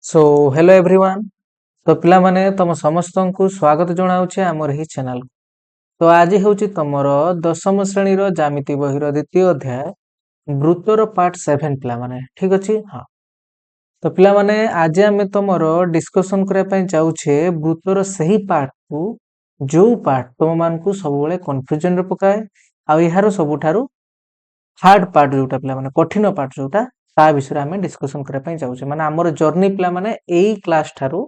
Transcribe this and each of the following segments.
So hello everyone. तो पिला माने तम समस्तंकु स्वागत जणाउछि हमर ही चैनल। तो आज होउछि तमर दशम श्रेणी रो ज्यामिति बहिर द्वितीय अध्याय वृत्तर पार्ट 7 पिला माने ठीक अछि। हां, तो पिला माने आज हमें तमर डिस्कशन करे पय जाउछे वृत्तर सही पार्ट को जो पार्ट तम मान को सब बेले कंफ्यूजन रे पकाए आ इहारो सबुठारु हार्ड पार्ट जोटा पिला माने कठिन पार्ट जोटा ता विषय आम डिस्कसन करने जाऊे माने आमर जर्नी पिला माने एई क्लास ठारू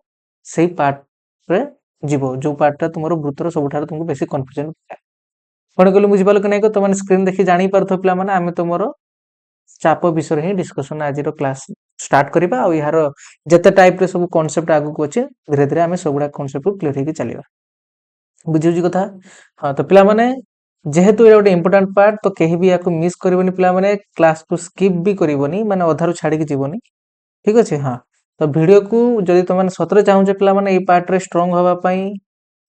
सेई पार्ट रे जीवो जो पार्ट तुम वृत्तर सबुठारु तुमको बेसी कंफ्यूजन कौन कहले बुझिपाल कि नहीं तुम स्क्रीन देखि जानी पारथो पिला माने आमे तुमरो चाप विषय ही डिस्कसन आज क्लास स्टार्ट करबा आ यार जते टाइप रे सब कांसेप्ट आगु को अछि धीरे धीरे आमे सबुडा कांसेप्ट को क्लियर हेकि चलीबा बुझिउछि कथा। हां, तो पिला माने जेहेतु ये गोटे इंपोर्टेंट पार्ट तो कहीं भी याको मिस करबनी पिला माने क्लास को स्किप भी करबनी माने अधारु छाड़ी के जीवनी ठीक अछि। हां, तो वीडियो को जदि तुम सतरे चाहूचे पिला माने ए पार्ट रे स्ट्रांग होबा पई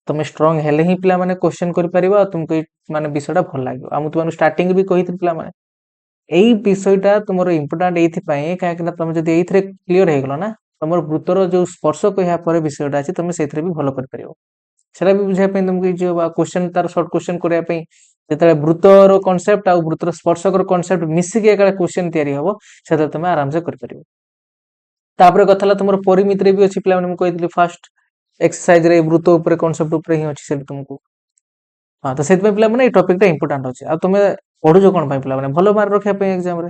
तुम स्ट्रांग हेले ही पिला माने क्वेश्चन कर परिबा तुमको माने विषयटा भल लागो आ मु तुम स्टार्टिंग भी कहिथि पिला माने एई विषयटा तुमरो इंपोर्टेंट एथि पई काहे कि तुम जदि एथरे क्लियर हे गेलो ना तुमर वृत्तर जो स्पर्श कहिया पर विषयटा अछि तुम सेथरे भी भलो कर परिबो सेटा भी बुझाय पई तुमको जे क्वेश्चन तार शॉर्ट क्वेश्चन करिया पई जेतले वृत्तर कांसेप्ट आ वृत्तर स्पर्शकर कांसेप्ट मिसी के एकला क्वेश्चन तयारी हबो सेटा तुम आराम से कर परिबो। तापर कथला तुमर परिमिति रे भी अछि पिला माने मु कहितली फास्ट एक्सरसाइज रे वृत्त ऊपर कांसेप्ट ऊपर ही अछि से तुमको। हां, तो सेत पे पिला माने ए टॉपिक टा इंपोर्टेंट अछि आ तुमे पढु जो कोन पई पिला माने भलो मार्क रखिया पई एग्जाम रे।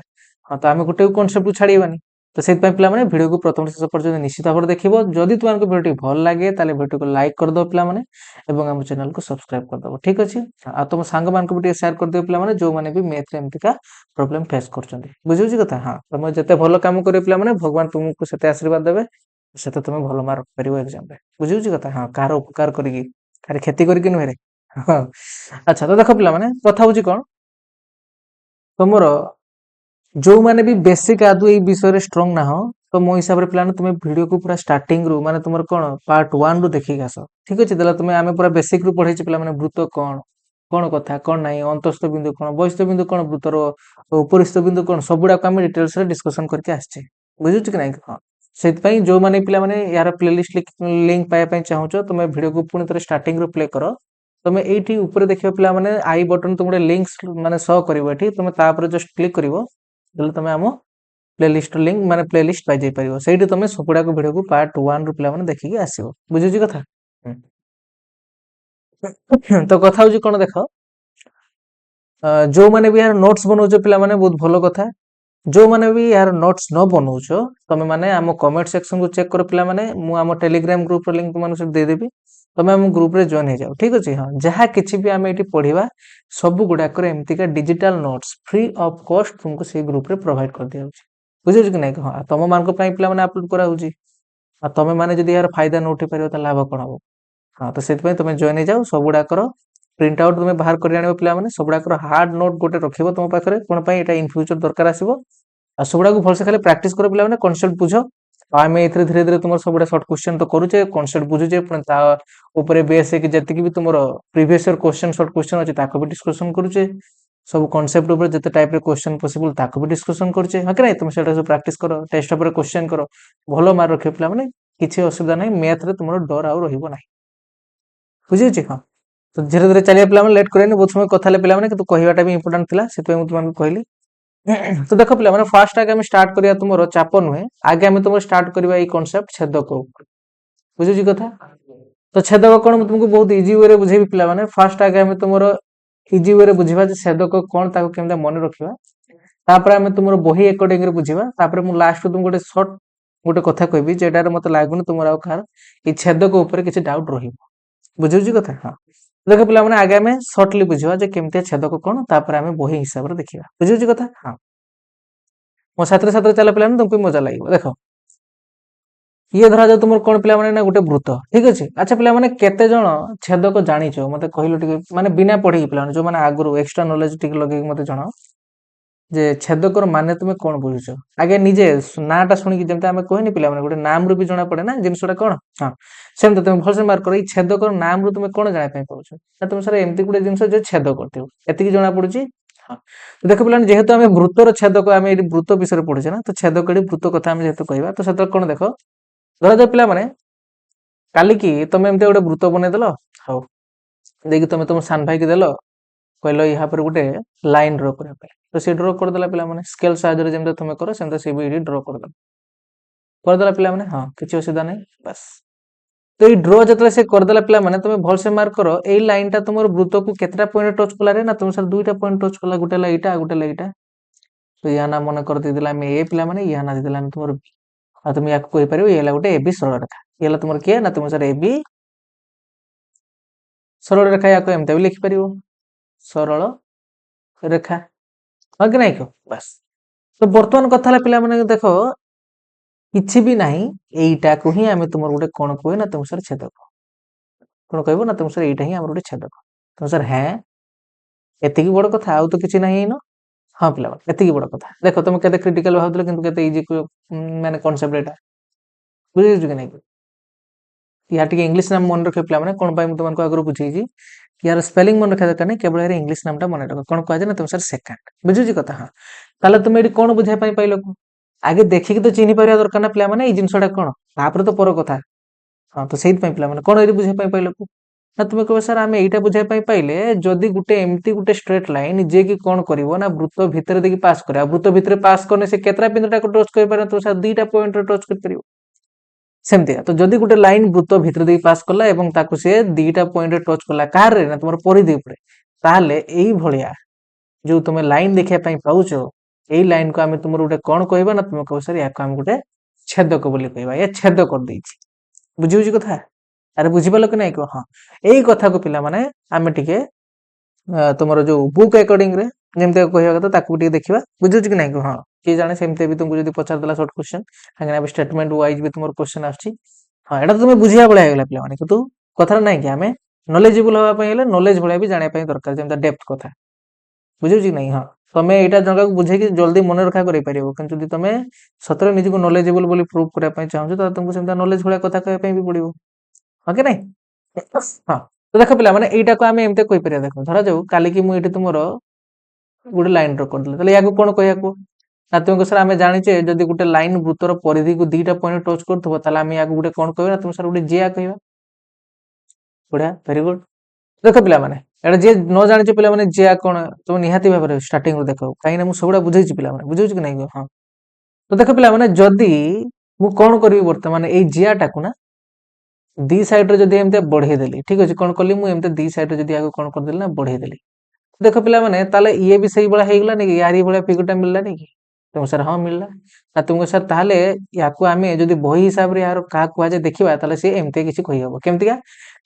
हां, तो आमे गुटे कांसेप्ट को छाड़ीबानी तो सेत पे पिला माने वीडियो को प्रथम से शेष पर्यंत निश्चित भाବରେ देखिबो जदि तुमको वीडियो भल लागे ताले वीडियो को लाइक कर दो पिला माने एवं हम चैनल को सब्सक्राइब कर दो ठीक अछि। आ तुम सांग मान को भी शेयर कर दियो पिला माने जो माने भी मैथ रे एमतिका प्रॉब्लम फेस करछन्ती बुझिउछि कथा। हां, तुम जते भलो काम करे पिला माने भगवान तुमको सेते आशीर्वाद देबे सेते तुम भलो मार्क करिवो एग्जाम रे बुझिउछि कथा। हां, कार उपकार करिकि कार खेती करिकि नुहे रे। हां, अच्छा तो देखो पिला माने कथा होछि कोन तुमरो जो माने भी बेसिक आदु ए विषय रे स्ट्रांग ना हो तो मो हिसाब रे प्लान तुमे वीडियो को पूरा स्टार्टिंग रु माने तुमर कोन पार्ट 1 रु देखि आसो ठीक अछि। देला तुमे आमे पूरा बेसिक रु पढै छी पिला माने वृत्त कोन कोन कथा कोन नाही अंतस्थ बिंदु कोन बहिस्थ बिंदु कोन वृत्तर उपरिस्थ बिंदु कोन सबुडा को आमे डिटेल्स रे डिस्कशन करके आछे बुझुछ कि नाही। हां, सेत पई जो माने पिला माने यार प्लेलिस्ट लिंक पाए पई चाहूचो तुमे वीडियो को पुनी तरह स्टार्टिंग रु प्ले करो तुमे एठी ऊपर देखियो पिला माने आई बटन तुमरे लिंक्स माने शो करिवो एठी तुमे ता पर जस्ट क्लिक करिवो देले तुमे आमो प्लेलिस्ट लिंक माने प्लेलिस्ट पाई जाई परिबो सेठी तुमे सबुडा को वीडियो को पार्ट 1 रु पिला माने देखि आसीबो बुझुछि कथा। तो कथा होछि कोन देखो जो माने भी यार नोट्स बनौछो पिला माने बहुत भलो कथा जो माने भी यार नोट्स न बनौछो तमे माने आमो कमेंट सेक्शन को चेक करो पिला माने मु आमो टेलीग्राम ग्रुप रो लिंक तुमन से दे देबी तमे आमो ग्रुप रे जॉइन हे जाओ ठीक अछि। हां, जहा किछि भी आमे एठी पढिबा सब गुडा करे एमती का digital notes free of cost तुमको से ग्रुप रे प्रोवाइड कर दिया होछि बुझियो कि नाही। हां, तम मान को पई पिला माने अपलोड करा होछि आ तमे माने जदी यार फायदा न उठे परियो त लाभ कोन हबो। हां, तो सेत पई तमे जॉइन हे जाओ सब गुडा करो प्रिंट आउट तुमे बाहर कर आनिबो पिला माने सब गुडा करो हार्ड नोट गोटे रखिबो तुम पाखरे कोन पई एटा इन फ्यूचर दरकार आसीबो आ सबुडा को भलसे खाली प्रैक्टिस करो पिला माने कांसेप्ट बुझो आमे एथरे धीरे धीरे तुमर सबुडा शॉर्ट क्वेश्चन तो करूचे कांसेप्ट बुझुचे पुन ता ऊपर बेसिक जति भी तुमर previous year question short question अछि ताको भी डिस्कशन करूचे सब कांसेप्ट ऊपर जते टाइप रे क्वेश्चन पॉसिबल ताको भी डिस्कशन करूचे हां कि नाही तुम सेटा सब प्रैक्टिस करो टेस्ट ऊपर क्वेश्चन करो भलो मार्क रखियो पिला माने किछि असुविधा नाही मैथ रे तुमर डर आउ रहिबो नाही बुझिउछि। हां, तो धीरे धीरे चलिए पिला माने लेट करेनी बहुत समय कथा ले पिला माने कि तू कहिवाटा भी इंपोर्टेंट थिला सेते मु तुमन कहली। तो देखो पिला माने फास्ट आगे हम स्टार्ट करिया तुमरो चाप नुहे आगे हम तुमरो स्टार्ट करिवा ई कांसेप्ट छेदक ऊपर बुझिउछि कथा। तो छेदक कोन मु तुमको बहुत इजी वे रे बुझेबी पिला माने फास्ट आगे हम तुमरो इजी वे रे बुझिबा जे छेदक कोन ताको केमदा मन रखिबा तापर हम तुमरो बही अकॉर्डिंग रे बुझिबा तापर मु लास्ट तुमको गोटे शॉर्ट गोटे कथा कहबी जेटा रे मते लागुनी तुमरो आ खार ई छेदक ऊपर किछि डाउट रहिबो बुझिउछि कथा। हां, देखो पिला माने आगे हम शॉर्टली बुझिबा जे केमते छेदक कोन तापर हम बही हिसाब रे देखिबा बुझिउछि कथा। हां, मो छात्र छात्र चला पिला माने तुमको मजा लागिबो देखो ये धरा जो तुमर कोन पिला माने ना गोटे वृत्त ठीक अछि। अच्छा पिला माने केते जण छेदक जानिचो मते कहिलो टिके माने बिना पढी पिला माने जो माने आगुरु एक्स्ट्रा नॉलेज टिके लगे मते जणाओ जे छेदकर माने तुमे कोन बुझुचो आगे निजे नाटा सुनि कि जेमते हम कहनी पिला माने गोटे नाम रु भी जणा पड़े ना जिनसटा कोन। हां, सेम तुमे भलसे मार्क करो ई छेदकर नाम रु तुमे कोन जाने पय पाउछो ना तुमे सर एमती गुडे जिंस जे छेद करथियो एतिकी जणा पडुची। हां, तो देखो पिला जेहेतु हम वृत्तर छेदक हम एडी वृत्त विषय रे पढुचे ना तो छेदक एडी वृत्त कथा हम जेहेतु कहबा तो सेत कोन देखो ଧରାଯାଉ ପିଲାମାନେ କାଲିକି ତମେ ଏମିତି ଗୋଟେ ବୃତ୍ତ ବନେଇଦେଲ, ହଉ ଦେଇକି ତମେ ତମ ସାନ ଭାଇକି ଦେଲ, କହିଲ ଏହା ପରେ ଗୋଟେ ଲାଇନ ଡ୍ର କରିବା ପାଇଁ, ତ ସେ ଡ୍ର କରିଦେଲା ପିଲାମାନେ ସ୍କେଲ ସାହାଯ୍ୟରେ ଯେମିତି ତମେ କର ସେମିତି ସେ ବି ଏଠି ଡ୍ର କରିଦେଲା ପିଲାମାନେ, ହଁ କିଛି ଅସୁବିଧା ନାହିଁ ବାସ୍। ତ ଏଇ ଡ୍ର ଯେତେବେଳେ ସେ କରିଦେଲା ପିଲାମାନେ ତମେ ଭଲସେ ମାର୍କ କର, ଏଇ ଲାଇନଟା ତମର ବୃତ୍ତକୁ କେତେଟା ପଏଣ୍ଟ ଟଚ୍ କଲା ରେ, ନା ତୁମ ସାର୍ ଦୁଇଟା ପଏଣ୍ଟ ଟଚ୍ କଲା, ଗୋଟେ ହେଲା ଏଇଟା ଆଉ ଗୋଟେ ହେଲା ଏଇଟା। ତ ୟା ନା ମନେ କରିଦେଇଦେଲା ଆମେ ଏ ପିଲାମାନେ, ୟା ନା ଦେଇଦେଲା ଆମେ ତୁମର ବି, ଆଉ তুমি ୟାକୁ କହିପାରିବ ଇଏ ହେଲା ଗୋଟେ এবି ସରଳ ରେଖା, ଇଏ ହେଲା ତୁମର କିଏ, ନା ତୁମ ସାର୍ এবି ସରଳ ରେଖା, ୟାକୁ ଏମିତି ବି ଲେଖିପାରିବ ସରଳ ରେଖା, ହଁ କି ନାଇଁ କହ ବାସ୍। ତ ବର୍ତ୍ତମାନ କଥା ହେଲା ପିଲାମାନେ ଦେଖ କିଛି ବି ନାହିଁ, ଏଇଟାକୁ ହିଁ ଆମେ ତୁମର ଗୋଟେ କଣ କୁହେ, ନା ତୁମ ସାର୍ ଛେଦକ, କଣ କହିବ ନା ତୁମ ସାର୍ ଏଇଟା ହିଁ ଆମର ଗୋଟେ ଛେଦକ। ତୁମ ସାର୍ ହେଁ ଏତିକି ବଡ କଥା, ଆଉ ତ କିଛି ନାହିଁ ଏଇନ, ହଁ ପିଲାମାନେ ଏତିକି ବଡ କଥା। ଦେଖ ତମେ କେତେ କ୍ରିଟିକାଲ ଭାବୁଥିଲ କିନ୍ତୁ କେତେ ଇଜି ମାନେ କନସେପ୍ଟ ଏଟା, ବୁଝିଛୁ କି ନାଇଁ? ୟା ଟିକେ ଇଂଲିଶ ନାମ ମନେ ରଖିବ ପିଲାମାନେ, କଣ ପାଇଁ ମୁଁ ତୁମକୁ ଆଗରୁ ବୁଝେଇଛି, यार स्पेलिंग मन रखा दरकार नहीं, केवल यार इंग्लिश नामटा मन रख, कौन कह ना तुम सर सेकंड, बुझुची कथा, हाँ ताले तुम ये कौन बुझाई पाइल को आगे देखिक तो चिन्ह पारिया दरकार ना पिला माने, जिनसटा कौन तापर तो पर कथा, हाँ तो सेही पिला माने कौन ये बुझाई पाइल को, ना तुम कह सर आम यहीटा बुझाई पाइले, जदि गोटे एमती गोटे स्ट्रेट लाइन जे कि कौन करिवो ना वृत्त भितर देखि पास करे, वृत्त भितर पास करने से केतरा बिंदुटा को टच कर पारे, तो सर दुईटा पॉइंट टच कर परिवो सेमती। तो जदि गोटे लाइन वृत्त भितर देई पास कला एवं ताकू से दुईटा पॉइंट टच कला कार रे, ना तुम परिधि उपरे, ताहले एई भलिया जो तुम लाइन देखिया पई पाउछो, एई लाइन को आमे तुमर गोटे कोन कहबा, ना तुम कह सर याको आमे गोटे छेदक बोली कहबा, या छेद कर देछि, बुझिउछि कथा, अरे बुझि पालो कि नै को, हां एई कथा को पिला माने आमे टिके तुमर जो बुक अकॉर्डिंग रे जेमते कहया कथा ताकू टिके देखिबा, बुझिउछि कि नै को, हां कि जाने सेमते भी तुमको जदी पचार देला शॉर्ट क्वेश्चन हां अब स्टेटमेंट वाइज भी तुमर क्वेश्चन आछि, हां एटा तुम बुझिया बळा हेगला पिला माने, किंतु कथा नै कि आमे नॉलेजेबल होबा पई हेले नॉलेज भळा भी जाने पई दरकार, जेमता डेप्थ कथा, बुझिउछि कि नै, हां तमे एटा जगह को बुझे कि जल्दी मन रखा करै परिबो, किंतु जदी तमे सतरे निज को नॉलेजेबल बोली प्रूव करै पई चाहौ त तुमको सेमता नॉलेज भळा कथा कहै पई भी पड़िबो, हां कि नै, हां तो देखो पिला माने एटा को आमे एमते कहि परिया, देखो धरा जाऊ काली कि मु एटी तुमरो गोटे लाइन ड्रा कर देले, तले याको कोन कहया को, ना तुमको सर आमे जानिचे जदी गोटे लाइन वृत्तर परिधि को दुईटा पॉइंट टच करथबो, ताले आमे याको गोटे कोन कहबा, तुम सर गोटे जिया कहबा, बढ़िया वेरी गुड। देखो पिला माने एटा जे न जानिचे पिला माने जिया कोन, तुम निहाती भाबरे स्टार्टिंग रो देखो, काई ना मु सबडा बुझेछि पिला माने, बुझेछि कि नै, हां तो देखो पिला माने जदी मु कोन करबी वर्तमान एई जियाटा को ना दी साइड रे जदी एमते बढ़े देली, ठीक अछि कोन करली मु एमते दी साइड रे जदी आगो कोन कर देली ना बढ़े देली, देखो पिला माने ताले ये भी सही बळा हेगला नै कि यारी बळा फिगरटा मिलला नै कि, तुम सर हां मिलला, ना तुमको सर ताले याको आमे जदी बही हिसाब रे यार का कुआ जे देखिबा, ताले से एमते किछि कहि हबो, केमतिका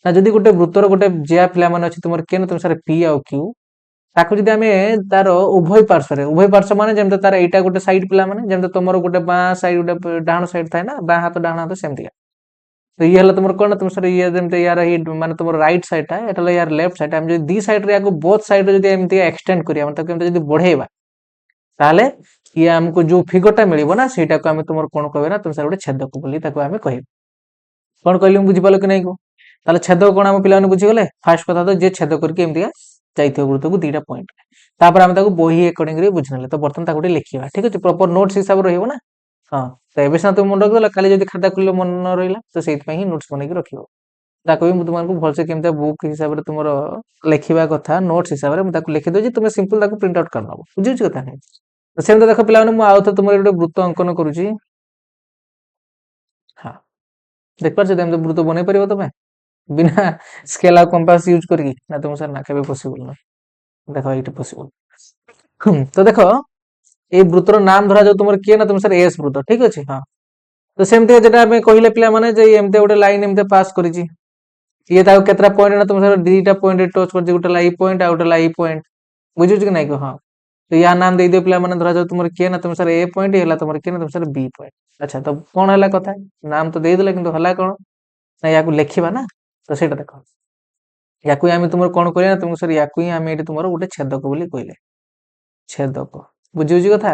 ना जदी गोटे वृत्तर गोटे जिया पिला माने अछि तुमर केन, तुम सर पी आ क्यू, ताकू जदी आमे तार उभय पार्श्व माने जेमते तार एटा गोटे साइड पिला माने जेमते तुमर गोटे बा साइड गोटे डाहण साइड थाए ना, बा हाथ डाहण हाथ सेमतिका, तो ये हला तुमर कोन, तुम सर ये जेमते यार ही माने तुमर राइट साइड ता एटा यार लेफ्ट साइड, हम जदी दी साइड रे याको बोथ साइड रे जदी एमती एक्सटेंड करिया, मतलब केमते जदी बढ़ेबा, ताले ये हमको जो फिगरटा मिलिबो ना सेटा को आमे तुमर कोन कहबे, ना तुम सर गोटे छेदक बोली ताको आमे कहबे, कोन कहली हम बुझि पालो कि नै को, ताले छेदक कोन हम पिला माने बुझि गेले, फास्ट कथा तो जे छेद करके एमतिया जाइथियो वृत्त को दुईटा पॉइंट, तापर आमे ताको बही अकॉर्डिंग रे बुझिनले, तो बर्तन ताको लिखिबा, ठीक अछि प्रॉपर नोट्स हिसाब रहइबो ना, हां तो एबे सा तुम मन रख देला, काली जदी खाता खुले मन न रहिला तो सेइत पई ही नोट्स बनै के रखिबो, ताको भी मु तुमको भलसे केमता बुक हिसाब रे तुमरो लिखिबा कथा नोट्स हिसाब रे मु ताको लिखि दोछि, तुमे सिंपल ताको प्रिंट आउट कर नबो, बुझिछु कथा नै, तो सेमते देखो पिला माने मु आउ तो तुमरे गोटे वृत्त अंकन करूछि, हां देख पारछ त एमते वृत्त बनै परिबो तमे बिना स्केल आ कंपास यूज करके, ना तुम सर ना केबे पॉसिबल न, देखो एटी पॉसिबल, तो देखो ए वृत्तर नाम धरा जो तुमर किए, ना तुम सर एस वृत्त, ठीक अछि, हां तो सेमते जेटा हमें कहिले पिला माने जे एमते गोटे लाइन एमते पास करिछि, ये ताको केतरा पॉइंट ना तुम सर दुईटा पॉइंट टच करछि, गोटे लाई पॉइंट आ गोटे लाई पॉइंट, बुझिछु कि नै को, हां तो या नाम दे दियो पिला माने, धरा जो तुमर किए ना तुम सर ए पॉइंट, ये हला तुमर किए ना तुम सर बी पॉइंट, अच्छा तो कोन हला कथा, नाम तो दे देले किंतु हला कोन, ना याकू लिखिबा ना, तो सेटा देखो याकू आमे तुमर कोन कहले, ना तुम सर याकू ही आमे एटी तुमर गोटे छेदक बोली कहले, छेदक, बुझिउछि कथा,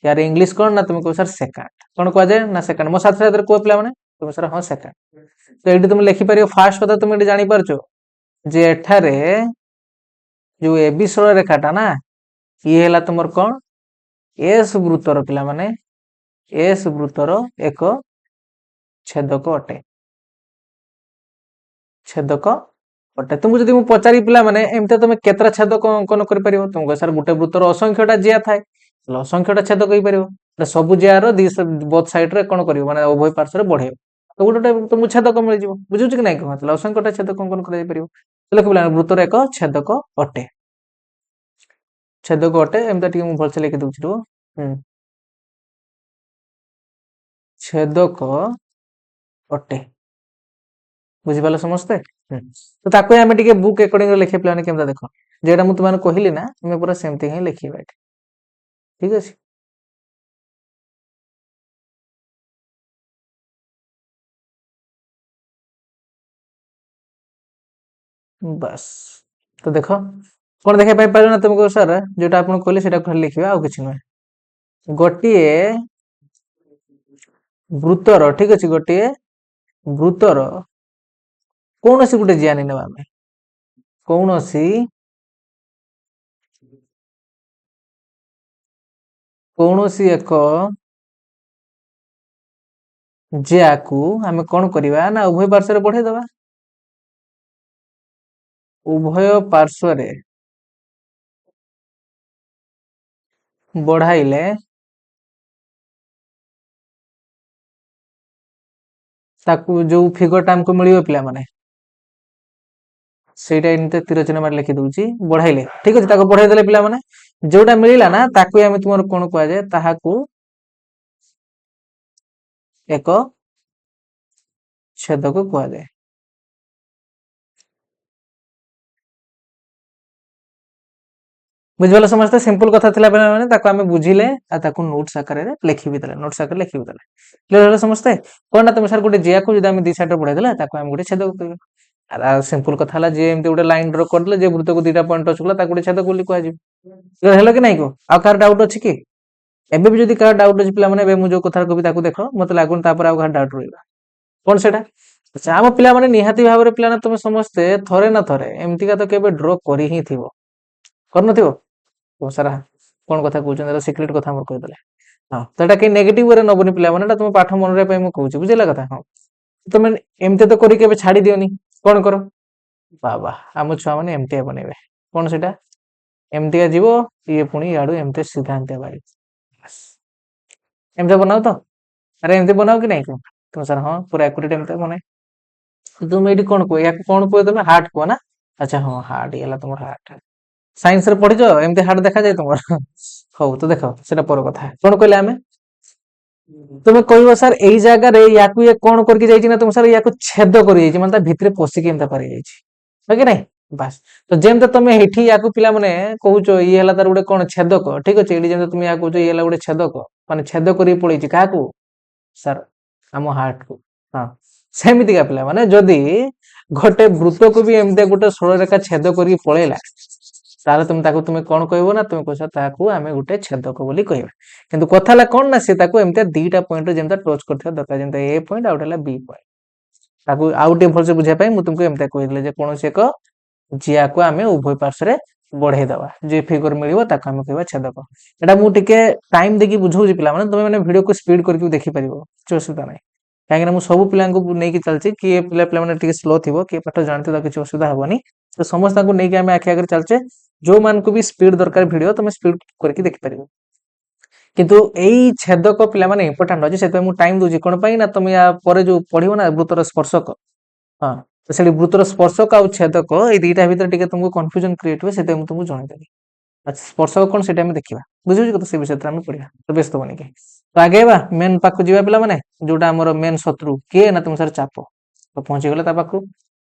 यार इंग्लिश कोन, ना तुम को सर सेकंड, कोन कह जाय ना सेकंड, मो साथ साथ को पिला माने तुम सर हां सेकंड, तो एटी तुम लिखि परियो, फास्ट कथा तुम एटी जानि पारछो जे एठारे जो एबी सरळ रेखाटा ना, ये हला तुमर कोन एस वृत्तर पिला माने, एस वृत्तर एक ଛେଦକ ଅଟେ। ଛେଦକ ଅଟେ। ତୁମକୁ ଯଦି ମୁଁ ପଚାରି ପିଲା ମାନେ ଏମିତି ତମେ କେତେଟା ଛେଦକ ଅଙ୍କନ କରିପାରିବ? ତୁମକୁ ସାର୍ ଗୋଟେ ବୃତ୍ତର ଅସଂଖ୍ୟଟା ଜିଆ ଥାଏ, ତାହେଲେ ଅସଂଖ୍ୟଟା ଛେଦକ ହେଇପାରିବ। ସବୁ ଜିଆର ବୋଥ ସାଇଡରେ କଣ କରିବ ମାନେ ଉଭୟ ପାର୍ଶ୍ୱରେ ବଢେଇବ, ତ ଗୋଟେ ତୁମକୁ ଛେଦକ ମିଳିଯିବ। ବୁଝୁଛି କି ନାଇଁ କହ? ତାହେଲେ ଅସଂଖ୍ୟଟା ଛେଦକ ଅଙ୍କନ କରାଯାଇପାରିବ। ତାହେଲେ ପିଲା ବୃତ୍ତର ଏକ ଛେଦକ ଅଟେ। ଛେଦକ ଅଟେ, ଏମିତି ଟିକେ ମୁଁ ଭଲସେ ଲେଖି ଦଉଛି ରୁହ। ଛେଦକ ଅଟେ। ବୁଝିପାରିଲ ସମସ୍ତେ? ତ ତାକୁ ଆମେ ଟିକେ ବୁକ୍ ଆକର୍ଡିଂରେ ଲେଖିବା ପିଲାମାନେ କେମିତି ଦେଖ, ଯେଟା ମୁଁ ତୁମମାନଙ୍କୁ କହିଲି ନା ଆମେ ପୁରା ସେମିତି ହିଁ ଲେଖିବା ଏଠି। ଠିକ ଅଛି। ବାସ୍, ତ ଦେଖ କଣ ଦେଖିବା ପାଇଁ ପାଇଲ ନା ତୁମକୁ ସାର୍, ଯୋଉଟା ଆପଣଙ୍କୁ କହିଲେ ସେଟା ଖାଲି ଲେଖିବା, ଆଉ କିଛି ନୁହେଁ। ଗୋଟିଏ ବୃତ୍ତର, ଠିକ ଅଛି, ଗୋଟିଏ ବୃତ୍ତର କୌଣସି ଗୋଟେ ଜିଆ ନେବା ଆମେ, କୌଣସି ଏକ ଜିଆକୁ ଆମେ କଣ କରିବା ନା ଉଭୟ ପାର୍ଶ୍ୱରେ ବଢେଇ ଦବା। ଉଭୟ ପାର୍ଶ୍ୱରେ ବଢାଇଲେ ତାକୁ ଯୋଉ ଫିଗରଟା ଆମକୁ ମିଳିବ ପିଲାମାନେ, ସେଇଟା ଏମିତି ତୀର ଚିହ୍ନ ମାରି ଲେଖି ଦଉଛି ବଢାଇଲେ। ଠିକ ଅଛି, ତାକୁ ବଢେଇ ଦେଲେ ପିଲାମାନେ ଯୋଉଟା ମିଳିଲା ନା ତାକୁ ଆମେ ତୁମର କଣ କୁହାଯାଏ, ତାହାକୁ ଏକ ଛେଦକ କୁହାଯାଏ। ବୁଝିପାରିଲ ସମସ୍ତେ? ସିମ୍ପଲ କଥା ଥିଲା ପିଲାମାନେ, ତାକୁ ଆମେ ବୁଝିଲେ ଆଉ ତାକୁ ନୋଟ୍ସ ଆକାରରେ ଲେଖିବି ଦେଲେ, ନୋଟ୍ସ ଆକାରରେ ଲେଖିବି ଦେଲେ। କ୍ଲିୟର ହେଲା ସମସ୍ତେ? କଣ ନା ତମେ ସାର୍ ଗୋଟେ ଜିଆକୁ ଯଦି ଆମେ ଦି ସାଇଡରେ ବଢେଇ ଦେଲା ତାକୁ ଆମେ ଗୋଟେ ଛେଦକ କହିବା। ଆଉ ସିମ୍ପଲ କଥା ହେଲା, ଯିଏ ଏମିତି ଗୋଟେ ଲାଇନ ଡ୍ର କରିଦେଲେ ଯେ ବୃତ୍ତକୁ ଦିଟା ପଏଣ୍ଟ ଟଚ୍ କଲା ତାକୁ ଗୋଟେ ଛେଦକ ବୋଲି କୁହାଯିବ। କ୍ଲିୟର ହେଲା କି ନାଇଁ କହ? ଆଉ କାହାର ଡାଉଟ ଅଛି କି? ଏବେ ବି ଯଦି କାହାର ଡାଉଟ ଅଛି ପିଲାମାନେ, ଏବେ ମୁଁ ଯୋଉ କଥା କହିବି ତାକୁ ଦେଖ, ମତେ ଲାଗୁନି ତାପରେ ଆଉ କାହାର ଡାଉଟ ରହିବା। କଣ ସେଟା? ଆଚ୍ଛା, ଆମ ପିଲାମାନେ ନିହାତି ଭାବରେ ପିଲାମାନେ ତମେ ସମସ୍ତେ ଥରେ ନା ଥରେ ଏମିତିକା ତ କେବେ ଡ୍ର କରି ହିଁ ଥିବ, କରିନଥିବ? ବହୁତ ସାରା କଣ କଥା କହୁଛନ୍ତି, ସିକ୍ରେଟ କଥା ଆମର କହିଦେଲେ। ହଁ, ତ ଏଟା କେହି ନେଗେଟିଭ ୱେରେ ନବନି ପିଲାମାନେ, ଏଟା ତମ ପାଠ ମନେ ରହିବା ପାଇଁ ମୁଁ କହୁଛି, ବୁଝିଲା କଥା? ହଁ, ତମେ ଏମିତି ତ କରିକି କେବେ ଛାଡି ଦିଅନି। କଣ କର? ବାବା, ଆମ ଛୁଆ ମାନେ ଏମିତିଆ ବନେଇବେ। କଣ ସେଟା? ଏମିତିଆ ଯିବ, ଇଏ ପୁଣି ଇଆଡୁ ଏମିତି ସିଧା ଏମିତିଆ ବାଡି। ଏମିତି ବନାଉ ତ? ଆରେ ଏମିତି ବନାଉ କି ନାଇଁ? ତମ ସାର୍ ହଁ ପୁରା ଏକୁରେଟ ଏମିତି ବନାଏ। ତୁମେ ଏଇଠି କଣ କୁହ? ୟାକୁ କଣ କୁହ ତମେ? ହାର୍ଟ କୁହ ନା? ଆଚ୍ଛା, ହଁ, ହାର୍ଟ ହେଲା ତମର ହାର୍ଟ। ସାଇନ୍ସ ରେ ପଢିଛ ଏମିତି ହାର୍ଟ ଦେଖାଯାଏ ତମର? ହଉ, ତ ଦେଖ ସେଟା ପର କଥା। କଣ କହିଲେ ଆମେ? ତୁମେ କହିବ ସାର୍ ଏଇ ଜାଗାରେ ୟାକୁ ଇଏ କଣ କରିକି ଯାଇଛି ନା, ତୁମ ସାର୍ ୟାକୁ ଛେଦ କରିଯାଇଛି, ମାନେ ତା ଭିତରେ ପଶିକି ଏମିତି ପାରି ଯାଇଛି, ହଁ କି ନାଇଁ? ବାସ୍, ତ ଯେମିତି ତମେ ଏଠି ୟାକୁ ପିଲାମାନେ କହୁଛ ଇଏ ହେଲା ତାର ଗୋଟେ କଣ ଛେଦକ, ଠିକ ଅଛି, ଏଠି ଯେମିତି ତୁମେ ୟାକୁ କହୁଛ ଇଏ ହେଲା ଗୋଟେ ଛେଦକ, ମାନେ ଛେଦ କରିକି ପଳେଇଛି କାହାକୁ? ସାର୍ ଆମ ହାର୍ଟ କୁ। ହଁ, ସେମିତିକା ପିଲାମାନେ ଯଦି ଗୋଟେ ବୃତ୍ତକୁ ବି ଏମିତି ଗୋଟେ ସରଳରେଖା ଛେଦ କରିକି ପଳେଇଲା, ତାହେଲେ ତୁମେ କଣ କହିବ ନା, ତୁମେ କହିବ ତାକୁ ଆମେ ଗୋଟେ ଛେଦକ ବୋଲି କହିବା। କିନ୍ତୁ କଥା ହେଲା କଣ ନା, ସେ ତାକୁ ଏମିତି ଦିଟା ପଏଣ୍ଟ ଯେମିତି ଟଚ୍ କରିଥିବା ଦରକାର, ଯେମିତି ଏ ପଏଣ୍ଟ ଆଉ ଗୋଟେ ହେଲା ବି ପଏଣ୍ଟ। ତାକୁ ଆଉ ଟିକେ ଭଲସେ ବୁଝିବା ପାଇଁ ମୁଁ ତୁମକୁ ଏମିତି କହିଥିଲି ଯେ କୌଣସି ଏକ ଜିଆକୁ ଆମେ ଉଭୟ ପାର୍ଶ୍ୱରେ ବଢେଇ ଦବା, ଯେ ଫିଗର ମିଳିବ ତାକୁ ଆମେ କହିବା ଛେଦକ। ଏଟା ମୁଁ ଟିକେ ଟାଇମ ଦେଇକି ବୁଝଉଛି ପିଲାମାନେ, ତମେ ମାନେ ଭିଡିଓକୁ ସ୍ପିଡ କରିକି ଦେଖିପାରିବ, କିଛି ଅସୁବିଧା ନାହିଁ। କାହିଁକିନା ମୁଁ ସବୁ ପିଲାଙ୍କୁ ନେଇକି ଚାଲିଛି, କିଏ ପିଲାମାନେ ଟିକେ ସ୍ଲୋ ଥିବ, କିଏ ପାଠ ଜାଣିଥିବ, କିଛି ଅସୁବିଧା ହବନି। ତ ସମସ୍ତଙ୍କୁ ନେଇକି ଆମେ ଆଖି ଆଗରେ ଚାଲିଛେ, ଯୋଉମାନଙ୍କୁ ବି ସ୍ପିଡ ଦରକାର ଭିଡିଓ ତମେ ସ୍ପିଡ କରିକି ଦେଖିପାରିବ। କିନ୍ତୁ ଏଇ ଛେଦକ ପିଲାମାନେ ଇମ୍ପୋର୍ଟାଣ୍ଟ ଅଛି, ସେଥିପାଇଁ ମୁଁ ଟାଇମ ଦଉଛି। କଣ ପାଇଁ ନା ତମେ ୟା ପରେ ଯୋଉ ପଢିବ ନା ବୃତ୍ତର ସ୍ପର୍ଶକ, ହଁ, ତ ସେଠି ବୃତ୍ତର ସ୍ପର୍ଶକ ଆଉ ଛେଦକ ଏଇ ଦିଟା ଭିତରେ ଟିକେ ତମକୁ କନଫ୍ୟୁଜନ କ୍ରିଏଟ ହୁଏ, ସେଥିପାଇଁ ମୁଁ ତମକୁ ଜଣେଇଦେବି। ଆଚ୍ଛା, ସ୍ପର୍ଶକ କଣ ସେଇଟା ଆମେ ଦେଖିବା, ବୁଝୁଛି କଥା? ସେ ବିଷୟରେ ଆମେ ପଢିବା, ତ ବ୍ୟସ୍ତ ହବନି କି। ତ ଆଗେଇବା ମେନ୍ ପାଖକୁ ଯିବା ପିଲାମାନେ, ଯୋଉଟା ଆମର ମେନ୍ ଶତ୍ରୁ କିଏ ନା ତୁମ ସାର୍ ଚାପ। ତ ପହଞ୍ଚିଗଲେ ତା ପାଖକୁ,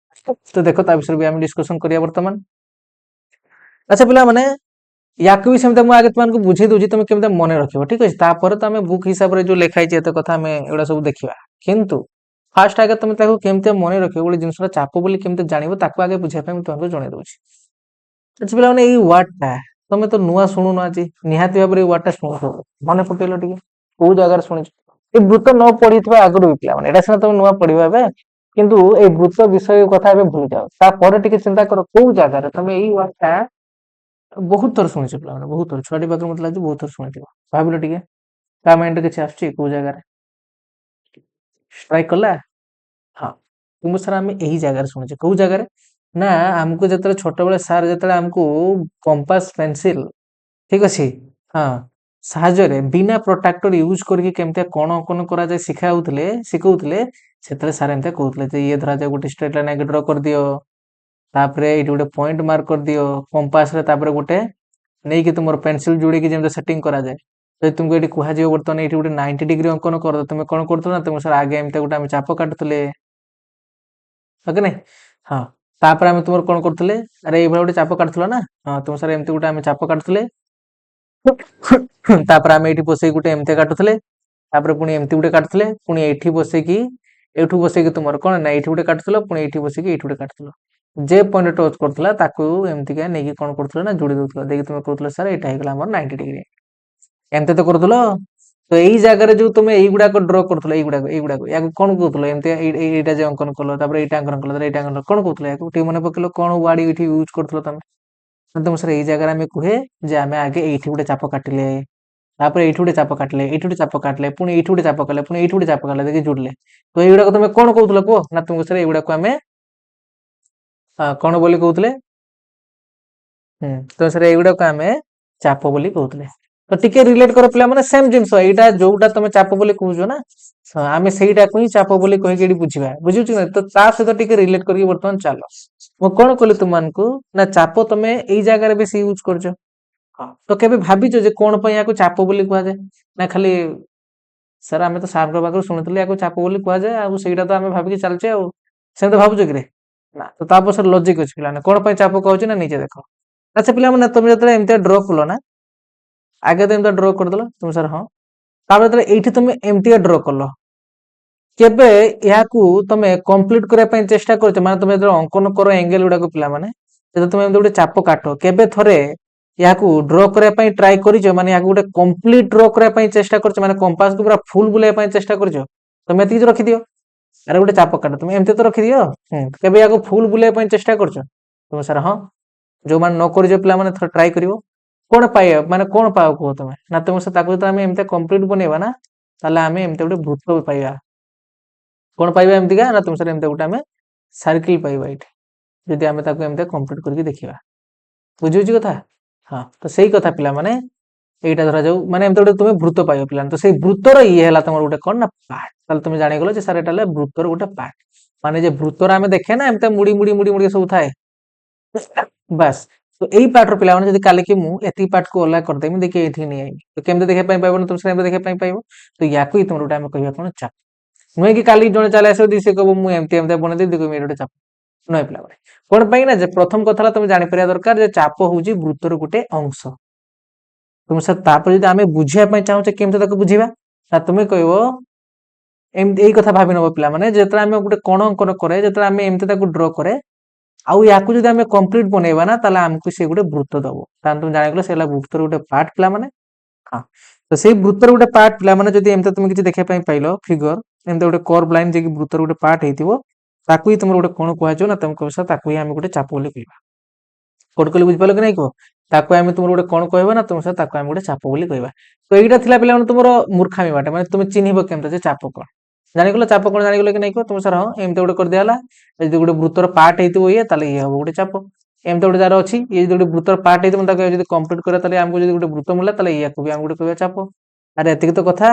ତ ଦେଖ ତା ବିଷୟରେ ବି ଆମେ ଡିସ୍କସନ କରିବା ବର୍ତ୍ତମାନ। ଆଚ୍ଛା ପିଲାମାନେ, ୟାକୁ ବି ସେମିତି ମୁଁ ଆଗେ ତୁମକୁ ବୁଝେଇ ଦଉଛି, ତମେ କେମିତି ମନେ ରଖିବ, ଠିକ ଅଛି? ତାପରେ ତ ଆମେ ବୁକ୍ ହିସାବରେ ଯୋଉ ଲେଖା ହେଇଛି ଏତେ କଥା ଆମେ ଏଗୁଡା ସବୁ ଦେଖିବା। କିନ୍ତୁ ଫାଷ୍ଟ ଆଗେ ତମେ ତାକୁ କେମିତି ମନେ ରଖିବ, ଗୋଟେ ଜିନିଷଟା ଚାପ ବୋଲି କେମିତି ଜାଣିବ, ତାକୁ ଆଗେ ବୁଝିବା ପାଇଁ ମୁଁ ତୁମକୁ ଜଣେଇ ଦଉଛି। ଆଚ୍ଛା ପିଲାମାନେ, ଏଇ ୱାର୍ଡ ଟା ତମେ ତ ନୂଆ ଶୁଣୁନ ଆଜି, ନିହାତି ଭାବରେ ଏଇ ୱାର୍ଡ ଟା ଶୁଣୁଥିବ, ମନେ ପକେଇଲ ଟିକେ କୋଉ ଜାଗାରେ ଶୁଣିଛ? ଏଇ ବୃତ୍ତ ନ ପଢିଥିବା ଆଗରୁ ବି ପିଲାମାନେ, ଏଟା ସିନା ତମେ ନୂଆ ପଢିବା ଏବେ, କିନ୍ତୁ ଏଇ ବୃତ୍ତ ବିଷୟ କଥା ଏବେ ଭୁଲି ଯାଅ। ତାପରେ ଟିକେ ଚିନ୍ତା କର କୋଉ ଜାଗାରେ ତମେ ଏଇ ୱାର୍ଡ ଟା ବହୁତ ଥର ଶୁଣିଛ ପିଲାମାନେ, ବହୁତ ଥର। ଛୁଆଟି ପାଖରୁ ମତେ ଲାଗୁଛି ବହୁତ ଥର ଶୁଣିଥିବ। ଭାବିଲ ଟିକେ, ତା ମାଇଣ୍ଡରେ କିଛି ଆସୁଛି କୋଉ ଜାଗାରେ? ଷ୍ଟ୍ରାଇକ୍ କଲା। ହଁ କିନ୍ତୁ ସାର୍ ଆମେ ଏହି ଜାଗାରେ ଶୁଣିଛେ କୋଉ ଜାଗାରେ ନା ଆମକୁ ଯେତେବେଳେ ଛୋଟବେଳେ ସାର୍ ଯେତେବେଳେ ଆମକୁ କମ୍ପାସ ପେନସିଲ ଠିକ ଅଛି ହଁ ସାହାଯ୍ୟରେ ବିନା ପ୍ରୋଟ୍ରାକ୍ଟର ୟୁଜ କରିକି କେମିତି କଣ ଅଙ୍କନ କରାଯାଏ ଶିଖାଉଥିଲେ ସେତେବେଳେ ସାର୍ ଏମିତି କହୁଥିଲେ ଯେ ଇଏ ଧରାଯାଏ ଗୋଟେ ଷ୍ଟ୍ରେଟ ଲାଇନ ଆଗେ ଡ୍ର କରିଦିଅ ତାପରେ ଏଇଠି ଗୋଟେ ପଏଣ୍ଟ ମାର୍କ କରିଦିଅ କମ୍ପାସରେ ତାପରେ ଗୋଟେ ନେଇକି ତୁମର ପେନସିଲ ଯୋଡ଼ିକି ଯେମିତି ସେଟିଂ କରାଯାଏ ଯଦି ତୁମକୁ ଏଠି କୁହାଯିବ ବର୍ତ୍ତମାନ ଏଇଠି ଗୋଟେ 90 ଡିଗ୍ରୀ ଅଙ୍କନ କର ତୁମେ କଣ କରୁଥିଲ ନା ତୁମ ସାର୍ ଆଗେ ଏମିତି ଗୋଟେ ଆମେ ଚାପ କାଟୁଥିଲେ ଓକେ ନାଇଁ ହଁ ତାପରେ ଆମେ ତୁମର କଣ କରୁଥିଲେ ଆରେ ଏଇଭଳିଆ ଗୋଟେ ଚାପ କାଟୁଥିଲ ନା ହଁ ତୁମ ସାର୍ ଏମିତି ଗୋଟେ ଆମେ ଚାପ କାଟୁଥିଲେ ତାପରେ ଆମେ ଏଇଠି ବସେଇକି ଗୋଟେ ଏମିତି କାଟୁଥିଲେ ତାପରେ ପୁଣି ଏମିତି ଗୋଟେ କାଟୁଥିଲେ ପୁଣି ଏଇଠି ବସେଇକି ଏଇଠୁ ବସେଇକି ତୁମର କଣ ନା ଏଇଠି ଗୋଟେ କାଟୁଥିଲ ପୁଣି ଏଇଠି ବସେଇକି ଏଇଠି ଗୋଟେ କାଟୁଥିଲ ଯେ ପଏଣ୍ଟ ଟଚ୍ କରୁଥିଲା ତାକୁ ଏମିତିକା ନେଇକି କଣ କରୁଥିଲ ନା ଯୋଡ଼ି ଦଉଥିଲ ଦେଇକି ତୁମେ କହୁଥିଲ ସାର୍ ଏଇଟା ହେଇଗଲା ଆମର 90 ଡିଗ୍ରୀ ଏମିତି ତ କରୁଥିଲ ତ ଏଇ ଜାଗାରେ ଯୋଉ ତୁମେ ଏଇଗୁଡାକ ଡ୍ର କରୁଥିଲ ଏଇଗୁଡାକ ୟାକୁ କଣ କହୁଥିଲ ଏମିତି ଏଇଟା ଯେ ଅଙ୍କନ କଲ ତାପରେ ଏଇଟା ଅଙ୍କନ କଲ ଏଇଟା ଅଙ୍କନ କଣ କହୁଥିଲ ୟାକୁ ଟିକେ ମନେ ପକେଇଲ କଣ ୱାର୍ଡ ଏଇଠି ୟୁଜ କରୁଥିଲ ତମେ ତମ ସାର୍ ଏଇ ଜାଗାରେ ଆମେ କୁହେ ଯେ ଆମେ ଆଗେ ଏଇଠି ଗୋଟେ ଚାପ କାଟିଲେ ତାପରେ ଏଇଠି ଗୋଟେ ଚାପ କାଟିଲେ ଏଇଠି ଗୋଟେ ଚାପ କାଟିଲେ ପୁଣି ଏଇଠି ଗୋଟେ ଚାପ କଲେ ପୁଣି ଏଇଠି ଗୋଟେ ଚାପ କଲେ ଦେଖି ଯୋଡ଼ିଲେ ତ ଏଇଗୁଡାକ ତମେ କଣ କହୁଥିଲ କୁହ ନା ତୁମକୁ ସାର୍ ଏଇଗୁଡାକୁ ଆମେ କଣ ବୋଲି କହୁଥିଲେ ତ ସାର୍ ଏଇଗୁଡାକୁ ଆମେ ଚାପ ବୋଲି କହୁଥିଲେ ତ ଟିକେ ରିଲେଟ କର ପିଲାମାନେ ସେମ ଜିନିଷ ଏଇଟା ଯୋଉଟା ତମେ ଚାପ ବୋଲି କହୁଛ ନା ଆମେ ସେଇଟାକୁ ହିଁ ଚାପ ବୋଲି କହିକି ଏଠି ବୁଝିବା ବୁଝୁଛୁ ନା ତ ତା ସହିତ ଟିକେ ରିଲେଟ କରିକି ବର୍ତ୍ତମାନ ଚାଲ ମୁଁ କଣ କଲି ତୁମମାନଙ୍କୁ ନା ଚାପ ତମେ ଏଇ ଜାଗାରେ ବେଶୀ ୟୁଜ କରୁଛ ତ କେବେ ଭାବିଛ ଯେ କଣ ପାଇଁ ୟାକୁ ଚାପ ବୋଲି କୁହାଯାଏ ନା ଖାଲି ସାର୍ ଆମେ ତ ସାର୍ଙ୍କ ପାଖରୁ ଶୁଣିଥିଲେ ୟାକୁ ଚାପ ବୋଲି କୁହାଯାଏ ଆଉ ସେଇଟା ତ ଆମେ ଭାବିକି ଚାଲିଛେ ଆଉ ସେମିତି ଭାବୁଛ କିରେ ନା ତ ତା ପଛରେ ଲଜିକ ଅଛି ପିଲାମାନେ କଣ ପାଇଁ ଚାପ କହୁଛି ନା ନିଜେ ଦେଖ ଆଚ୍ଛା ପିଲାମାନେ ତମେ ଯେତେବେଳେ ଏମିତିଆ ଡ୍ର କଲ ନା ଆଗେ ତ ଏମିତିଆ ଡ୍ର କରିଦେଲ ତୁମ ସାର୍ ହଁ ତାପରେ ଯେତେବେଳେ ଏଇଠି ତମେ ଏମିତିଆ ଡ୍ର କଲ କେବେ ଏହାକୁ ତମେ କମ୍ପ୍ଲିଟ କରିବା ପାଇଁ ଚେଷ୍ଟା କରୁଛ ମାନେ ତମେ ଯେତେବେଳେ ଅଙ୍କନ କର ଏଙ୍ଗେଲ ଗୁଡାକ ପିଲାମାନେ ଯେତେବେଳେ ତମେ ଏମିତି ଗୋଟେ ଚାପ କାଟ କେବେ ଥରେ ଏହାକୁ ଡ୍ର କରିବା ପାଇଁ ଟ୍ରାଏ କରିଛ ମାନେ ଏହାକୁ ଗୋଟେ କମ୍ପ୍ଲିଟ ଡ୍ର କରିବା ପାଇଁ ଚେଷ୍ଟା କରିଛ ମାନେ କମ୍ପାସକୁ ପୁରା ଫୁଲ ବୁଲେଇବା ପାଇଁ ଚେଷ୍ଟା କରିଛ ତମେ ଏତିକି ରଖିଦିଅ ଆରେ ଗୋଟେ ଚାପ କାଟ ତମେ ଏମିତି ତ ରଖିଦିଅ କେବେ ୟାକୁ ଫୁଲ ବୁଲେଇବା ପାଇଁ ଚେଷ୍ଟା କରୁଛ ତୁମ ସାର୍ ହଁ ଯୋଉମାନେ ନ କରିଛ ପିଲାମାନେ ଥରେ ଟ୍ରାଏ କରିବ କଣ ପାଇବା ମାନେ କଣ ପାଅ କୁହ ତମେ ନା ତୁମ ତାକୁ ଯଦି ଆମେ ଏମିତି କମ୍ପ୍ଲିଟ ବନେଇବା ନା ତାହେଲେ ଆମେ ଏମିତି ଗୋଟେ ବୃତ୍ତ ପାଇବା କଣ ପାଇବା ଏମିତିକା ନା ତୁମ ସାର୍ ଏମିତି ଗୋଟେ ଆମେ ସାର୍କିଲ ପାଇବା ଏଇଠି ଯଦି ଆମେ ତାକୁ ଏମିତି କମ୍ପ୍ଲିଟ କରିକି ଦେଖିବା ବୁଝିହଉଛି କଥା ହଁ ତ ସେଇ କଥା ପିଲାମାନେ এইটা ধরাযাଉ ମାନେ ଏମିତି ଗୋଟେ ତୁମେ ବୃତ୍ତ ପାଇବ ପିଲାମାନେ ତ ସେଇ ବୃତ୍ତର ଇଏ ହେଲା ତମର ଗୋଟେ କଣ ନା ପାର୍ଟ ତାହେଲେ ତମେ ଜାଣିଗଲ ଯେ ସାର୍ ଏଟା ହେଲା ବୃତ୍ତର ଗୋଟେ ପାର୍ଟ ମାନେ ଯେ ବୃତ୍ତର ଆମେ ଦେଖେ ନା ଏମିତି ମୁଡି ମୁଡି ମୁଡି ମୁଡି ସବୁ ଥାଏ ବାସ୍ ତ ଏଇ ପାର୍ଟର ପିଲାମାନେ ଯଦି କାଲିକି ମୁଁ ଏତିକି ପାର୍ଟକୁ ଅଲଗା କରିଦେବି ଦେଖି ଏଇଠି ନେଇ ଆଇବି ତ କେମିତି ଦେଖିବା ପାଇଁ ପାଇବ ନା ତୁମ ସେମିତି ଦେଖିବା ପାଇଁ ପାଇବ ତ ୟାକୁ ହିଁ ତମର ଗୋଟେ ଆମେ କହିବା କଣ ଚାପ ନୁହେଁ କି କାଲି ଜଣେ ଚାଲି ଆସିବ ସେ କହିବ ମୁଁ ଏମିତି ଏମିତି ବନେଇଦେବି ଦେଖ ଏଇଟା ଗୋଟେ ଚାପ ନୁହେଁ ପିଲାମାନେ କଣ ପାଇଁ ନା ଯେ ପ୍ରଥମ କଥା ହେଲା ତମେ ଜାଣିପାରିବା ଦରକାର ଯେ ଚାପ ହଉଛି ବୃତ୍ତର ଗୋଟେ ଅଂଶ ତୁମ ସାର୍ ତାପରେ ଯଦି ଆମେ ବୁଝିବା ପାଇଁ ଚାହୁଁଛେ କେମିତି ତାକୁ ବୁଝିବା ନା ତୁମେ କହିବ ଏମିତି ଏଇ କଥା ଭାବି ନବ ପିଲାମାନେ ଯେତେବେଳେ ଆମେ ଗୋଟେ କଣ ଅଙ୍କନ କରେ ଯେତେବେଳେ ଆମେ ଏମିତି ତାକୁ ଡ୍ର କରେ ଆଉ ୟାକୁ ଯଦି ଆମେ କମ୍ପ୍ଲିଟ ବନେଇବା ନା ତାହେଲେ ଆମକୁ ସେ ଗୋଟେ ବୃତ୍ତ ଦବ ତାହେଲେ তুমি ଜାଣିଗଲ ସେ ହେଲା ବୃତ୍ତର ଗୋଟେ ପାର୍ଟ ପିଲାମାନେ ହଁ ତ ସେଇ ବୃତ୍ତର ଗୋଟେ ପାର୍ଟ ପିଲାମାନେ ଯଦି ଏମିତି ତମେ କିଛି ଦେଖିବା ପାଇଁ ପାଇଲ ଫିଗର ଏମିତି ଗୋଟେ କର୍ଭ ଲାଇନ ଯେ ବୃତ୍ତର ଗୋଟେ ପାର୍ଟ ହେଇଥିବ ତାକୁ ହିଁ ତମର ଗୋଟେ କଣ କୁହାଯିବ ନା ତମେ କହିବ ତାକୁ ହିଁ ଆମେ ଗୋଟେ ଚାପ ବୋଲି କହିବା କୋଟ କହିଲେ ବୁଝିପାରିଲ କି ନାଇଁ କୁହ ତାକୁ ଆମେ ତୁମର ଗୋଟେ କଣ କହିବା ନା ତୁମ ତାକୁ ଆମେ ଗୋଟେ ଚାପ ବୋଲି କହିବା ତ ଏଇଟା ଥିଲା ପିଲାମାନେ ତୁମର ମୂର୍ଖାମି ବାଟେ ମାନେ ତୁମେ ଚିହ୍ନିବ କେମିତି ଯେ ଚାପ କଣ ଜାଣିଗଲ ଚାପ କଣ ଜାଣିଗଲ କି ନାଇଁ କୁହ ତୁମ ସାର୍ ହଁ ଏମିତି ଗୋଟେ କରିଦିଆଲା ଯଦି ଗୋଟେ ବୃତ୍ତର ପାର୍ଟ ହେଇଥିବ ଇଏ ତାହେଲେ ଇଏ ହବ ଗୋଟେ ଚାପ ଏମିତି ଗୋଟେ ଯାର ଅଛି ଇଏ ଯଦି ଗୋଟେ ବୃତ୍ତର ପାର୍ଟ ହେଇଥିବ ତାକୁ ଯଦି କମ୍ପ୍ଲିଟ କରିବା ତାହେଲେ ଆମକୁ ଯଦି ଗୋଟେ ବୃତ୍ତ ମିଳିଲା ତାହେଲେ ଇୟାକୁ ବି ଆମେ ଗୋଟେ କହିବା ଚାପ ଆରେ ଏତିକି ତ କଥା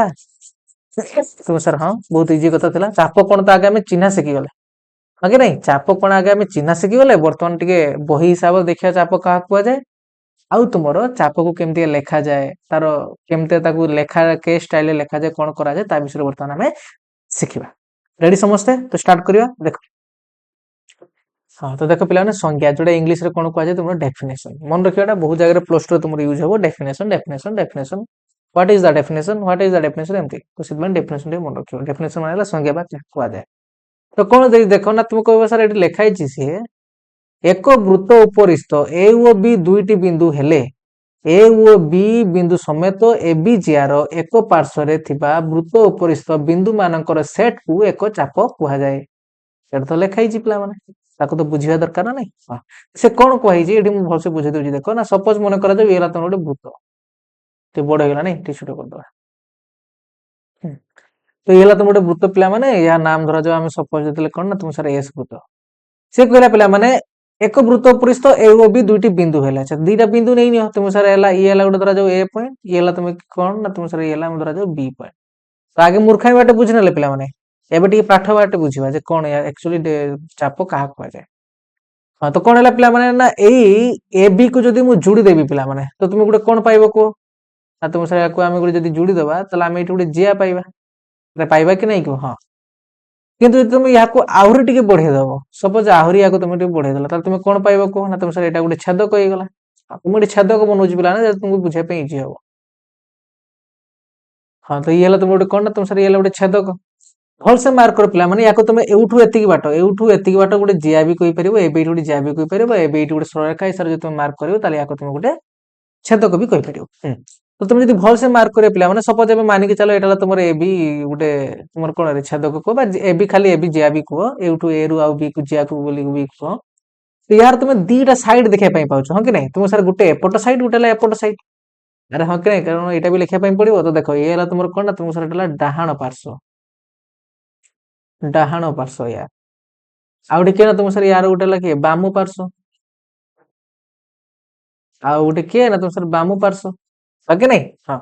ତୁମ ସାର୍ ହଁ ବହୁତ ଇଜି କଥା ଥିଲା ଚାପ କଣ ତ ଆଗେ ଆମେ ଚିହ୍ନା ଶିଖିଗଲେ ହଁ କି ନାଇଁ ଚାପ କଣ ଆଗେ ଆମେ ଚିହ୍ନା ଶିଖିଗଲେ ବର୍ତ୍ତମାନ ଟିକେ ବହି ହିସାବରେ ଦେଖିବା ଚାପ କାହାକୁ କୁହାଯାଏ ଆଉ ତୁମର ଚାପକୁ କେମିତି ଲେଖାଯାଏ ତାର କେମିତି ତାକୁ ଲେଖା କେ ଷ୍ଟାଇଲରେ ଲେଖାଯାଏ କଣ କରାଯାଏ ତା ବିଷୟରେ ବର୍ତ୍ତମାନ ଆମେ ଶିଖିବା ରେଡି ସମସ୍ତେ ତ ଷ୍ଟାର୍ଟ କରିବା ଦେଖ ହଁ ତ ଦେଖ ପିଲାମାନେ ସଂଜ୍ଞା ଯୋଉଟା ଇଂଲିଶରେ କଣ କୁହାଯାଏ ତୁମର ଡେଫିନେସନ ମନେ ରଖିବାଟା ବହୁତ ଜାଗାରେ ପ୍ଲସ ଟୁ ତୁମର ୟୁଜ ହବ definition definition definition what is the definition what is the definition ଏମିତି ତ ସେଥିପାଇଁ ଡେଫିନେସନ ଟିକେ ମନେ ରଖିବ ଡେଫିନେସନ ମାନେ ହେଲା ସଂଜ୍ଞା ବା କୁହାଯାଏ ତ କଣ ଦେଖ ନା ତୁମେ କହିବ ସାର୍ ଏଠି ଲେଖା ହେଇଛି ସିଏ ଏକ ବୃତ୍ତ ଉପରିସ୍ଥ ଏ ଓ ବି ଦୁଇଟି ବିନ୍ଦୁ ହେଲେ ଏ ଓ ବି ବିନ୍ଦୁ ସମେତ এবି ଜିଆର ଏକ ପାର୍ଶ୍ୱରେ ଥିବା ବୃତ୍ତ ଉପରିସ୍ଥ ବିନ୍ଦୁ ମାନଙ୍କର ସେଟ୍ କୁ ଏକ ଚାପ କୁହାଯାଏ ସେଟା ତ ଲେଖା ହେଇଛି ପିଲାମାନେ ତାକୁ ତ ବୁଝିବା ଦରକାର ନା ନାଇଁ ସେ କଣ କୁହାଯାଇଛି ଏଠି ମୁଁ ଭଲସେ ବୁଝେଇ ଦଉଛି ଦେଖ ନା ସପୋଜ ମନେ କରାଯାଉ ଏଇଲା ତମର ଗୋଟେ ବୃତ୍ତ ଟିକେ ବଡ ହେଇଗଲା ନାଇଁ ଟିକେ ଛୋଟ କରିଦବା तो ये तुम गोटे वृत्त पिला माने या नाम धरा जाओ आम सपोज देते कौन ना तुम सर एस वृत्त सी कहला पिला माने एक वृत्त परिस्थ ए ओ बी दुईटी बिंदु है अच्छा दुईटा बिंदु नहीं नियो तुम सर ये गोटे धरा जाओ ए पॉइंट ये तुम कौन ना तुम सर ये धरा जाओ बी पॉइंट तो आगे मूर्खाई बाटे बुझी ना पिला माने एबे टी पाठ बाटे बुझीबा जे कोन एक्चुअली चाप कहा कह जाए हाँ तो कौन है पिला माने ना एई ए बी को जदी मु जोड़ी देबी पिला माने तो तुम गोटे कोन पाइबो को आ तुम सर याको आमे गोटे जदी जोड़ी देबा तले आमे एठी गोटे जिया पाइबा रे पाइबा कि नहीं को हाँ किंतु जदि तुम याको आहुरी टिके बढ़े दबो सपोज आहुरी याको तुम टिके बढ़े देला तुम कौन पाइबो को ना तुम सर एटा गोटे छेदक हो गला तुम गोटे छेदक बनौछि पिला ना तुमको बुझे पे इजी हो हाँ तो ये तुम गोटे कौन ना तुम सर ये गोटे छेदक भल से मार्क कर पिला माने याको तुम एउठू एतिकी बाट गोटे जिया भी कहि परिबो एबे गोटे जिया भी कहि परिबो एबे गोटे सरलरेखा हिसाब से तुम मार्क करिवो ताले याको तुम गोटे छेदक भी कहि परिबो तो तुम जदि भल से मार्क करियो पिला माने सपोज एबे मानि के चलो एटा तुमर ए बी गोटे तुमर कोन रे छेदक को बा ए बी खाली ए बी जिया भी को एउठू ए रु आ बी को जिया को बोली भी को तो यार तुम दीटा साइड देखै पई पाउछ हां कि नहीं तुम सर गोटे एपट साइड गोटे ला एपट साइड अरे हां कि नहीं कारण एटा भी लिखै पई पड़िबो तो देखो ये हला तुमर कोन ना तुम सर एटा डाहाण पार्श्व यार आ गोटे के ना तुम सर यार गोटे ला के बामु पार्श्व आ गोटे के ना तुम सर बामु पार्श्व ओके नहीं हाँ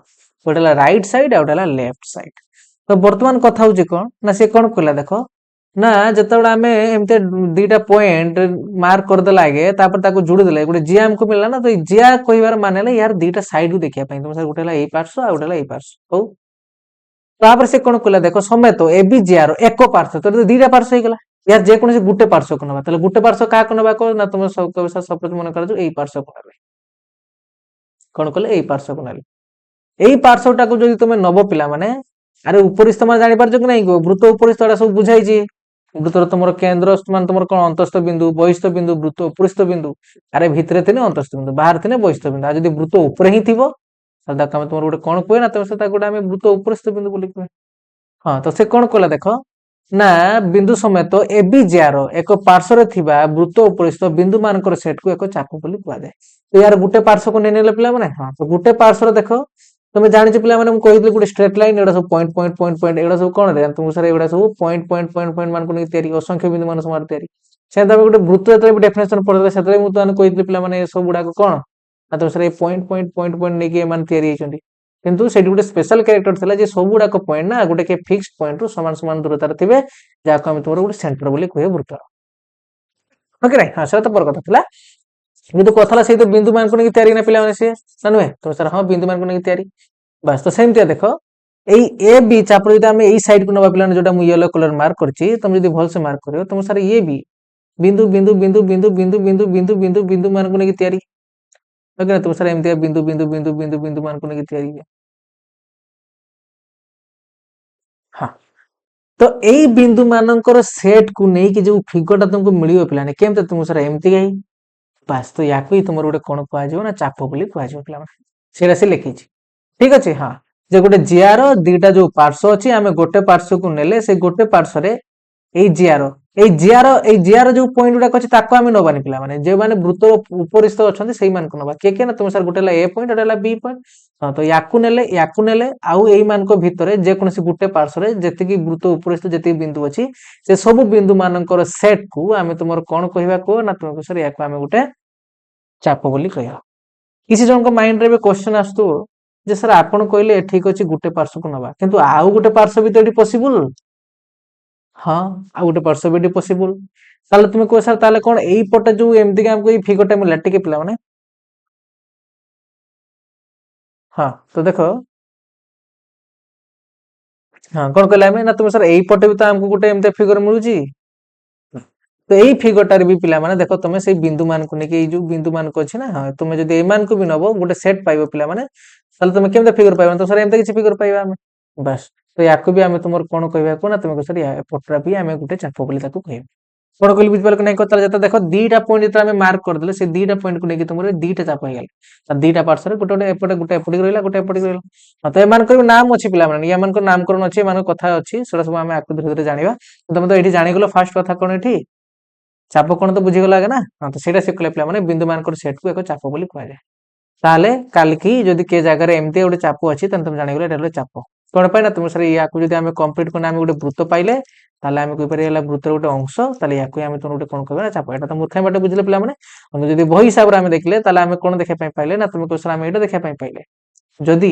गोटे ला राइट साइड आ गोटे ला लेफ्ट साइड तो वर्तमान कथा होची कोन ना से कोन कहला देखो ना जतबेला आमे एमते दीटा पॉइंट मार्क कर देला आगे तापर ताको जोड़ी देला गोटे जिया हमको मिलला ना तो ई जिया कहिबार माने ला यार दीटा साइड को देखिया पई तुम सर गोटे ला ए पार्श्व आ गोटे ला ए पार्श्व हो तापर से कोन कहला देखो समेत ए बी जिया रो एक पार्श्व तो दीटा पार्श्व हो गला यार जे कोन से गुटे पार्श्व को नबा तले गुटे पार्श्व का को नबा को ना तुम सब को सपोज मन कर जो ए पार्श्व को नबे कोन कहले ए पार्श्व को नले एई पार्श्वटा को जदि तुम नब पिला माने अरे उपरिस्थ मान जानि पारछ कि नहीं को वृत्त उपरिस्थ एटा सब बुझाई छी वृत्तर तुमर केंद्र मान तुमर कोन अंतस्थ बिंदु बहिस्थ बिंदु वृत्त उपरिस्थ बिंदु अरे भितरे थिने अंतस्थ बिंदु बाहर थिने बहिस्थ बिंदु आ जदि वृत्त ऊपर ही थिबो सदा कमे तुमर गोटे कोन कोए ना तुम से गोटे आमे वृत्त उपरिस्थ बिंदु बोली कोए हाँ तो से कोन कहला देखो ना बिंदु समेत ए बी जार एक पार्श्व रे थिबा वृत्त उपरिस्थ बिंदु मानकर सेट को एक चाप बोली कुआ जाय तो यार गुटे पार्श्व को नेनेले पिला माने हाँ तो गुटे पार्श्व रे देखो तुम जानि पिला माने कही गोटे स्ट्रेट लाइन एड़ा सब पॉइंट पॉइंट पॉइंट पॉइंट एड़ा सब कोन रे तुम सर एड़ा सब पॉइंट पॉइंट पॉइंट पॉइंट मान को नै तयारी असंख्य बिंदु मान समार तयारी से तबे गोटे वृत्त जतरे भी डेफिनेशन पढले सेतरे मु तो कही पिला माने सब गुडा को कोन आ तुम sir point point point point नै के मान तयारी हेचंडी किंतु सेठी गोटे स्पेशल कैरेक्टर थिला जे सब गुडा को पॉइंट ना गोटे के फिक्स्ड पॉइंट रु समान समान दूरता रे थिबे जाको हम तोर गोटे सेंटर बोली कहे वृत्त ओके राइट हां सेटा तो पर कथा थिला किंतु कथला से तो बिंदु मान को नै तयारी ना पिला माने से ननुए तो सर हां बिंदु मान को नै तयारी बस तो सेमतिया देखो एई ए बी चाप जदि हम एई साइड को नबा पिला जोटा मु येलो कलर मार्क करछि तुम जदि भल से मार्क करियो तुम सर ये बी बिंदु बिंदु बिंदु बिंदु बिंदु बिंदु बिंदु बिंदु बिंदु मान को नै तयारी ओके तुम सर एमतिया बिंदु बिंदु बिंदु बिंदु बिंदु मान को नै तयारी हां तो एई बिंदु मानकर सेट को नै कि जो फिगरटा तुमको मिलियो पिला ने केमते तुम सर एमति गई बस तो याको ही तुमर गोटे कोन कुआ जिवो ना चाप बोली कुआ जिवो पिला सेरा से लिखि ठीक अच्छे हाँ जे गोटे जियार दीटा जो पार्श्व अच्छी आम गोटे पार्श्व को नेले से गोटे पार्श्व रे जियार जो पॉइंट गुडा अच्छी ताको आम नबानी पिला माने जे माने वृत्त उपरिस्थ अच्छा से मान को नबा के ना तुम सर गोटे ए पॉइंट गोटे बी पॉइंट हाँ तो याकू नेले आउ एई मान को भितरे जे कोनसी गोटे पार्श्व रे जति वृत्त उपरिस्थ जति बिंदु अच्छी से सब बिंदु मानकर सेट को आम तुमर कोन कहबा को ना तुम सर याकू आम गोटे चाप बोली कहबा किसी जन को माइंड रे क्वेश्चन आस्तु जे सर आपण कहले ठीक अछि गुटे पार्श्व को नबा किंतु आउ गुटे पार्श्व भी तो एटी पॉसिबल हां आउ गुटे पार्श्व भी एटी पॉसिबल ताले तुमे को सर ताले कोन एई पटे जो एमति हमको ई फिगरटा मिला टिके पिला माने हां तो देखो हां कोन कहले हमें ना तुमे सर एई पटे भी तो हमको गुटे एमते फिगर मिलुची तो एई फिगरटार भी पिला माने देखो तुमे से बिंदु मान को नेके जो बिंदु मान को अछि ना हां तुमे जदि ए मान को भी नबो गुटे सेट पाइबो पिला माने ताले तुमे केमते फिगर पाइबा तो सर एमते किछि फिगर पाइबा हम बस तो याको भी हमें तुमर कोन कहबा को ना तुमे सर या पटरा भी हमें गुटे चाप बोली ताको कहबो कोन कहली बुझ पाल को नै कतला जता देखो दीटा पॉइंट जता हमें मार्क कर देले से दीटा पॉइंट को नेकी तुमरे दीटा चाप हो गेल त दीटा पार्श्व रे गुटे एपटे रहला गुटे एपटे रहला हां तो ए मान को नाम अछि पिला माने या मान को नामकरण अछि मान कथा अछि सेटा सब हमें आकु धीरे धीरे जानिबा तुम तो एठी जानि गेलो फास्ट कथा कोन एठी चाप कोन तो बुझी गला ना हां तो सेटा सिखले पिला माने बिंदु मानकर सेट को एक चाप बोली कहै जाय ताले काल की जदि के जगह रे एमते गोटे चाप अछि तन तुम जानि गेलो एटा चाप कौन पाई ना तुम सर या जब आम कंप्लीट करना आम गोटे वृत्त पाइले ताले आम कहीपर वृत्तर गोटे अंश ताले या तुम गोटे कौन कह चाप यहाँ तो मूर्खा बाटे बुझे पे जब बही हिसाब से आम देखले आम कौन देखा पाइले ना तुम कह आम ये देखा पाइले जदि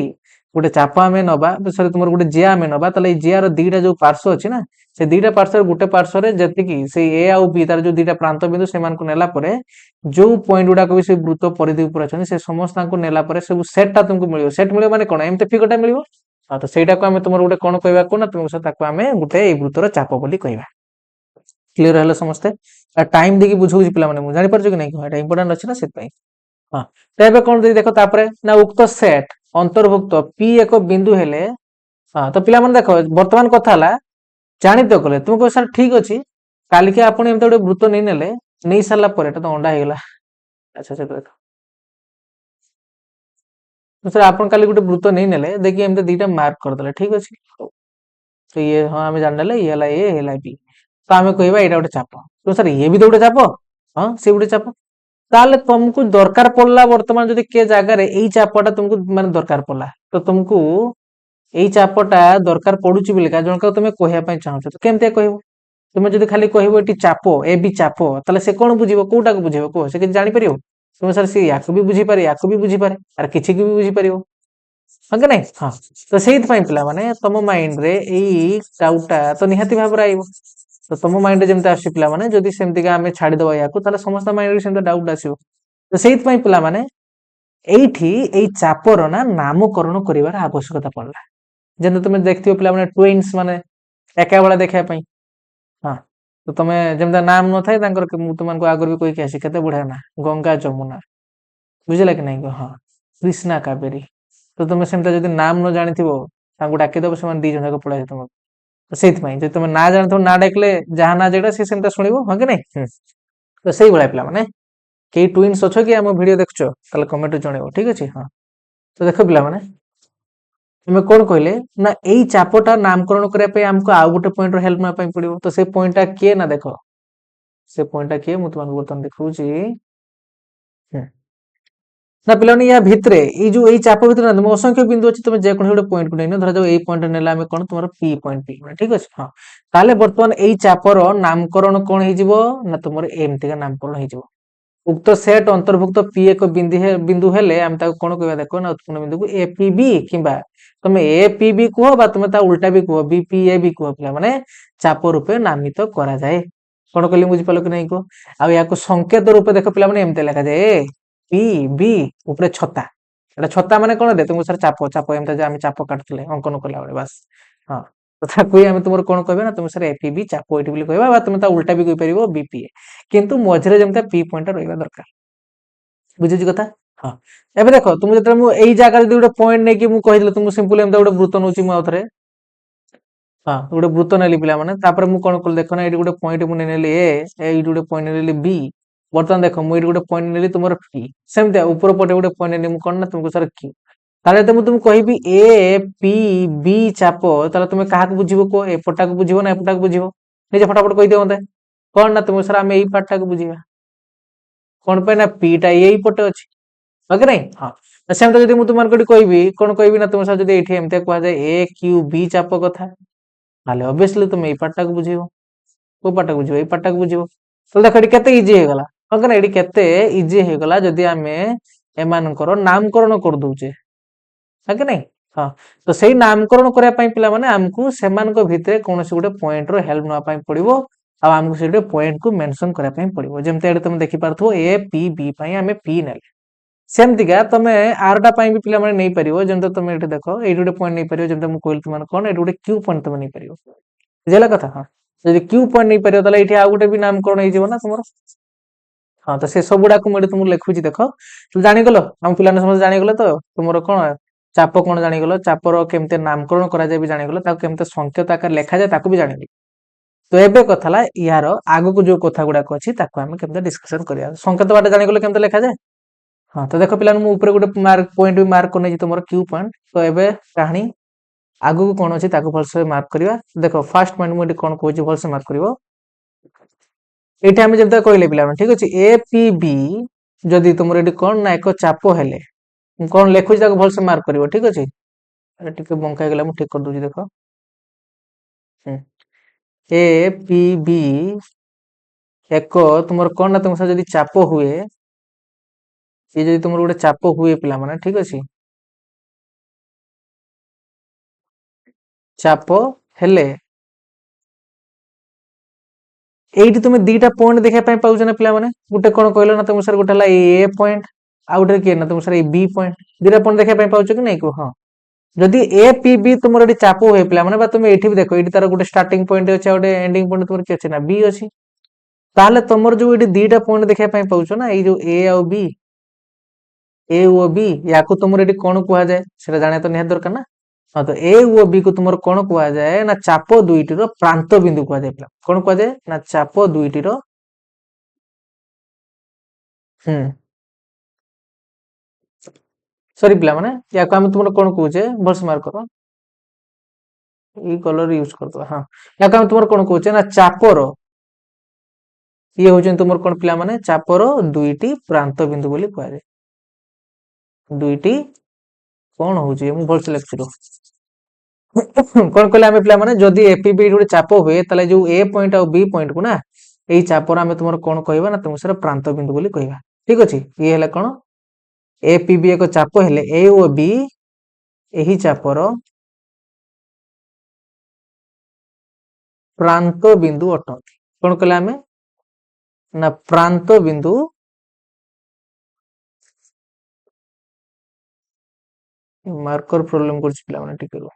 गोटे चाप आम नवा सरी तुम गोटे जिया आम नवा जियार दीटा जो पार्श्व अच्छी ना से दीटा पार्श्व गोटे पार्श्व जी से ए आउ बी तार जो दीटा प्रांत बिंदु से नेला जो पॉइंट गुड़ाक भी से वृत्त परिधि ऊपर अच्छे से समस्त नेला सब सेटा तुमको मिल सेट मिले माने कौन एमती फिगरटा मिल तो सहीटा को तुम गोटे कौन कहवा को ना तुम आम गोटे वृत्तर चाप बोली कहवा क्लीयर है समस्ते टाइम देखिए बुझाऊँ पे जापर कि नहीं इंपोर्टाट अच्छे ना से हाँ तो ये कौन देख तापर ना उक्त सेट अंतर्भुक्त पी एक बिंदु हेले हाँ तो पिला देख बर्तमान कथा जानी तो कले तुम कह सर ठीक अच्छे कालिके आप गोटे वृत्त नहीं नेले नहीं सारा पर तो अंडा हो गला अच्छा से देख तो सर आप गोटे वृत्त नहीं नेले देखिए एमती दीटा मार्क करदे ठीक अच्छे तो ये हाँ आम जान ये बी तो आम कहवा यहाँ गोटे चाप तो सर ये भी तो गोटे चाप हाँ सी गोटे चाप ताले तुमको दरकार पड़ला वर्तमान जदि के जगार यही चापटा तुमको माने दरकार पड़ला तो तुमको यही चापटा दरकार पड़ुची बोलिका जनक तुम कहवाई चाहो तो केमती कहब तुम जब खाली कहब ये चाप ए भी चाप ताले से कौन बुझे कौटा को बुझे कह से किसी जापर तुम सर सी या भी बुझीपे या भी बुझीपे आर किसी भी बुझीपर हाँ कि नहीं हाँ तो से पे तुम माइंड रे यही डाउटा तो निहाती भाव आइब तो तुम माइंड जमी आस पे जदि सेमती आम छाड़ीदवा या समस्त माइंड से डाउट आसो तो से पे ये चापर ना नामकरण कर आवश्यकता पड़ला जमी तुम देखो पे ट्विन्स माने एका बेला देखापी हाँ तो तुम जमी नाम न था तुमको आगर भी कहीकि आसी के बढ़िया ना गंगा जमुना बुझे कि नहीं हाँ कृष्णा कावेरी तो तुम सेमता जब नाम न जानी डाकिदेव से दी जन पड़ा तुमको तो से तुम ना जान ना डाकले जहाँ ना जेटा सी सेमता शुण हाँ कि नहीं तो से भाया पिला माने कई ट्विन्स अच्छो कि आम वीडियो देखो ताले कमेंट जन ठीक अच्छे हाँ तो देख पिला माने तुम कौन कहले ना यही चापटा नामकरण करने आमको आउ गोटे पॉइंट हेल्प ना पड़ो तो से पॉइंटा किए ना देख से पॉइंटा किए मुझे तुमको बर्तमान देखा ना पे या भितर ये चाप भर ना तुम असंख्य बिंदु अच्छे तुम जेको गोटे पॉइंट को नहीं धर जाओ यही पॉइंट ने कौन तुम पी पॉइंट पी ठीक अच्छे हाँ ताले बर्तमान यही चापर नामकरण कौन हो तुम एमती नामकरण हो उक्त सेट अंतर्भुक्त पी एक बिंदु हेले आम कौन कह देख ना उत्पन्न बिंदु को ए पी बी कि तुम ए पी बी कह तुम उल्टा भी कह बी पी ए भी कह पे मैंने चाप रूपे नामित करा जाए कौन कहली बुझिपाल कि नहीं कह आ संकेत रूपे देख पे एमती लिखा जाए पी बी ऊपर छता एटा छता माने कौन दे तुमको सर चाप चाप एमती आम चाप काटुले अंकन कला बेले बस हाँ तो आम तुम कौन कह ना तुम सर ए पी बी चाप ये कह तुम उल्टा भी कहीपर बीपीए किंतु मझे जमी पी पॉइंट रहा दरकार बुझे कथा हाँ एबे देख तुम जो यही जगह गोटे पॉइंट नहीं कि कही तुमको सिंपल एमती गोटे वृत्त नौची मुझे हाँ गोटे वृत्त नेली पिला माने तापर मु कौन कल देख ना ये गोटे पॉइंट मुझे नेली ए गोटे पॉइंट नेली बी बर्तमान देख मुझे गोटे पॉइंट नेली तुम पी सेमती ऊपर पटे गोटे पॉइंट नेली कौन ना तुमको सर क्यू ताले तुम कहि ए पी बी चाप ताले तुम क्या बुझे कह एपटा को बुझे ना एपटा को बुझे निजे फटाफट कही दियो मत कौन ना तुम सर आम यही पार्टा को बुझा कौन पे ना पीटा यही पटे अच्छे ओके नहीं हाँ सेमता जब मुझे तुमको कहि कौन कहि ना तुम सर जब ये एमती कह जाए ए क्यू बी चाप कथा ताले ऑब्वियसली तुम यही पार्टा को बुझे को पार्टा को बुझे यही पार्टा को बुझे तो देख ये इजी हो गला ओके ना ये इजी हो गला जदि आम एमानकर नामकरण कर दौचे है कि नहीं हाँ तो सही नामकरण करने पिला माने आमको सेमानक भितर कौन से गोटे पॉइंट रो हेल्प ना पड़ो आमको से पॉइंट को मेंशन करने पड़ो जमती तुम देखिपार ए पी बी आम पी ने सेमतीका तुम आरटा भी पिला माने नहीं पार जमी तुम ये देख ये गोटे पॉइंट नहीं पार जमी कहली तुम कौन ये गोटे क्यू पॉइंट तुम नहीं पार बुझेगा कथा हाँ जब क्यू पॉइंट नहीं पार ये आउ गोटे भी नामकरण हो तुम हाँ तो से सब गुड़ाक मुझे तुमको लिखुची देख तुम जानीगल आम पिला समस्त जानीगल तो तुम कौन चाप कौन जानीगल चापर केमती नामकरण कराए भी जानीगल केमती संकेत आकार लिखा जाए भी जानीगल तो एबे कथा यार आग को जो कथा गुड़ाक अच्छी आम केमती डिस्कसन करिया संकेत बाटे जानीगल केमती लिखा जाए हाँ तो देख पिला ऊपर गोटे मार्क पॉइंट भी मार्क कर तुम क्यू पॉइंट तो एबे कहानी आग को कौन अच्छी भलसे मार्क करवा देख फास्ट पॉइंट मुझे कौन कहूँ भलसे मार्क कर ये जमी कहले पे ठीक अच्छे ए पी बी जदि तुम ये कौन ना एक चाप हेले कौन लिखुच भलसे मार्क कर ठीक अच्छे ଟିକେ ବଙ୍କା ହେଇଗଲା, ମୁଁ ଠିକ କରିଦଉଛି ଦେଖ। ଏ ପି ବି ଏକ ତୁମର କଣ ନା ତୁମ ସାଙ୍ଗେ ଯଦି ଚାପ ହୁଏ, ये ଯଦି ତୁମର ଗୋଟେ ଚାପ ହୁଏ ପିଲାମାନେ, ଠିକ ଅଛି, ଚାପ ହେଲେ ଏଇଠି ତୁମେ ଦିଟା ପଏଣ୍ଟ ଦେଖିବା ପାଇଁ ପାଉଛ ନା ପିଲାମାନେ। ଗୋଟେ କଣ କହିଲ ନା ତୁମ ସାର୍, ଗୋଟେ ହେଲା ଏ ପଏଣ୍ଟ, ଆଉ ଗୋଟେ କିଏ ନା ତୁମ ସାର୍ ଏ ବି ପଏଣ୍ଟ। ଦିଟା ପଏଣ୍ଟ ଦେଖିବା ପାଇଁ ପାଉଛ କି ନାଇଁ କୁହ? ହଁ। ଯଦି ଏ ପି ବି ତୁମର ଏଠି ଚାପ ହୁଏ ପିଲାମାନେ, ବା ତୁମେ ଏଠି ବି ଦେଖ, ଏଠି ତାର ଗୋଟେ ଷ୍ଟାର୍ଟିଂ ପଏଣ୍ଟ ଅଛି, ଆଉ ଗୋଟେ ଏଣ୍ଡିଂ ପଏଣ୍ଟ ତୁମର କି ଅଛି ନା ବି ଅଛି। ତାହେଲେ ତମର ଯୋଉ ଏଠି ଦିଟା ପଏଣ୍ଟ ଦେଖିବା ପାଇଁ ପାଉଛ ନା, ଏଇ ଯୋଉ ଏ ଆଉ ବି, ଏ ଓ ବି, ୟାକୁ ତୁମର ଏଠି କଣ କୁହାଯାଏ ସେଟା ଜାଣିବା ତ ନିହାତି ଦରକାର ନା। ହଁ, ତ ଏ ଓ ବି କୁ ତୁମର କଣ କୁହାଯାଏ ନା ଚାପ ଦୁଇଟିର ପ୍ରାନ୍ତ ବିନ୍ଦୁ କୁହାଯାଏ ପିଲା। କଣ କୁହାଯାଏ ନା ଚାପ ଦୁଇଟିର, ହୁଁ, ସରି ପିଲାମାନେ, ୟାକୁ ଆମେ ତୁମର କଣ କହୁଛେ, ଭଲସେ ମାର୍କ କର, ଏଇ କଲର ୟୁଜ କରିଦବା। ହଁ, ୟାକୁ ଆମେ ତୁମର କଣ କହୁଛେ ନା ଚାପର, ଇଏ ହଉଛନ୍ତି ତୁମର କଣ ପିଲାମାନେ, ଚାପର ଦୁଇଟି ପ୍ରାନ୍ତ ବିନ୍ଦୁ ବୋଲି କୁହାଯାଏ। ଦୁଇଟି କଣ ହଉଛି, ମୁଁ ଭଲସେ ଲେଖୁଛି ରୁହ। କଣ କହିଲେ ଆମେ ପିଲାମାନେ, ଯଦି ଏପିବି ଗୋଟେ ଚାପ ହୁଏ, ତାହେଲେ ଯୋଉ ଏ ପଏଣ୍ଟ ଆଉ ବି ପଏଣ୍ଟ କୁ ନା, ଏଇ ଚାପର ଆମେ ତୁମର କଣ କହିବା ନା ତୁମ ସାର ପ୍ରାନ୍ତ ବିନ୍ଦୁ ବୋଲି କହିବା। ଠିକ ଅଛି, ଇଏ ହେଲା କଣ, ଏ ପି ବି ଏକ ଚାପ ହେଲେ ଏ ଓ ବି ଏହି ଚାପର ପ୍ରାନ୍ତ ବିନ୍ଦୁ ଅଟନ୍ତି। କଣ କହିଲେ ଆମେ ନା ପ୍ରାନ୍ତ ବିନ୍ଦୁ ମାର୍କର ପ୍ରୋବ୍ଲେମ କରୁଛି ପିଲାମାନେ, ଟିକେ ରୁହ।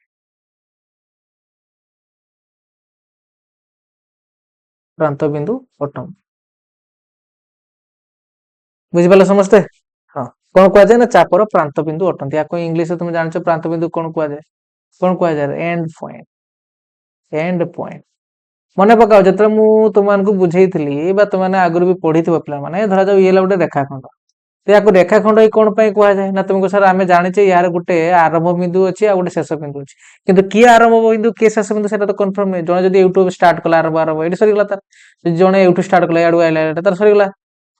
ପ୍ରାନ୍ତ ବିନ୍ଦୁ ଅଟନ୍ତି, ବୁଝିପାରିଲ ସମସ୍ତେ? ହଁ, କଣ କୁହାଯାଏ ନା ଚାପର ପ୍ରାନ୍ତ ବିନ୍ଦୁ ଅଟନ୍ତି। ୟାକୁ ଇଂଲିଶରେ ତୁମେ ଜାଣିଛ ପ୍ରାନ୍ତ ବିନ୍ଦୁ କଣ କୁହାଯାଏ? କଣ କୁହାଯାଏ? End point, end point. ମନେ ପକାଅ, ଯେତେବେଳେ ମୁଁ ତୁମମାନଙ୍କୁ ବୁଝେଇଥିଲି ବା ତୁମମାନେ ଆଗରୁ ବି ପଢିଥିବ ପିଲାମାନେ, ଧରାଯାଉ ଇଏ ହେଲା ଗୋଟେ ରେଖାଖଣ୍ଡ, ୟାକୁ ରେଖାଖଣ୍ଡ ଏଇ କଣ ପାଇଁ କୁହାଯାଏ ନା ତୁମକୁ ସାର୍ ଆମେ ଜାଣିଛେ ୟାର ଗୋଟେ ଆରମ୍ଭ ବିନ୍ଦୁ ଅଛି ଆଉ ଗୋଟେ ଶେଷ ବିନ୍ଦୁ ଅଛି, କିନ୍ତୁ କିଏ ଆରମ୍ଭ ବିନ୍ଦୁ କିଏ ଶେଷ ବିନ୍ଦୁ ସେଟା ତ କନଫର୍ମ ନାହିଁ। ଜଣେ ଯଦି ଏଇଠୁ ଷ୍ଟାର୍ଟ କଲା ଆରମ୍ଭ ଆରମ୍ଭ ଏଇଠି ସରିଗଲା ତାର, ଯଦି ଜଣେ ଏଇଠୁ ଷ୍ଟାର୍ଟ କଲା ଇଆଡୁ ଆଇଲା ଏଇଟା ତାର ସରିଗଲା,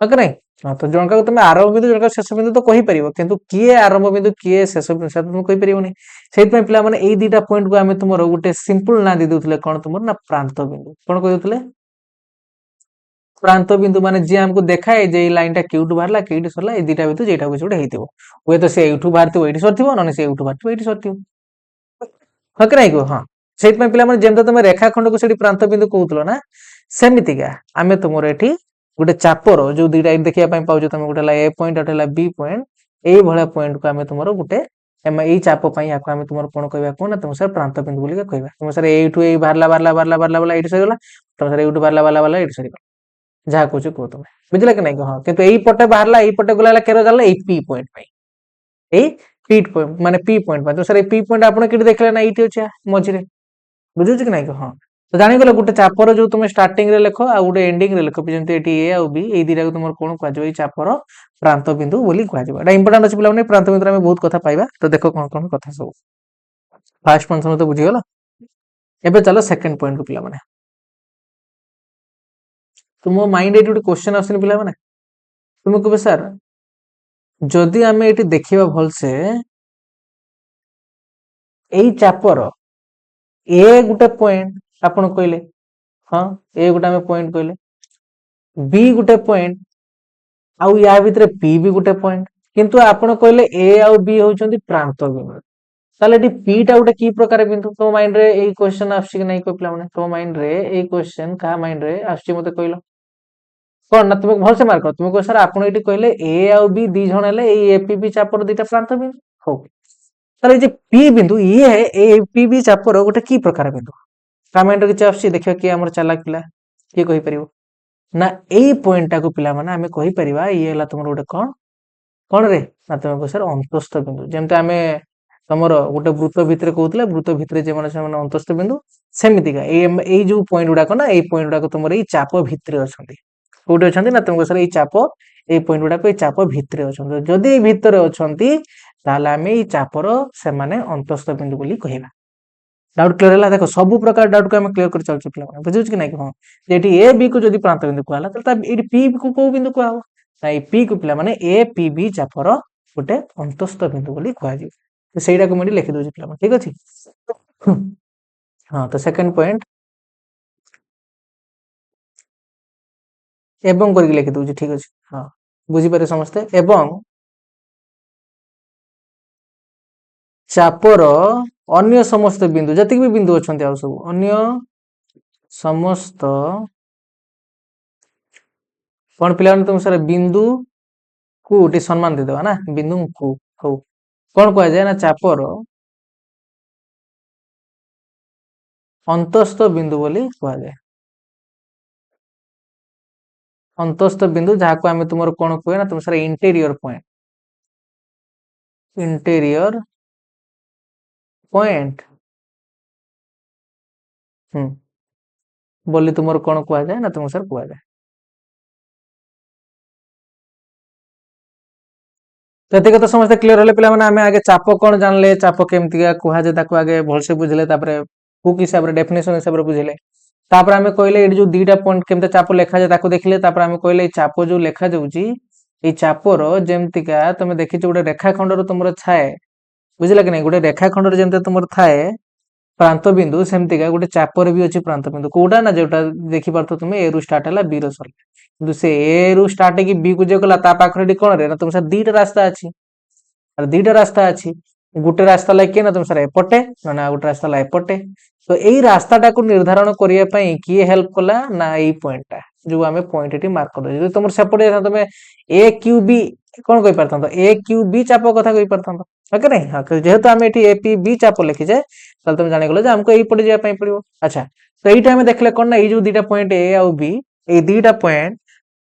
ହଁ କି ନାଇଁ? ହଁ, ତ ଜଣକାକୁ ତମେ ଆରମ୍ଭ ବିନ୍ଦୁ ଜଣକା ଶେଷ ବିନ୍ଦୁ ତ କହିପାରିବ, କିନ୍ତୁ କିଏ ଆରମ୍ଭ ବିନ୍ଦୁ କିଏ ଶେଷ ବିନ୍ଦୁ ସେଟା ତମେ କହିପାରିବନି। ସେଇଥିପାଇଁ ପିଲାମାନେ ଏଇ ଦିଟା ପଏଣ୍ଟକୁ ଆମେ ତୁମର ଗୋଟେ ସିମ୍ପଲ ନାଁ ଦେଇ ଦଉଥିଲେ, କଣ ତୁମର ନା ପ୍ରାନ୍ତ ବିନ୍ଦୁ। କଣ କହିଦଉଥିଲେ? ପ୍ରାନ୍ତ ବିନ୍ଦୁ। ମାନେ ଯିଏ ଆମକୁ ଦେଖାଏ ଯେ ଏଇ ଲାଇନ ଟା କେଉଠୁ ବାହାରିଲା କେଉଠି ସରିଲା, ଏଇ ଦିଟା ଭିତରୁ ଯେଟା କିଛି ଗୋଟେ ହେଇଥିବ। ହୁଏତ ସେ ଏଇଠୁ ବାହାରିଥିବ ଏଇଠି ସରିଥିବ, ନହେଲେ ସେ ଏଇଠୁ ବାହାରିଥିବ ଏଇଠି ସରିଥିବ, ହଁ କି ନାଇଁ କୁହ? ହଁ, ସେଇଥିପାଇଁ ପିଲାମାନେ ଯେମିତି ତମେ ରେଖାଖଣ୍ଡକୁ ସେଠି ପ୍ରାନ୍ତ ବିନ୍ଦୁ କହୁଥିଲ ନା, ସେମିତିକା ଆମେ ତୁମର ଏଠି ଗୋଟେ ଚାପର ଯୋଉ ଦିଟା ଏଇଠି ଦେଖିବା ପାଇଁ ପାଉଛ ତମେ, ଗୋଟେ ହେଲା ଏ ପଏଣ୍ଟ ଗୋଟେ ହେଲା ବି ପଏଣ୍ଟ, ଏଇଭଳିଆ ପଏଣ୍ଟକୁ ଆମେ ତୁମର ଗୋଟେ ଏଇ ଚାପ ପାଇଁ ୟାକୁ ଆମେ ତୁମର କଣ କହିବା କୁହ ନା ତୁମ ସାର୍ ପ୍ରାନ୍ତ ବିନ୍ଦୁ ବୋଲି କହିବା। ତୁମ ସାର୍ ଏଇଠୁ ଏଇ ବାହାରିଲା ବାହାରିଲା ବାହାରିଲା ବାହାରିଲା ବାହାରିଲା ଏଇଠି ସରିଗଲା, ତୁମ ସାର୍ ଏଇଠୁ ବାହାରିଲା ବାହାରିଲା ବାହାରିଲା ଏଇଠି ସରିଗଲା, ଯାହା କହୁଛ କୁହ ତମେ, ବୁଝିଲା କି ନାଇଁ? ହଁ, କିନ୍ତୁ ଏଇ ପଟେ ବାହାରିଲା ଏଇ ପଟେ ଗଲା କେବେ ଗଲା ଏଇ ପି ପଏଣ୍ଟ ପାଇଁ, ଏଇ ପି ପଏଣ୍ଟ ମାନେ ପି ପଏଣ୍ଟ ପାଇଁ। ତ ସାର୍ ଏଇ ପି ପଏଣ୍ଟ ଆପଣ କେଠି ଦେଖିଲେ ନା ଏଇଠି ଅଛି ମଝିରେ, ବୁଝୁଛି କି ନାଇଁ? ହଁ, ତ ଜାଣିଗଲ ଗୋଟେ ଚାପର ଯୋଉ ତମେ ଷ୍ଟାର୍ଟିଂ ରେ ଲେଖ ଆଉ ଗୋଟେ ଏଣ୍ଡିଂ ରେ ଲେଖ, ଯେମିତି ଏଠି ଏ ଆଉ ବି, ଏଇ ଦିଟାକୁ ତମର କଣ କୁହାଯିବ? ଏଇ ଚାପର ପ୍ରାନ୍ତ ବିନ୍ଦୁ ବୋଲି କୁହାଯିବ। ଏଟା ଇମ୍ପୋର୍ଟାଣ୍ଟ ଅଛି ପିଲାମାନେ, ପ୍ରାନ୍ତ ବିନ୍ଦୁରେ ଆମେ ବହୁତ କଥା ପାଇବା। ତ ଦେଖ କଣ କଣ କଥା ସବୁ। ଫାର୍ଷ୍ଟ ପଏଣ୍ଟ ସମସ୍ତେ ବୁଝିଗଲ? ଏବେ ଚାଲ ସେକେଣ୍ଡ ପଏଣ୍ଟ କୁ ପିଲାମାନେ। ତୁମ ମାଇଣ୍ଡ ଏଠି ଗୋଟେ କ୍ୱେଶ୍ଚନ ଆସୁନି ପିଲାମାନେ, ତୁମେ କହିବ ସାର୍ ଯଦି ଆମେ ଏଠି ଦେଖିବା ଭଲସେ, ଏଇ ଚାପର ଏ ଗୋଟେ ପଏଣ୍ଟ ଆପଣ କହିଲେ, ହଁ ଏ ଗୋଟେ ଆମେ ପଏଣ୍ଟ କହିଲେ, ବି ଗୋଟେ ପଏଣ୍ଟ, ଆଉ ୟା ଭିତରେ ପି ବି ଗୋଟେ ପଏଣ୍ଟ, କିନ୍ତୁ ଆପଣ କହିଲେ ଏ ଆଉ ବି ହଉଛନ୍ତି ପ୍ରାନ୍ତ ବିନ୍ଦୁ। ତାହେଲେ ଏଠି ପି ଟା ଗୋଟେ କି ପ୍ରକାର ବିନ୍ଦୁ? ତମ ମାଇଣ୍ଡ ରେ ଏଇ କ୍ୱେଶ୍ଚନ ଆସୁଛି କି ନାଇଁ କହ ପିଲାମାନେ? ତମ ମାଇଣ୍ଡ ରେ ଏଇ କ୍ୱେଶ୍ଚନ କାହା ମାଇଣ୍ଡ ରେ ଆସୁଛି ମତେ କହିଲ? କଣ ନା ତୁମେ ଭଲସେ ମାର୍କ କର, ତୁମେ କହ ସାର୍ ଆପଣ ଏଠି କହିଲେ ଏ ଆଉ ବି ଦି ଜଣ ହେଲେ ଏଇ ଏପିବି ଚାପର ଦିଟା ପ୍ରାନ୍ତ ବିନ୍ଦୁ। ହଉ, ତାହେଲେ ଏଇ ଯେ ପି ବିନ୍ଦୁ ଇଏ ଏ ପି ବି ଚାପର ଗୋଟେ କି ପ୍ରକାର ବିନ୍ଦୁ? ତା ମାଇଣ୍ଡରେ କିଛି ଆସୁଛି? ଦେଖିବା କିଏ ଆମର ଚାଲାକ ପିଲା, କିଏ କହିପାରିବ? ନା ଏଇ ପଏଣ୍ଟ ଟାକୁ ପିଲାମାନେ ଆମେ କହିପାରିବା ଇଏ ହେଲା ତମର ଗୋଟେ କଣ, କଣ ରେ ନା ତମେ କହ ସାର୍ ଅନ୍ତସ୍ଥ ବିନ୍ଦୁ। ଯେମିତି ଆମେ ତମର ଗୋଟେ ବୃତ୍ତ ଭିତରେ କହୁଥିଲେ, ବୃତ୍ତ ଭିତରେ ଯେଉଁମାନେ ସେମାନେ ଅନ୍ତସ୍ଥ ବିନ୍ଦୁ, ସେମିତିକା ଏଇ ଯୋଉ ପଏଣ୍ଟ ଗୁଡାକ ନା, ଏଇ ପଏଣ୍ଟ ଗୁଡାକ ତମର ଏଇ ଚାପ ଭିତରେ ଅଛନ୍ତି। କୋଉଠି ଅଛନ୍ତି ନା ତୁମକୁ ସାର୍ ଏଇ ଚାପ, ଏଇ ପଏଣ୍ଟ ଗୁଡାକ ଏଇ ଚାପ ଭିତରେ ଅଛନ୍ତି। ଯଦି ଏଇ ଭିତରେ ଅଛନ୍ତି ତାହେଲେ ଆମେ ଏଇ ଚାପର ସେମାନେ ଅନ୍ତସ୍ଥ ବିନ୍ଦୁ ବୋଲି କହିବା। डाउट क्लियर है? देखो सब प्रकार डाउट को हम क्लियर कर चलछे पिला बुझुछ कि नहीं? हां, जेठी ए बी को जदी प्रांत बिंदु कहला त एठी पी को को बिंदु कहवा ना, ए पी को पिला माने ए पी बी चापर गोटे अंतस्थ बिंदु बोली कहजी। तो ସେଇଟାକୁ ମୁଁ ଏଠି ଲେଖି ଦଉଛି ପିଲାମାନେ, ଠିକ ଅଛି। ହଁ, ତ ସେକେଣ୍ଡ ପଏଣ୍ଟ ଏବଂ କରିକି ଲେଖି ଦଉଛି, ଠିକ ଅଛି। ହଁ, ବୁଝିପାରିବେ ସମସ୍ତେ। ଏବଂ ଚାପର ଅନ୍ୟ ସମସ୍ତ ବିନ୍ଦୁ, ଯେତିକି ବି ବିନ୍ଦୁ ଅଛନ୍ତି ଆଉ ସବୁ ଅନ୍ୟ ସମସ୍ତ କଣ ପିଲାମାନେ, ତୁମ ସାରା ବିନ୍ଦୁ କୁ ଟିକେ ସମ୍ମାନ ଦେଇଦେବା ନା, ବିନ୍ଦୁକୁ। ହଉ, କଣ କୁହାଯାଏ ନା ଚାପର ଅନ୍ତସ୍ଥ ବିନ୍ଦୁ ବୋଲି କୁହାଯାଏ। ଅନ୍ତସ୍ଥ ବିନ୍ଦୁ ଯାହାକୁ ଆମେ ତୁମର କଣ କୁହେ ନା ତୁମ ସାରା ଇଣ୍ଟେରିୟର ପଏଣ୍ଟ, ଇଣ୍ଟେରିୟର ପଏଣ୍ଟ ବୋଲି ତୁମର କଣ କୁହାଯାଏ ନା ତୁମ ସାର କୁହାଯାଏ। ତ ଏତିକି ତ ସମସ୍ତେ କ୍ଲିୟର ହେଲେ ପିଲାମାନେ। ଆମେ ଆଗେ ଚାପ କଣ ଜାଣିଲେ, ଚାପ କେମିତିକା କୁହାଯାଏ ତାକୁ ଆଗେ ଭଲସେ ବୁଝିଲେ, ତାପରେ ବୁକ୍ ହିସାବରେ ଡେଫିନେସନ ହିସାବରେ ବୁଝିଲେ, ତାପରେ ଆମେ କହିଲେ ଏଠି ଯୋଉ ଦିଟା ପଏଣ୍ଟ କେମିତି ଚାପ ଲେଖାଯାଏ ତାକୁ ଦେଖିଲେ, ତାପରେ ଆମେ କହିଲେ ଏଇ ଚାପ ଯୋଉ ଲେଖାଯାଉଛି ଏଇ ଚାପର ଯେମିତିକା ତମେ ଦେଖିଛ ଗୋଟେ ରେଖାଖଣ୍ଡର ତୁମର ଥାଏ, ବୁଝିଲା କି ନାଇଁ, ଗୋଟେ ରେଖାଖଣ୍ଡରେ ଯେମିତି ତୁମର ଥାଏ ପ୍ରାନ୍ତ ବିନ୍ଦୁ, ସେମିତିକା ଗୋଟେ ଚାପରେ ବି ଅଛି ପ୍ରାନ୍ତ ବିନ୍ଦୁ। କୋଉଟା ନା ଯୋଉଟା ଦେଖିପାରୁଥିବ ତୁମେ, ଏ ରୁ ଷ୍ଟାର୍ଟ ହେଲା ବି ର ସରିଲା, କିନ୍ତୁ ସେ ଏ ରୁ ଷ୍ଟାର୍ଟ ହେଇକି ବି କୁ ଯୋଉ ଗଲା ତା ପାଖରେ ଏଠି କଣ ରେ ନା ତୁମ ସାର୍ ଦିଟା ରାସ୍ତା ଅଛି। ଦିଟା ରାସ୍ତା ଅଛି, ଗୋଟେ ରାସ୍ତା ହେଲା କିଏ ନା ତୁମ ସାର୍ ଏପଟେ, ମାନେ ଆଉ ଗୋଟେ ରାସ୍ତା ହେଲା ଏପଟେ। ତ ଏଇ ରାସ୍ତାଟାକୁ ନିର୍ଦ୍ଧାରଣ କରିବା ପାଇଁ କିଏ ହେଲ୍ପ କଲା ନା ଏଇ ପଏଣ୍ଟଟା, ଯୋଉ ଆମେ ପଏଣ୍ଟ ଏଠି ମାର୍କ କରିଦେଉଛୁ। ଯଦି ତମର ସେପଟେ ତମେ ଏ କ୍ୟୁ ବି କଣ କହିପାରିଥାନ୍ତ, ଏ କ୍ୟୁ ବି ଚାପ କଥା କହିପାରିଥାନ୍ତ, ଓକେ ନାଇଁ। ଯେହେତୁ ଆମେ ଏଠି ଏ ପି ବି ଚାପ ଲେଖିଛେ, ତାହେଲେ ତମେ ଜାଣିଗଲ ଯେ ଆମକୁ ଏଇପଟେ ଯିବା ପାଇଁ ପଡିବ। ଆଚ୍ଛା, ତ ଏଇଟା ଆମେ ଦେଖିଲେ କଣ ନା ଏଇ ଯୋଉ ଦିଟା ପଏଣ୍ଟ ଏ ଆଉ ବି, ଏଇ ଦିଟା ପଏଣ୍ଟ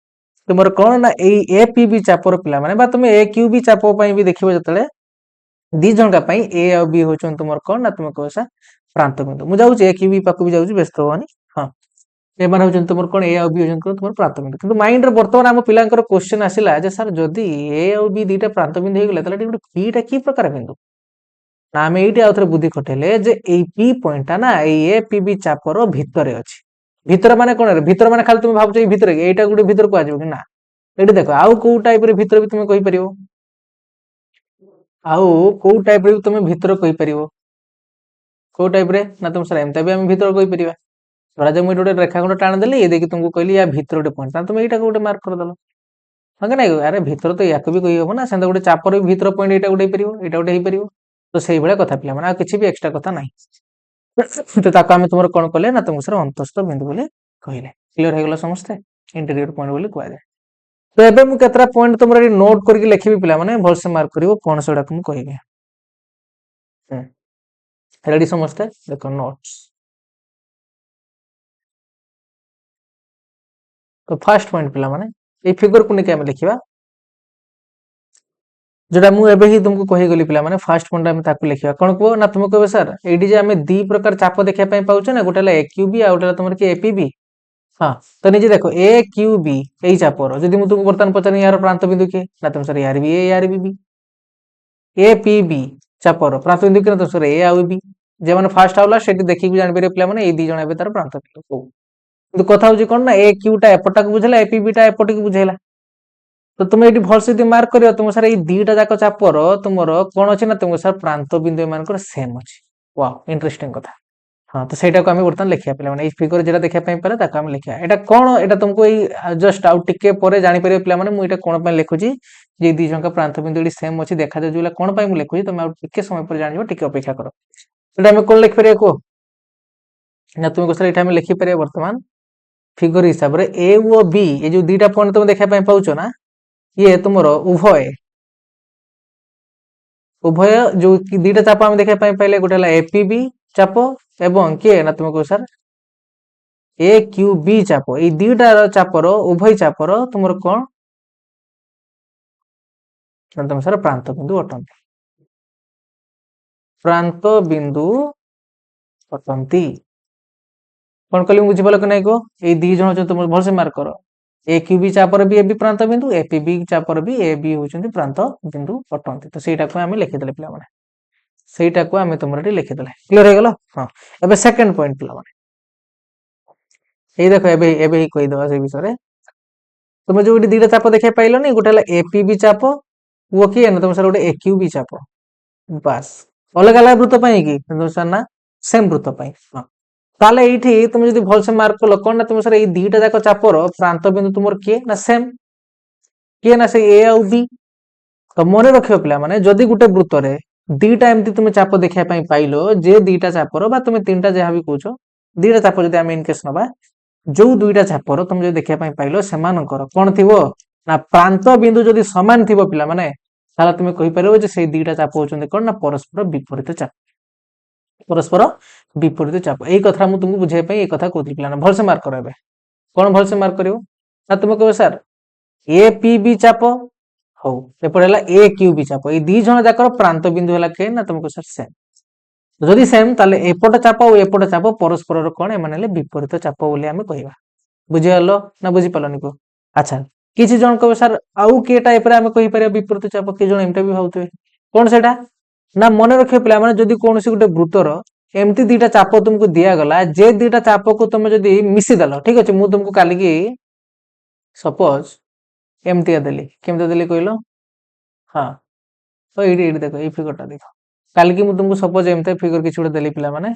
ତୁମର କଣ ନା ଏଇ ଏ ପି ବି ଚାପର ପିଲାମାନେ, ବା ତୁମେ ଏ କ୍ୟୁ ବି ଚାପ ପାଇଁ ବି ଦେଖିବ ଯେତେବେଳେ ଦି ଜଣକା ପାଇଁ ଏ ଆଉ ବି ହଉଛନ୍ତି ତୁମର କଣ ନା ତୁମେ କହିବ ପ୍ରାନ୍ତ ବିନ୍ଦୁ। ମୁଁ ଯାଉଛି ଏ କ୍ୟୁ ବି ପାଖକୁ ବି ଯାଉଛି, ବ୍ୟସ୍ତ ହବନି। ହଁ, ଏମାନେ ହଉଛନ୍ତି ତୁମର କଣ, ଏ ଆଉ ବି ହଉଛନ୍ତି ତୁମର ପ୍ରାନ୍ତ ବିନ୍ଦୁ। କିନ୍ତୁ ମାଇଣ୍ଡରେ ବର୍ତ୍ତମାନ ଆମ ପିଲାଙ୍କର କ୍ୱେଶ୍ଚନ ଆସିଲା ଯେ ସାର୍ ଯଦି ଏ ଆଉ ବି ଦିଟା ପ୍ରାନ୍ତ ବିନ୍ଦୁ ହେଇଗଲା, ତାହେଲେ ଏଠି ଗୋଟେ ପି ଟା କି ପ୍ରକାର ବିନ୍ଦୁ। ନା ଆମେ ଏଇଠି ଆଉ ଥରେ ବୁଦ୍ଧି ଖଟେଇଲେ ଯେ ଏଇ ପି ପଏଣ୍ଟ ଟା ନା ଏଇ ଏ ପି ବି ଚାପର ଭିତରେ ଅଛି। ଭିତରେ ମାନେ କଣ, ଭିତରେ ମାନେ ଖାଲି ତୁମେ ଭାବୁଛ ଏଇ ଭିତରେ, ଏଇଟା ଗୋଟେ ଭିତରେ କୁହାଯିବ କି ନା। ଏଠି ଦେଖ ଆଉ କୋଉ ଟାଇପ ରେ ଭିତରେ ବି ତୁମେ କହିପାରିବ, ଆଉ କୋଉ ଟାଇପ ରେ ବି ତୁମେ ଭିତର କହିପାରିବ, କୋଉ ଟାଇପ ରେ ନା ତୁମ ସାର୍ ଏମିତି ବି ଆମେ ଭିତର କହିପାରିବା। ଧରାଯାଉ ମୁଁ ଏଠି ଗୋଟେ ରେଖାଖଣ୍ଡ ଟାଣି ଦେଲି, ଏ ଦେଇକି ତୁମକୁ କହିଲି ୟା ଭିତରେ ଗୋଟେ ପଏଣ୍ଟ, ତାହେଲେ ତୁମେ ଏଇଟାକୁ ଗୋଟେ ମାର୍କ କରିଦେଲ, ହଁ କି ନାଇଁ। ଆରେ ଭିତର ତ ୟାକୁ ବି କହିହବ ନା, ସେମିତି ଗୋଟେ ଚାପର ବି ଭିତର ପଏଣ୍ଟ ଏଇଟା ଗୋଟେ ହେଇପାରିବ, ଏଇଟା ଗୋଟେ ହେଇପାରିବ। ତ ସେଇଭଳିଆ କଥା ପିଲାମାନେ, ଆଉ କିଛି ବି ଏକ୍ସଟ୍ରା କଥା ନାହିଁ। ତ ତାକୁ ଆମେ ତୁମର କଣ କଲେ ନା ତୁମକୁ ସାର୍ ଅନ୍ତସ୍ଥ ବିନ୍ଦୁ ବୋଲି କହିଲେ। କ୍ଲିୟର ହେଇଗଲା ସମସ୍ତେ, ଇଣ୍ଟେରିୟର ପଏଣ୍ଟ ବୋଲି କୁହାଯାଏ। ତ ଏବେ ମୁଁ କେତେଟା ପଏଣ୍ଟ ତୁମର ଏଠି ନୋଟ କରିକି ଲେଖିବି ପିଲାମାନେ, ଭଲସେ ମାର୍କ କରିବ କଣ ସେଗୁଡାକୁ ମୁଁ କହିବି। ରେଡି ସମସ୍ତେ, ଦେଖ ନୋଟ୍ସ। ତ ଫାର୍ଷ୍ଟ ପଏଣ୍ଟ ପିଲାମାନେ, ଏଇ ଫିଗରକୁ ନେଇକି ଆମେ ଦେଖିବା, जोटा मु एबे ही तुमको कहीगली पिला माने फास्ट पॉइंट आम ताकू लिखिबा कोन को ना तुम कहबे सर एडी जे आमे दी प्रकार चाप देखिया पई पाउछ ना गोटेला एक्यूबी आ गोटेला तुमर के एपीबी। हां तो निजे देखो ए क्यू बी एई चापर जदि मु तुमको बर्तन पचनी यार प्रांत बिंदु के ना तुम सर यार भी ए यार भी ए पी बी चापर प्रांत बिंदु के ना तुम सर ए आ बी जे माने फास्ट आउला सेठी देखि कि जानि पेरे पिला माने ए दी जण एबे तार प्रांत बिंदु को किंतु कथा होजी कोन ना ए क्यू टा एपटा को बुझेला ए पी बी टा एपटे को बुझेला। तो तुम ये भलसे यदि मार्क कर तुम सर दीटा जाक चापर तुम कौन अच्छे ना तुम सर प्रांत बिंदु मान सेम अच्छे। वाओ इंटरेस्टिंग कथा। हाँ तो सहीटा को आम बर्तमान लिखा पे मैंने फिगर जो देखा पारे आम लिखा एटा कौन एटा तुमको जस्ट आउ टिके पर जापर पे मुझे कौन लिखुची जे दी जन प्रांत बिंदु सेम अच्छी देखा जाए कौन मुझे लिखुची तुम टे समय पर जान टे अपेक्षा कर कौन लिखिपर कह ना तुमको सर ये लिखिपर बर्तमान फिगर हिसाब से ए ओ बी ये जो दीटा पॉइंट तुम देखा पाच ना ये तुमर उभय उभय जो दीटा चाप आम देखा पाइले गोटे एपीबी चाप एवं किए ना तुम कह सर ए क्यू बी चाप ये दीटार चापर उभय चापर तुम कौन तुम सर प्रांत बिंदु अटंती प्रांत बिंदु अटंती कौन कल बुझीपाल कि नहीं कह ये दी जन तुम भलसे मार्क कर ए क्यू बी चापर भी ए बी प्रांत बिंदु एपी बी चापर भी ए बी होती प्रांत बिंदु अटंती तो सहीटा को आम लिखिदे पे सहीटा को आम तुम लिखिदे क्लियर हो गला। हाँ एबे सेकंड पॉइंट पिला माने ये देख एबे ही कहीदबा से विषय तुम जो दीटा चाप देखा पाइल नहीं गोटे एपीबी चाप वो किए ना तुम सर गोटे एक्यूबी चाप ବାସ୍ ଅଲଗା ଅଲଗା ବୃତ୍ତ ପାଇଁ କି କିନ୍ତୁ ସାର୍ ନା ସେମ୍ ବୃତ୍ତ ପାଇଁ। ହଁ ତାହେଲେ ଏଇଠି তুমি ଯଦି ଭଲସେ ମାର୍କ କଲ କଣ ନା ତୁମ ସାର୍ ଏଇ ଦିଟା ଯାକ ଚାପର ପ୍ରାନ୍ତ ବିନ୍ଦୁ ତୁମର କିଏ ନା ସେମ୍ କିଏ ନା ସେଇ ଏ ଆଉ ବି। ତ ମନେ ରଖିବ ପିଲାମାନେ ଯଦି ଗୋଟେ ବୃତ୍ତରେ ଦିଟା ଏମିତି ତୁମେ ଚାପ ଦେଖିବା ପାଇଁ ପାଇଲ ଯେ ଦିଟା ଚାପର ବା ତୁମେ ତିନିଟା ଯାହା ବି କହୁଛ ଦିଟା ଚାପ ଯଦି ଆମେ ଇନକେସ୍ ନବା ଯୋଉ ଦୁଇଟା ଚାପର ତମେ ଯଦି ଦେଖିବା ପାଇଁ ପାଇଲ ସେମାନଙ୍କର କଣ ଥିବ ନା ପ୍ରାନ୍ତ ବିନ୍ଦୁ ଯଦି ସମାନ ଥିବ ପିଲାମାନେ ତାହେଲେ ତୁମେ କହିପାରିବ ଯେ ସେଇ ଦିଟା ଚାପ ହଉଛନ୍ତି କଣ ନା ପରସ୍ପର ବିପରୀତ ଚାପ। ପରସ୍ପର ବିପରୀତ ଚାପ ଏଇ କଥା ମୁଁ ତୁମକୁ ବୁଝେଇବା ପାଇଁ ଏଇ କଥା କହୁଥିଲି ପିଲାମାନେ ଭଲସେ ମାର୍କ କର ଏବେ। କଣ ଭଲସେ ମାର୍କ କରିବ ନା ତୁମେ କହିବ ସାର୍ ଏ ପି ବି ଚାପ ହଉ ଏପଟେ ହେଲା ଏ କ୍ୟୁ ବି ଚାପ ଏଇ ଦି ଜଣ ଯାକର ପ୍ରାନ୍ତ ବିନ୍ଦୁ ହେଲା କେ ନା ତୁମକୁ ସାର୍ ସେମ୍ ଯଦି ସେମ୍ ତାହେଲେ ଏପଟ ଚାପ ଆଉ ଏପଟ ଚାପ ପରସ୍ପରର କଣ ଏମାନେ ହେଲେ ବିପରୀତ ଚାପ ବୋଲି ଆମେ କହିବା। ବୁଝିଗଲ ନା ବୁଝିପାରିଲନି କୁହ। ଆଚ୍ଛା କିଛି ଜଣ କହିବେ ସାର୍ ଆଉ କିଏ ଟାଇପରେ ଆମେ କହିପାରିବା ବିପରୀତ ଚାପ କିଏ ଜଣ ଏମିତି ବି ଭାବୁଥିବେ କଣ ସେଇଟା ନା ମନେ ରଖିବ ପିଲାମାନେ ଯଦି କୌଣସି ଗୋଟେ ବୃତ୍ତର ଏମିତି ଦିଟା ଚାପ ତୁମକୁ ଦିଆଗଲା ଯେ ଦିଟା ଚାପକୁ ତମେ ଯଦି ମିଶିଦେଲ ଠିକ ଅଛି ମୁଁ ତୁମକୁ କାଲିକି ସପୋଜ ଏମିତିଆ ଦେଲି କେମିତି ଦେଲି କହିଲ ହଁ ତ ଏଇଠି ଦେଖ ଏଇ ଫିଗରଟା ଦେଖ କାଲିକି ମୁଁ ତୁମକୁ ସପୋଜ ଏମିତି ଫିଗର କିଛି ଗୋଟେ ଦେଲି ପିଲାମାନେ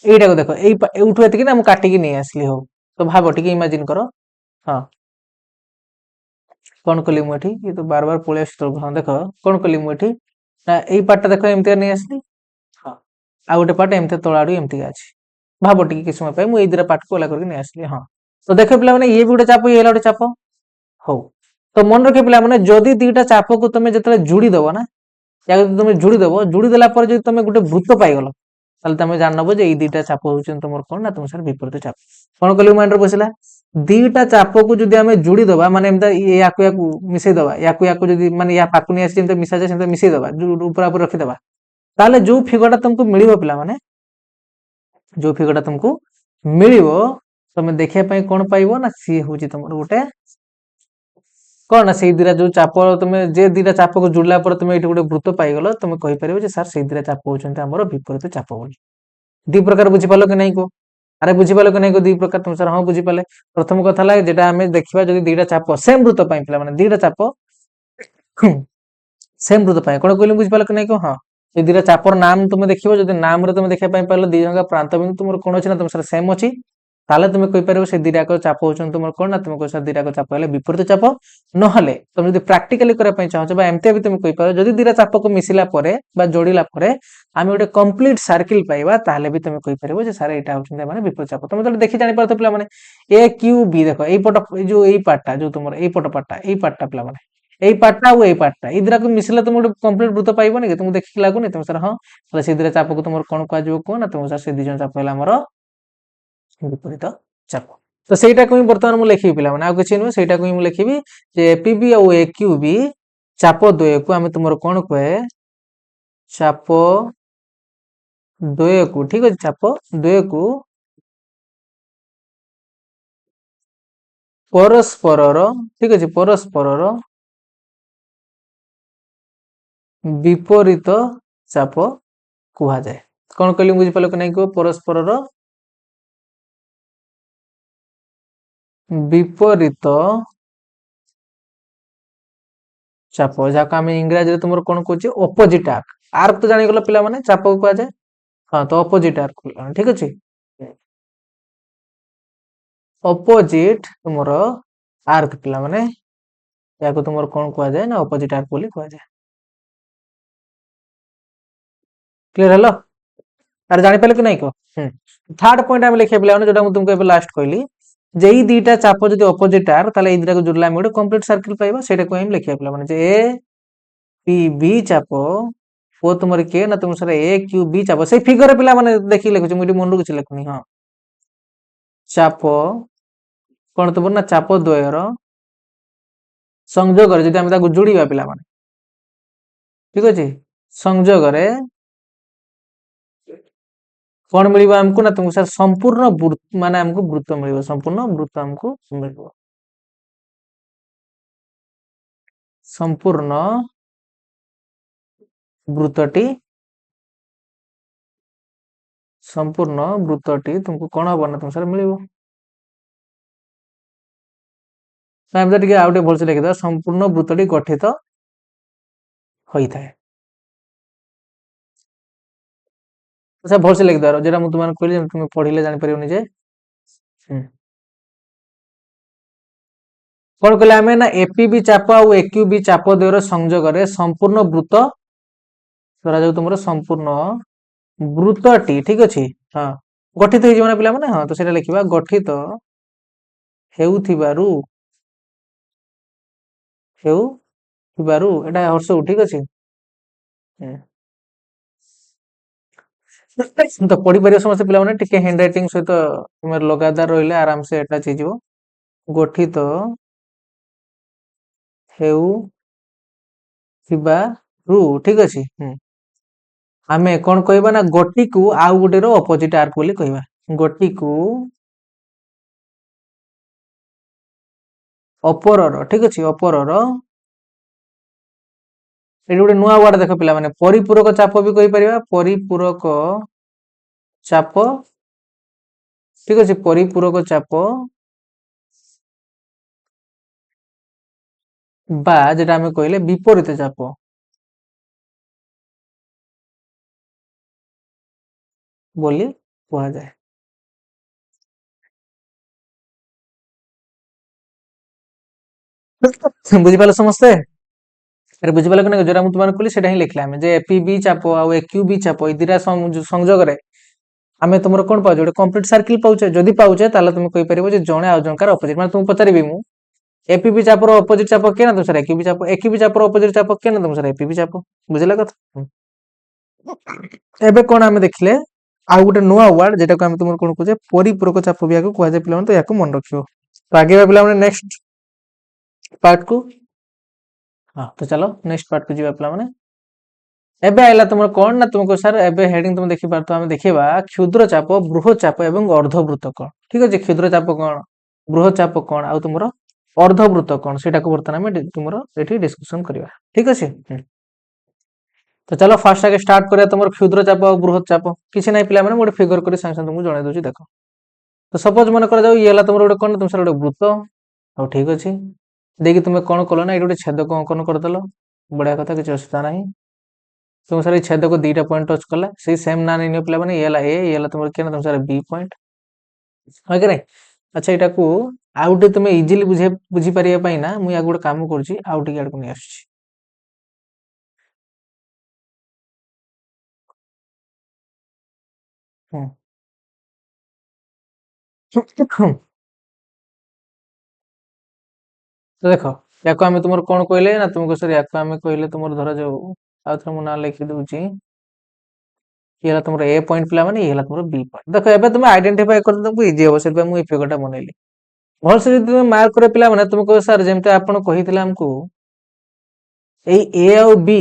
ଏଇଟାକୁ ଦେଖ ଏଇଠୁ ଏତିକି ନା ମୁଁ କାଟିକି ନେଇ ଆସିଲି ହଉ ତ ଭାବ ଟିକେ ଇମାଜିନ କର ହଁ କଣ କଲି ମୁଁ ଏଠି ଇଏ ତ ବାର ବାର ପଳେଇ ଆସୁଛି ହଁ ଦେଖ କଣ କଲି ମୁଁ ଏଠି ନା ଏଇ ପାର୍ଟଟା ଦେଖ ଏମିତିଆ ନେଇ ଆସିଲି ହଁ ଆଉ ଗୋଟେ ପାର୍ଟ ଏମିତି ତଳ ଆଡୁ ଏମିତିକା ଅଛି ଭାବ ଟିକେ କିଛି ସମୟ ପାଇଁ ମୁଁ ଏଇ ଦିଟା ପାର୍ଟକୁ ଅଲଗା କରିକି ନେଇ ଆସିଲି ହଁ ତ ଦେଖ ପିଲାମାନେ ଇଏ ବି ଗୋଟେ ଚାପ ଇଏ ହେଲା ଗୋଟେ ଚାପ ହଉ ତ ମନେ ରଖିବ ପିଲାମାନେ ଯଦି ଦିଟା ଚାପକୁ ତମେ ଯେତେବେଳେ ଯୋଡିଦବ ନା ୟାକୁ ଯଦି ତମେ ଯୋଡି ଦେଲା ପରେ ଯଦି ତମେ ଗୋଟେ ବୃତ୍ତ ପାଇଗଲ ତାହେଲେ ତମେ ଜାଣିନବ ଯେ ଏଇ ଦିଟା ଚାପ ହଉଛନ୍ତି ତମର କଣ ନା ତମ ସାର୍ ବିପରୀତ ଚାପ କଣ କଲି ମାଇଣ୍ଡରେ ପଶିଲା ଦିଟା ଚାପକୁ ଯଦି ଆମେ ଯୋଡିଦବା ମାନେ ଏମିତି ୟାକୁ ମିଶେଇଦବା ୟାକୁ ଯଦି ମାନେ ୟା ପାଖକୁ ନେଇ ଆସି ଯେମିତି ମିଶାଯାଏ ସେମିତି ମିଶେଇଦବା ଉପରା ଉପରେ ରଖିଦବା ତାହେଲେ ଯୋଉ ଫିଗରଟା ତମକୁ ମିଳିବ ପିଲାମାନେ ଯୋଉ ଫିଗରଟା ତମକୁ ମିଳିବ ତମେ ଦେଖିବା ପାଇଁ କଣ ପାଇବ ନା ସିଏ ହଉଛି ତମର ଗୋଟେ କଣ ନା ସେଇ ଦିଟା ଯୋଉ ଚାପ ତମେ ଯେ ଦିଟା ଚାପକୁ ଯୋଡିଲା ପରେ ତମେ ଏଇଠି ଗୋଟେ ବୃତ୍ତ ପାଇଗଲ ତମେ କହିପାରିବ ଯେ ସାର୍ ସେଇ ଦିଟା ଚାପ ହଉଛନ୍ତି ଆମର ବିପରୀତ ଚାପ ବୋଲି। ଦି ପ୍ରକାର ବୁଝିପାରିଲ କି ନାଇଁ କୁହ ଆରେ ବୁଝିପାରିଲ କି ନାଇଁ ଦି ପ୍ରକାର ତମ ସାର୍ ହଁ ବୁଝିପାରିଲେ ପ୍ରଥମ କଥା ହେଲା ଯେଟା ଆମେ ଦେଖିବା ଯଦି ଦିଟା ଚାପ ସେମ୍ ବୃତ୍ତ ପାଇଁ ପିଲାମାନେ ଦିଟା ଚାପ ସେମ୍ ବୃତ୍ତ ପାଇଁ କଣ କହିଲେ ବୁଝିପାରିଲ କି ନାଇଁ କୁହ ହଁ এই দুইটা চাপর নাম তুমি দেখিব যদি নামরে তুমি দেখা পাই পারলে দুই জଣଙ୍କ ପ୍ରାନ୍ତ ବିନ୍ଦୁ ତୁମର କଣ ଅଛି ନା ତୁମ ସାର୍ ସେମ୍ ଅଛି ତାହେଲେ ତୁମେ କହିପାରିବ ସେ ଦିଟାକ ଚାପ ହଉଛନ୍ତି ତୁମର କଣ ନା ତୁମେ କହିବ ସାର୍ ଦିଟାକ ଚାପ ହେଲେ ବିପରୀତ ଚାପ ନହେଲେ ତମେ ଯଦି ପ୍ରାକ୍ଟିକାଲି କରିବା ପାଇଁ ଚାହୁଁଛ ବା ଏମିତି ବି ତୁମେ କହିପାରିବ ଯଦି ଦିଟା ଚାପକୁ ମିଶିଲା ପରେ ବା ଯୋଡିଲା ପରେ ଆମେ ଗୋଟେ କମ୍ପ୍ଲିଟ ସାର୍କିଲ ପାଇବା ତାହେଲେ ବି ତମେ କହିପାରିବ ଯେ ସାର୍ ଏଇଟା ହଉଛନ୍ତି ମାନେ ବିପରୀତ ଚାପ ତମେ ତାହେଲେ ଦେଖି ଜାଣିପାରୁଥିବ ପିଲାମାନେ ଏ କ୍ୟୁ ବି ଦେଖ ଏଇପଟ ଏଇ ଯୋଉ ଏଇ ପାର୍ଟଟା ଯୋଉ ତୁମର ଏଇପଟ ପାର୍ଟଟା ଏଇ ପାର୍ଟଟା ପିଲାମାନେ ଏଇ ପାର୍ଟଟା ଆଉ ଏଇ ପାର୍ଟଟା ଏଇ ଦିଟାକୁ ମିଶିଲେ ତମେ ଗୋଟେ କମ୍ପ୍ଲିଟ ବୃତ୍ତ ପାଇବନି କି ତୁମକୁ ଦେଖିକି ଲାଗୁନି ତମେ ସାର୍ ହଁ ତାହେଲେ ସେ ଦିଟା ଚାପକୁ ତମର କଣ କୁହାଯିବ କୁହ ନା ତମକୁ ସାର୍ ସେ ଦି ଜଣ ଚାପ ହେଲା ଆମର ବିପରୀତ ଚାପ ତ ସେଇଟାକୁ ହିଁ ବର୍ତ୍ତମାନ ମୁଁ ଲେଖିବି ପିଲାମାନେ ଆଉ କିଛି ନୁହେଁ ସେଇଟାକୁ ହିଁ ମୁଁ ଲେଖିବି ଯେ ଏପିବି ଆଉ ଏକ୍ୟୁବି ଚାପ ଦ୍ୱୟକୁ ଆମେ ତୁମର କଣ କୁହେ ଚାପ ଦ୍ୱୟକୁ ଠିକ ଅଛି ଚାପ ଦ୍ୱୟକୁ ପରସ୍ପରର ଠିକ ଅଛି ପରସ୍ପରର ବିପରୀତ ଚାପ କୁହାଯାଏ କଣ କହିଲି ବୁଝିପାରିଲ କି ନାଇଁ କୁହ ପରସ୍ପରର ବିପରୀତ ଚାପ ଯାହାକୁ ଆମେ ଇଂରାଜୀରେ ତୁମର କଣ କହୁଛେ ଅପୋଜିଟ ଆର୍କ ଆର୍କ ତ ଜାଣିଗଲ ପିଲାମାନେ ଚାପକୁ କୁହାଯାଏ ହଁ ତ ଅପୋଜିଟ ଆର୍କ ଠିକ ଅଛି ଅପୋଜିଟ ତୁମର ଆର୍କ ପିଲାମାନେ याको तुम कौन कहुए ना अपोजिट आर्क बोली कहुए क्लियर हेलो अरे जानी पाले कि नहीं कह थर्ड पॉइंट आम लिखा पे जो तुमको लास्ट कहली जे दीटा चाप जो अपोजिट आर्क ताले दुटा को जोड़ला गोटे कंप्लीट सर्किल पाइबा सेटा को हम लिखा पे माने ए पी बी चाप ओ तुम के ना तुम सर ए क्यू बी चाप से फिगर पिला माने देखि लिखुची मुझे मन किसी लिखुनी हाँ चाप कौन तुम ना चाप द्वयर संजोग जदि आम जोड़ा पिला माने ठीक अच्छे संजोग कौन मिल आमको ना तुमको सर संपूर्ण माने आमको वृत्त मिल संपूर्ण वृत्त आमको मिल संपूर्ण वृत्तटी तुमको कौन हम ना तुम सर मिल भलसे लिखिद संपूर्ण वृत्तटी गठित होता है। ଆଚ୍ଛା ଭଲସେ ଲେଖିଦେବାର ଯେଟା ମୁଁ ତୁମମାନଙ୍କୁ କହିଲି ଯେମିତି ତୁମେ ପଢିଲେ ଜାଣିପାରିବନି ଯେ କଣ କହିଲେ ଆମେ ନା ଏପିବି ଚାପ ଆଉ ଏକ୍ୟୁବି ଚାପ ଦ୍ୱୟର ସଂଯୋଗରେ ସମ୍ପୂର୍ଣ୍ଣ ବୃତ୍ତ ଧରାଯାଉ ତୁମର ସମ୍ପୂର୍ଣ୍ଣ ବୃତ୍ତଟି ଠିକ ଅଛି ହଁ ଗଠିତ ହେଇଯିବ ନା ପିଲାମାନେ ହଁ ତ ସେଇଟା ଲେଖିବା ଗଠିତ ହେଉଥିବାରୁ ହେଉଥିବାରୁ ଏଟା ହର୍ଷଉ ଠିକ ଅଛି ତ ପଢିପାରିବ ସମସ୍ତେ ପିଲାମାନେ ଟିକେ ହ୍ୟାଣ୍ଡ ରାଇଟିଂ ସହିତ ତୁମେ ଲଗାତାର ରହିଲେ ଆରାମସେ ଆଟାଚ ହେଇଯିବ ଗଠିତ ହେଉଥିବାରୁ ଠିକ ଅଛି ଆମେ କଣ କହିବା ନା ଗୋଟିକୁ ଆଉ ଗୋଟେର ଅପୋଜିଟ ଆର୍କ ବୋଲି କହିବା ଗୋଟିକୁ ଅପରର ଠିକ ଅଛି ଅପରର ଏଠି ଗୋଟେ ନୂଆ ୱାର୍ଡ ଦେଖ ପିଲାମାନେ ପରିପୂରକ ଚାପ ବି କହିପାରିବା ପରିପୂରକ ଚାପ ଠିକ ଅଛି ପରିପୂରକ ଚାପ ବା যেটা ଆମେ କହିଲେ ବିପରୀତ ଚାପ ବୋଲି କୁହାଯାଏ ବୁଝିପାରିଲ ସମସ୍ତେ ଆରେ ବୁଝିପାରିଲ କି ନା ଯୋଉଟା ମୁଁ ତୁମମାନଙ୍କୁ କହିଲି ସେଇଟା ହିଁ ଲେଖିଲା ଆମେ ଯେ ଏପିବି ଚାପ ଆଉ ଏକ୍ୟୁବି ଚାପ ଏଇ ଦିଟା ସଂଯୋଗରେ ଆମେ ତୁମର କଣ ପାଉଛେ ଗୋଟେ କମ୍ପ୍ଲିଟ ସାର୍କିଲ ପାଉଛେ ଯଦି ପାଉଛେ ତାହେଲେ ତୁମେ କହିପାରିବ ଯେ ଜଣେ ଆଉ ଜଣକାର ଅପୋଜିଟ ମାନେ ତୁମକୁ ପଚାରିବି ମୁଁ एपीबी चापर अपोजिट चाप के ना दूसरा एक्यूबी चापर अपोजिट चाप के ना दूसरा एपीबी चाप बुझला कथा एबे कोन आमे देखले आउ गोटे नुआ वर्ड जेटा को आमे तुमर कोन कहूजे परिपूरक चाप बिया को कहै जे पिलावन तो याको मन रखियो तो आगे पिला माने नेक्स्ट पार्ट को हां तो चलो नेक्स्ट पार्ट को जीवा पिला माने एबे आइला तुमर कोन ना तुमको सर एबे हेडिंग तुम देखि पारतो आमे देखिबा क्षुद्र चाप बृहत चाप एवं अर्धवृत्त कोण ठीक अछि क्षुद्र चाप कोण बृहत चाप कोण आ तुमरो अर्धवृत्त कोण सेटा को वर्तमान में तुमरो एठी डिस्कशन करिवा ठीक अछि तो चलो फास्ट आगे स्टार्ट करिया तुमर क्षुद्र चाप और बृहत चाप किछि नै पिला माने मोटे फिगर करी संग संग तुमको जणाई दोछि देखो तो सपोज मन कर जाऊ ये हला तुमर गोटे कोन तुम सर गोटे वृत्त और ठीक अछि देखि तुमे कोन कलो ना एठी गोटे छेदक अंकन कर देलो बढिया कथा किछि असुविधा नाही तुम सर छेदक दीटा पॉइंट टच कला से सेम ना नै पिला माने ये हला ए ये हला तुमर केना तुम सर बी पॉइंट है कि नै अच्छा एटा को आउटे तुमे इजीली बुझी पारिया पई ना मु या गोटे काम करछि आउटे याड को नै आछि तो देखो याको आमे तुमर कोन कहले ना तुमको सर याको आमे कहले तुमर धरा जाऊ आ थरा मु ना लिखि दउछि ये हला तुमर ए पॉइंट पिला माने ये हला तुमर बी पॉइंट देखो एबे तुमे आइडेंटिफाई कर दबु इजी हो से मैं ए फिगरटा बनैली भल से जदि तुमे मार्क करे पिला माने तुमको सर जेमते आपण कहितले हमकु ए और बी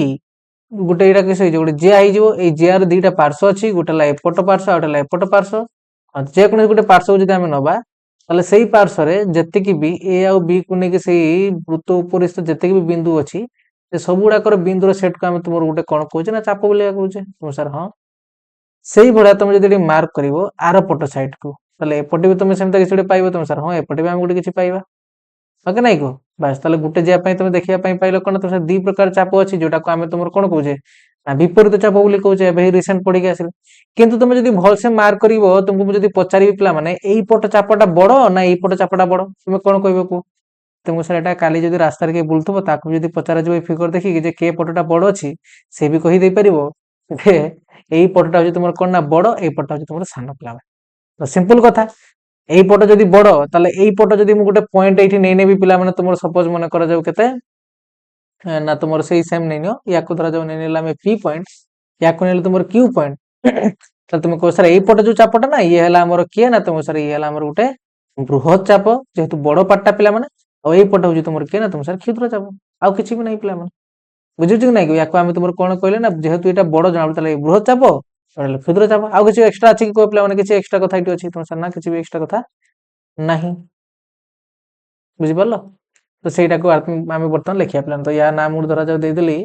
गोटे एटा किस गोटे जे आइजिवो ए जे आर दीटा पार्श्व अछि गोटे ला एपट पार्श्व आउटे ला एपट पार्श्व जे कोन गोटे पार्श्व जदि आमे नबा ताले सेही पार्श्व रे जतिकि भी ए और बी को नेकी सेही वृत्त उपरिस्थ जतिकि भी बिंदु अछि से सब गुडा कर बिंदुर सेट को आमे तुमर गोटे कोन कहूचे ना चाप बोलिया कहूचे तुम सर हां सेही भड़ा तुम जदि मार्क करिवो आर पट साइड को ताले एपटे भी तुम सेमता किछि पाइबो तुम सर हां एपटे भी आमे गोटे किछि पाइबा ओके नाइ को बास ताले गुटे जिया पई तुम देखिया पई पाइलो कोन तुम दी प्रकार चाप अछि जोटा को आमे तुमर कोन कहूचे ना विपरीत चाप बोली कहूचे एबे रिसेंट पढी के आसिले किंतु तुम जदि भल से मार्क करिवो तुमको जदि पचारिबी पिला माने एई पट चापटा बडो ना एई पट चापटा बडो तुम कोन कहबो को तुमको सर एटा काली जदि रास्ता रे के बुलथबो ताकू जदि पचारा जबो ए फिगर देखि कि जे के पटटा बडो अछि से भी कहि दे परिबो जे एई पटटा होची तुमर कोन ना बडो एई पटटा होची तुमर सानो पिला तो सिंपल कथा एई पट जदि बडो ताले एई पट जदि मु गोटे पॉइंट एठी नै नेबी पिला माने तुमर सपोज मन करा जाऊ केते ना तुमर सेही सेम नै नियो याको धरा जाऊ नै नेला में पी पॉइंट याको नेले तुमर क्यू पॉइंट ताले तुम को सर एई पट जो चापटा ना ये हला हमर किए ना तुम सर ये हला हमर गोटे बृहत चाप जेहेतु बड़ पार्टटा पिला माने आ एई पट होची तुमर किए ना तुम सर क्षुद्र चाप आउ किछि भी नै पिला माने बुझुछु कि नै कि याको आमे तुमर कोन कहले ना जेहेतु एटा बड़ जଣା ताले बृहत चाप ताले क्षुद्र चाप आउ किछि एक्स्ट्रा अछि कि को पिला माने किछि एक्स्ट्रा कथा इति अछि तुम सर ना किछि भी एक्स्ट्रा कथा नाही बुझि परलो तो सेटा को आमे बर्तन लेखिया प्लान तो या नाम धरा जाऊ दे देली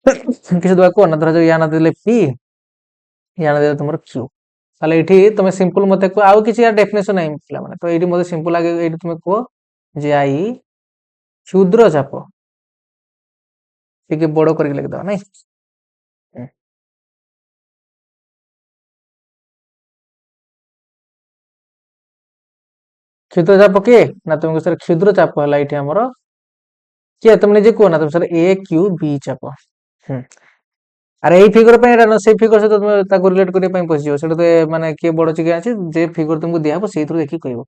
किछि दुआ को ना धरा जाऊ या ना देले पी या ना देले तुमर क्यू ताले एठी तुमे सिंपल मते को आउ किछि या डेफिनेशन नै पिला माने तो एठी मते सिंपल आगे एठी तुमे को जे आई क्षुद्र चाप ଟିକେ ବଡ କରିକି ଲେଖିଦବା ନାଇଁ क्षुद्र चाप किए ना तुमको सर क्षुद्र चाप है ये आमर किए तुम निजे कह ना तुम सर ए क्यू बी चाप अरे यही फिगर से फिगर सहित तुम रिलेट करने पशिज से माने किए बड़ चिके अच्छे जे फिगर तुमको दिहब से देखिए कह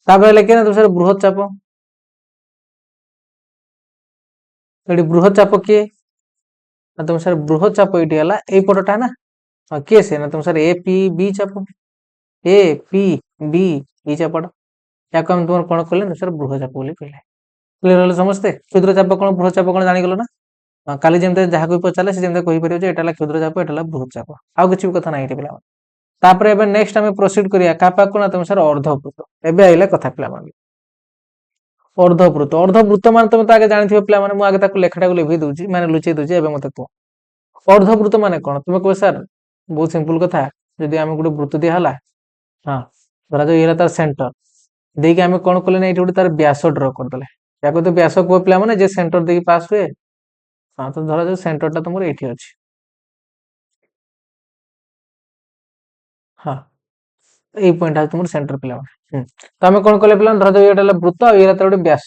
लेकिन ना तुम सर बृहत चाप बृहत चाप किए ना तुम सर बृहत चाप ये है पटटा ना किए से ना तुम सर ए पी बी चाप ए पी बी ई चापटा या तुम कौन कले सर बृहत चाप बोली कहले क्लियर समस्ते क्षुद्र चाप कौन बृहत चाप कौन जानीगल ना काली जमी जहाँ को पचारे से जमी कहीपर ये क्षुद्र चाप ये बृहत चाप आउ किसी भी कथा ना पे तापर एबे नेक्स्ट आमे प्रोसीड करिया का पाक ना तुम सर अर्धवृत्त एबे आइला कथा पिला माने अर्धवृत्त माने तुम तो आगे जानिथिबो पिला माने मु आगे ताको लेखाटा को लिभि दउची माने लुचै दउची एबे मते को अर्धवृत्त माने कोन तुम कहो सर बहुत सिंपल कथा जदि आमे गुटे वृत्त दिया हला हां धरा जो येला तार सेंटर देके आमे कोन कले नै एठी गुटे तार व्यास ड्रा कर देले याको तो व्यास को पिला माने जे सेंटर देके पास हुए हां तो धरा जो सेंटरटा तुमर एठी अछि हां এই পয়েন্ট আছে তোমার সেন্টার পিলা তো আমি কোন কলে পিলা ধর এটা হলো বৃত্ত আর এটা ଗୋଟେ ব্যাস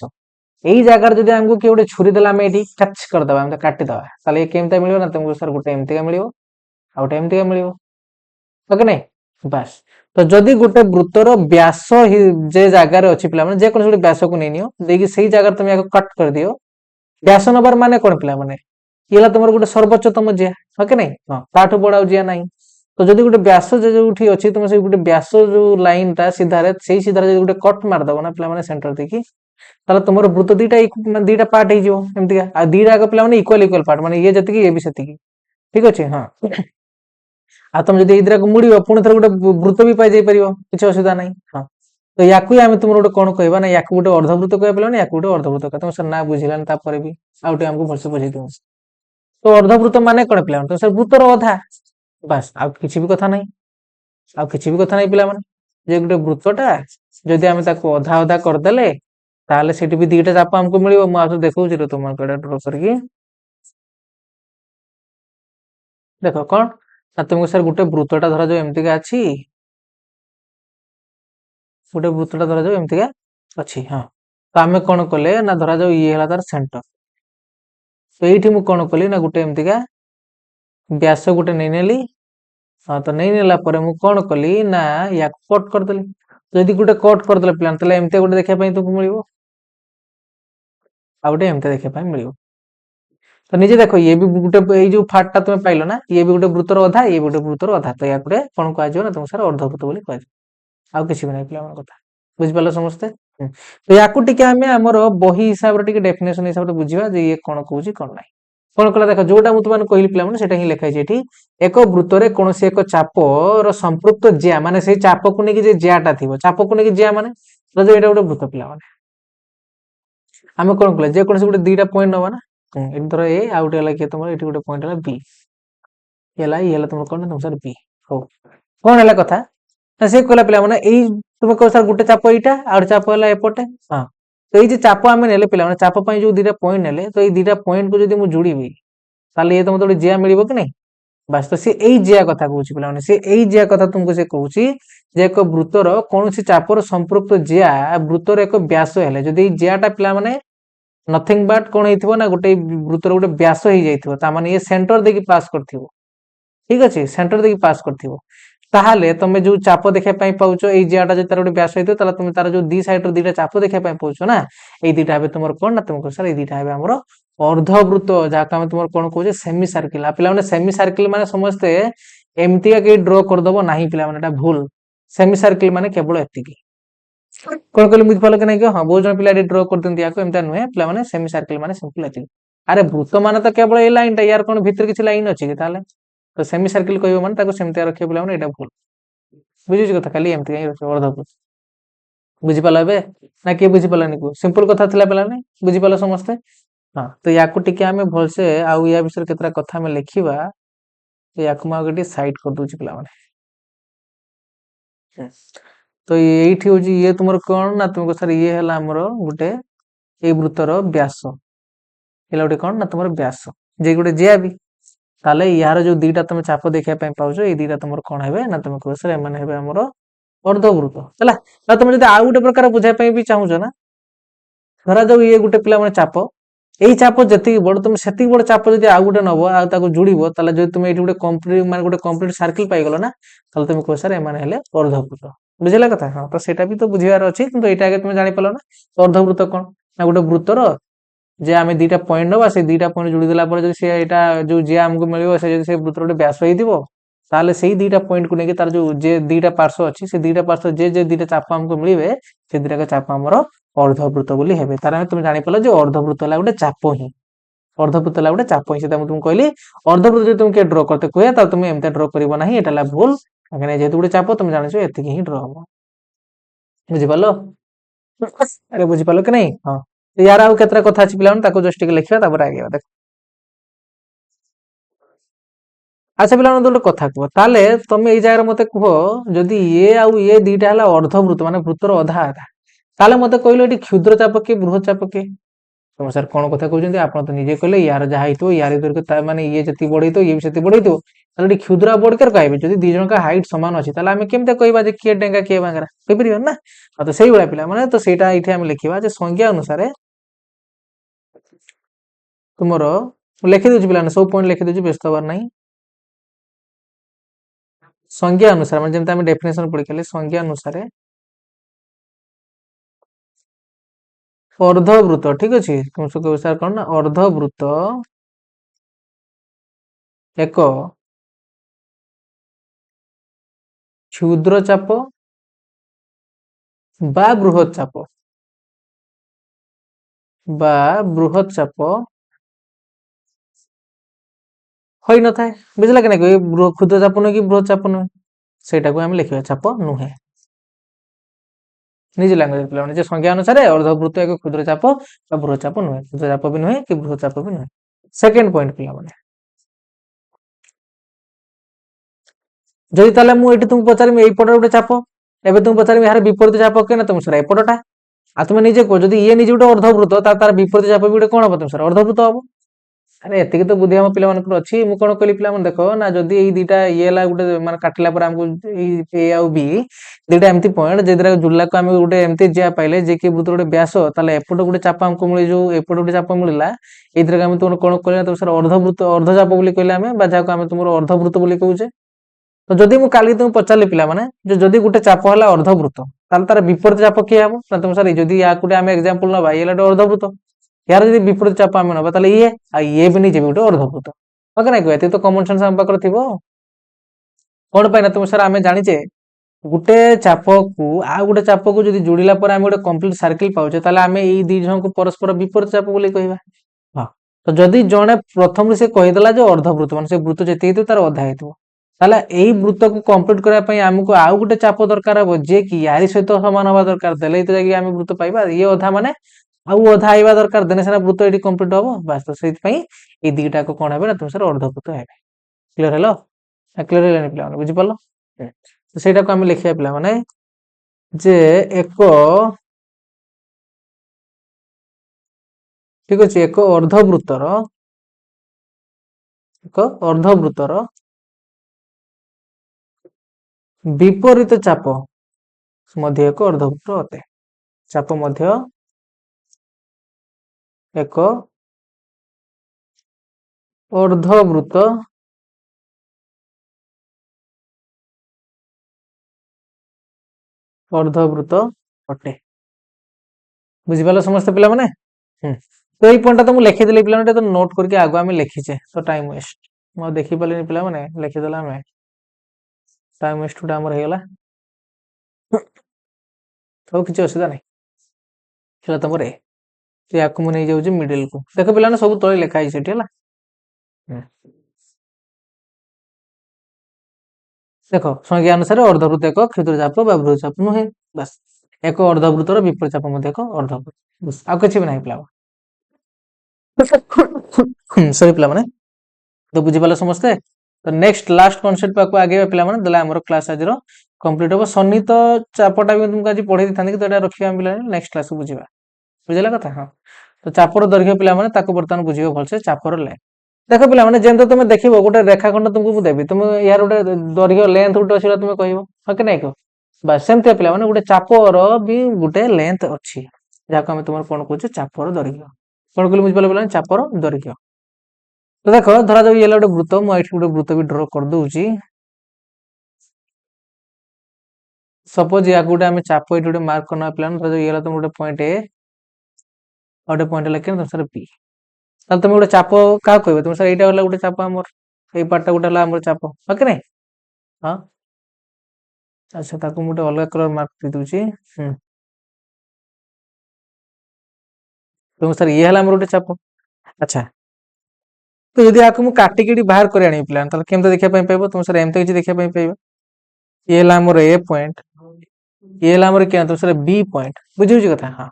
এই জায়গার যদি আমକୁ কি ଗୋଟେ ছুরি দেলা ଆମେ ଏଠି ଟଚ୍ କରିଦବା ଆମେ କାଟି ଦବା ତାହେଲେ ଏ କେମିତି ମିଳିବ ନା ତମକୁ ସାର୍ ଗୋଟେ ଏମିତିକା ମିଳିବ ଆଉ ଗୋଟେ ଏମିତିକା ମିଳିବ ଓକେ ନାଇଁ ବାସ୍ ତ ଯଦି ଗୋଟେ ବୃତ୍ତର ବ୍ୟାସ ଯେ ଜାଗାରେ ଅଛି ପିଲାମାନେ ଯେ କୌଣସି ଗୋଟେ ବ୍ୟାସକୁ ନେଇ ନିଅ ଦେଇକି ସେଇ ଜାଗାରେ ତମେ ୟାକୁ କଟ୍ କରିଦିଅ ବ୍ୟାସ ନବାର ମାନେ କଣ ପିଲାମାନେ ଇଲା ତମର ଗୋଟେ ସର୍ବୋଚ୍ଚତମ ଜିଆ ଓକେ ନାଇଁ ହଁ ତାଠୁ ବଡ ଆଉ ଜିଆ ନାହିଁ तो जदि गोटे व्यास जो अच्छी तुम से गोटे व्यास जो लाइन टा सीधारे से ही सीधारे गोटे कट मारदब ना पे सेंटर देखी ताले तुम वृत्त दीटा पार्ट होमती दीटा पे इक्वाल इक्वाल पार्ट माने ये जति ये भी सेति ठीक अच्छे हाँ आ तुम जब ये मुड़ पुणी थे गोटे वृत्त भी पाई पार किसी असुविधा ना हाँ तो या तुम गोटे कौन कह ना या गोटे अर्धवृत्त कह पे या गोटे अर्धवृत्त कह तुम सर ना बुझानी भी आउटे आमको भलसे बुझे दूँ तो अर्धवृत्त माने कौन पे तुम सर वृत्तर अधा बास आउ किसी भी कथा नहीं आउ किसी भी कथा नहीं पिला माने जे गोटे वृत्तटा जदि आमे ताको अधा अधा करदेले ताले सेठी भी दीटा चाप हमको मिलिबो मु आसो देखौछि रे तुम कड़ा ड्रा करके देखो कोन ना तुमको सर गोटे वृत्तटा धरा जो एमती का अछि गोटे वृत्तटा धरा जो एमती का अछि हां तो आमे कोन कले ना धरा जो ये हला तार सेंटर तो एठी मु कोन कली ना गोटे एमती का व्यास गोटे नै नेली हाँ तो नहीं नेला परे मु कोन कली ना या कट कर देली जदि गोटे कट कर देले प्लान तले एमते गोटे देखा पई तुमको मिलिबो आ गोटे एमते देखा पई मिलिबो तो निजे देखो ये भी गोटे जो फाटटा तुम पाइलो ना ये भी गोटे वृत्तर अधा ये गोटे वृत्तर अधा तो या गोटे कोन कह जो ना तुम सर अर्धवृत्त बोली कह आ किछि भी नै पिला मन कथा बुझ पालो समस्ते तो याकू टिके हमें हमर बही हिसाब रे टिके डेफिनेशन हिसाब रे बुझिबा जे ये कोन कहूची कोन नै कोन कला देखो जोटा मु तुमन कहली पिला मन सेटा ही लिखा छै एठी एक वृत्त रे कोनोसी एक चाप रो संपृक्त ज्या माने से चाप को नेकी जे ज्याटा थिबो चाप को नेकी ज्या माने तो जो एटा गोटे वृत्त पिला माने आमे कोन कहले जे कोनोसी गोटे दीटा पॉइंट नबा ना एठी धर ए आ गोटे हला के तुम एठी गोटे पॉइंट हला बी ये हला तुम कोन तुम सर बी हो कोन हला कथा ना से कहला पिला माने एई तुम कह सर गोटे चाप एटा आ चाप हला एपटे हां तो ये चाप आम ने पे चाप जो दीटा पॉइंट ने तो ये दीटा पॉइंट को जो मुझे जोड़ी ताले ये तो मतलब जिया मिल कि नहीं बास तो सी यही जिया कथा कहूँ पे सी यही जिया कथा तुमको से कहूँ जे एक वृत्तर कौन चापर संपृक्त जिया वृत्तर एक व्यास है जदि जियाटा पिला माने नथिंग बट कौन हो ना गोटे वृत्तर गोटे व्यास हो जाए ये सेंटर देखिए पास कर ठीक अच्छे सेंटर देखिए पास कर ताहले तुम जो चाप देखा पाउच ये जियाटा जो तार गोटे व्यास होता तुम तार जो दी साइड दीटा चाप देखा पाउच ना ये दीटा हे तुम कौन ना तुमको सर ये दीटा हे आम अर्धवृत्त जहाँ तुम कौन कहे सेमी सर्किल पे सेमी सर्किल माने समस्ते एमती कहीं ड्र करदब ना पे भूल सेमी सर्किल माने केवल एति कौन कहले बुझ पाल कि नहीं हाँ बहुत जन पिला ड्र कर दिया एमती नुहे पे सेमी सर्किल माने सिंपल एति अरे वृत्त माने तो केवल ये लाइन टा यार कौन भीतर किसी लाइन अच्छी कि तो सेमी सर्किल कह माने सेमती रखिए पे यहाँ भूल बुझे कथा खाली एमती अर्धवृत्त बुझीपाल ना किए बुझीपालानी को सिंपल कथा थिला पे बुझीपाल समस्ते हाँ तो या टिके आम भलसे आउ या विषय केतरा कथा आम लिखा तो या साइड कर दूची पे तो ये हूँ ये तुम कौन ना तुमको सर ये है गोटे ये वृत्तर व्यास ये गोटे कौन ना तुम व्यास जे गोटे जिया भी ताले यार जो दीटा तुम चाप देखा पाउच ये दीटा तुम कौन है ना तुम कह सर एम अर्धवृत्त है। तुम जब आउ गोटे प्रकार बुझाई भी चाहूच ना, धरा जाऊ ये गोटे पिला माने चाप, यही चाप जी बड़ तुम से बड़ चाप जब आउ गोटे नब आ जुड़ब जो तुम ये गोटे कंप्लीट मान गोटे कंप्लीट सर्किल पाइगल ना, तुम कह सर एम अर्धवृत्त। बुझेगा कथा? हाँ, तो सेटा भी तो बुझार अच्छी, किंतु यहाँ आगे तुम जापर ना अर्धवृत्त कौन ना गोटे वृत्तर जे आम दुईटा पॉइंट नवा से दुईटा पॉइंट जोड़ी जो जी आमको मिले से वृत्तर गोटे व्यास हो ताले से दुईटा पॉइंट को लेकिन तार जो जे दुईटा पार्श्व अच्छी से दुईटा पार्श्व जे दुईटा चाप आमको मिले से दुईटा चाप आमर अर्धवृत्त बोली हेबे। तार तुम जापर जो अर्धवृत्त है गोटे चाप ही, अर्धवृत्त है गोटे चाप ही, तुमको कहली अर्धवृत्त जो तुम किए ड्र करते कहे तुम एमती ड्र कर ना, ये भूल जेहेतु गोटे चाप तुम जान एति ही ड्र हम। बुझिपाल? अरे बुझिपाल कि नहीं? हाँ, यार आउ केतरा कथा अछि पिला जस्ट लिखा आगे देख। अच्छा पिला गोटे कथा कह ताले तुम ये जगह मत कह जदि ये आउ ये दुईटा है अर्धवृत्त माने वृत्तर अधा आधा, ताले मत कहलो ये क्षुद्र चाप के बृहत चाप के? तुम सर कौन कथा कहते आप तो निजे कहले यार जहाँ हो यार माने ये जी बढ़े तो ये भी से बढ़े तो क्षुद्र बढ़कर कहबे जब दी जन का हाइट सामान अच्छी आम केमती कहवा किए डेंगा किए बांगरा कहीपर ना। तो सही भाया पिला माने तो सहीटा ये लिखा संज्ञा अनुसार तुम लिखिदे पिला सब पॉइंट लिखिदे व्यस्त हबार नहीं। संज्ञा अनुसार मैं जमी डेफिनेशन पढ़ी संज्ञा अनुसार अर्धवृत्त ठीक अच्छे तुम सब सार कौन ना अर्धवृत्त एक क्षुद्र चाप बा बृहत चाप बा बृहत चाप हो न था बुझला कि नहीं क्षुद्र चाप नुहे कि बृहत चाप नुहे सेटा को लिखा चाप नुहे निज लैंग्वेज पे संज्ञा अनुसार अर्धवृत्त एक क्षुद्र चाप बृहत चाप नुहे, क्षुद्र चाप भी नुहे कि बृहत चाप भी नुहे। सेकेंड पॉइंट पिला माने जदि ताले मु एठी तुम पचारि एई पटर गोटे चाप एबे तुम पचारि यार विपरीत चाप के ना तुम सर एपटटा आ तुम निजे को जदि ये निजे गोटे अर्धवृत्त तार विपरीत चाप भी गोटे कोन हम तुम सर अर्धवृत्त हम। अरे एतिक तो बुद्धि हम पिला मानकर अछि मु कोन कहली पिला मन देखो ना जदि एई दुईटा ये ला गोटे माने काटला पर हमको ए आउ बी दुईटा एमती पॉइंट जे द्वारा जुड़ला को हम गोटे एमती जिया पाइले जे कि वृत्त गोटे व्यास ताले एपट गोटे चाप हमको मिले जो एपट गोटे चाप मिलला एइद्रा हम तुम कोन कहले तो सर अर्धवृत्त अर्ध चाप बोली कहले हम बा जाको हम तुमरो अर्धवृत्त बोली कहूचे। तो जदि मु काली तुम पचारली पिला माने जो जदि गोटे चाप हला अर्धवृत्त ताले तार विपरीत चाप किए हम ना तुम सर जदि या गोटे हम एग्जांपल नबा ये लाटे अर्धवृत्त यार जदि विपरीत चाप आम ना ताले ये भी नहीं गोटे अर्धवृत्त ओके ना कहते तो कॉमन सेंस हम पाकर थिबो कौन पाइना तुम सर आम जानिचे गोटे चाप को आ गोटे चाप को जदि जोड़िला पर आम गोटे कंप्लीट सर्किल पाउचे ताले आम एई दी जन को परस्पर विपरीत चाप बोली कहबा। हां, तो जदि जणे प्रथम से कहिदला जो अर्धवृत्त माने से वृत्त जेते हेतु तार अधा हेतु ताले एई वृत्त को कंप्लीट करा पई हमको आ गोटे चाप दरकार हो जे कि यारी सहित समान हवा दरकार देले तो जाकी आम वृत्त पाइबा ये अधा माने आउ अधा आइबा दरकार देने सेना वृत्त एटी कंप्लीट हबो बस। तो सेति पई ए दीटा को कोन हेबे ना तुम सर अर्धवृत्त हेबे। Clear hello? क्लियर हेले पिला माने बुझि पालो? तो सेटा को हम लिखिया पिला माने जे एक ठीक अछि एक अर्धवृत्तर विपरीत चाप मध्य एक अर्धवृत्त अटे चाप मध्य एक अर्धवृत्त अर्धवृत्त अटे। बुझिपाल समस्त पिला माने? तो ये पॉइंट तो मुझे लिखिदेली पिला तो नोट करके आगु आम लिखीचे तो टाइम वेस्ट मैं देखी पारे पिला माने लिखिदेला आम टाइम वेस्ट गोटे आमर होगा तो किसी असुविधा नहीं चलो तुम या मुझे जाऊँ मिडिल को देख पिला सब तले लिखाई से देख संज्ञा अनुसार अर्धवृत्त एक क्षुद्र चाप बृहत चाप नुहे बस एक अर्धवृत्तर विपरीत चाप एक अर्धवृत्त आ कि ना पिला सॉरी पिला माने तो बुझिपाल समस्ते। तो नेक्स्ट लास्ट कॉन्सेप्ट पाक आगे पिला माने दला हमर क्लास आज कंप्लीट हो सन्निहित चापटा भी तुमको आज पढ़े था कि तो रखिया पिला नेक्स्ट क्लास बुझिबा बुझला कथा। हाँ, तो चापर दैर्घ्य पिला माने ताको बर्तमान बुझिबो भलसे चापर लेंथ देख पिला माने जेंतो तुम देखिबो गोटे रेखाखंड तुमको मु देबी तुम यार गोटे दैर्घ्य लेंथ गोटे अछि तुम कहबो हा कि नै को ବାସ୍ ସେମିତିଆ ପିଲାମାନେ ଗୋଟେ ଚାପର ବି ଗୋଟେ ଲେନ୍ଥ ଅଛି, ଯାହାକୁ ଆମେ ତୁମର କଣ କହୁଛେ ଚାପର ଦୈର୍ଘ୍ୟ। କଣ କହିଲେ ବୁଝିପାରିଲ ପିଲାମାନେ? ଚାପର ଦୈର୍ଘ୍ୟ। ତ ଦେଖ ଧରାଯାଉ ଇଏ ହେଲା ଗୋଟେ ବୃତ୍ତ, ମୁଁ ଏଇଠି ଗୋଟେ ବୃତ୍ତ ବି ଡ୍ର କରିଦଉଛି। ସପୋଜ ୟାକୁ ଗୋଟେ ଆମେ ଚାପ ଏଇଠି ଗୋଟେ ମାର୍କ କରିନେବା ପିଲାମାନେ, ଧରାଯାଉ ଇଏ ହେଲା ତମ ଗୋଟେ ପଏଣ୍ଟ ଏ, ଆଉ ଗୋଟେ ପଏଣ୍ଟ ହେଲା କେନ୍ ସାର୍ ବି। ତାହେଲେ ତମେ ଗୋଟେ ଚାପ କାହାକୁ କହିବ? ତମେ ସାର୍ ଏଇଟା ହେଲା ଗୋଟେ ଚାପ ଆମର, ଏଇ ପାର୍ଟଟା ଗୋଟେ ହେଲା ଆମର ଚାପ, ହଁ କି ନାଇଁ? ହଁ ଆଚ୍ଛା, ତାକୁ ମୁଁ ଗୋଟେ ଅଲଗା କଲର ମାର୍କ ଦେଇଦଉଛି। ତମେ ସାର୍ ଇଏ ହେଲା ଆମର ଗୋଟେ ଚାପ। ଆଚ୍ଛା, ତ ଯଦି ଆକୁ ମୁଁ କାଟିକି ଏଠି ବାହାର କରି ଆଣିବି ପିଲାମାନେ, ତାହେଲେ କେମିତି ଦେଖିବା ପାଇଁ ପାଇବ? ତମେ ସାର୍ ଏମିତି କିଛି ଦେଖିବା ପାଇଁ ପାଇବ। ଇଏ ହେଲା ଆମର ଏ ପଏଣ୍ଟ, ଇଏ ହେଲା ଆମର କେନ୍? ତମେ ସାର୍ ବି ପଏଣ୍ଟ, ବୁଝିହଉଛି କଥା? ହଁ।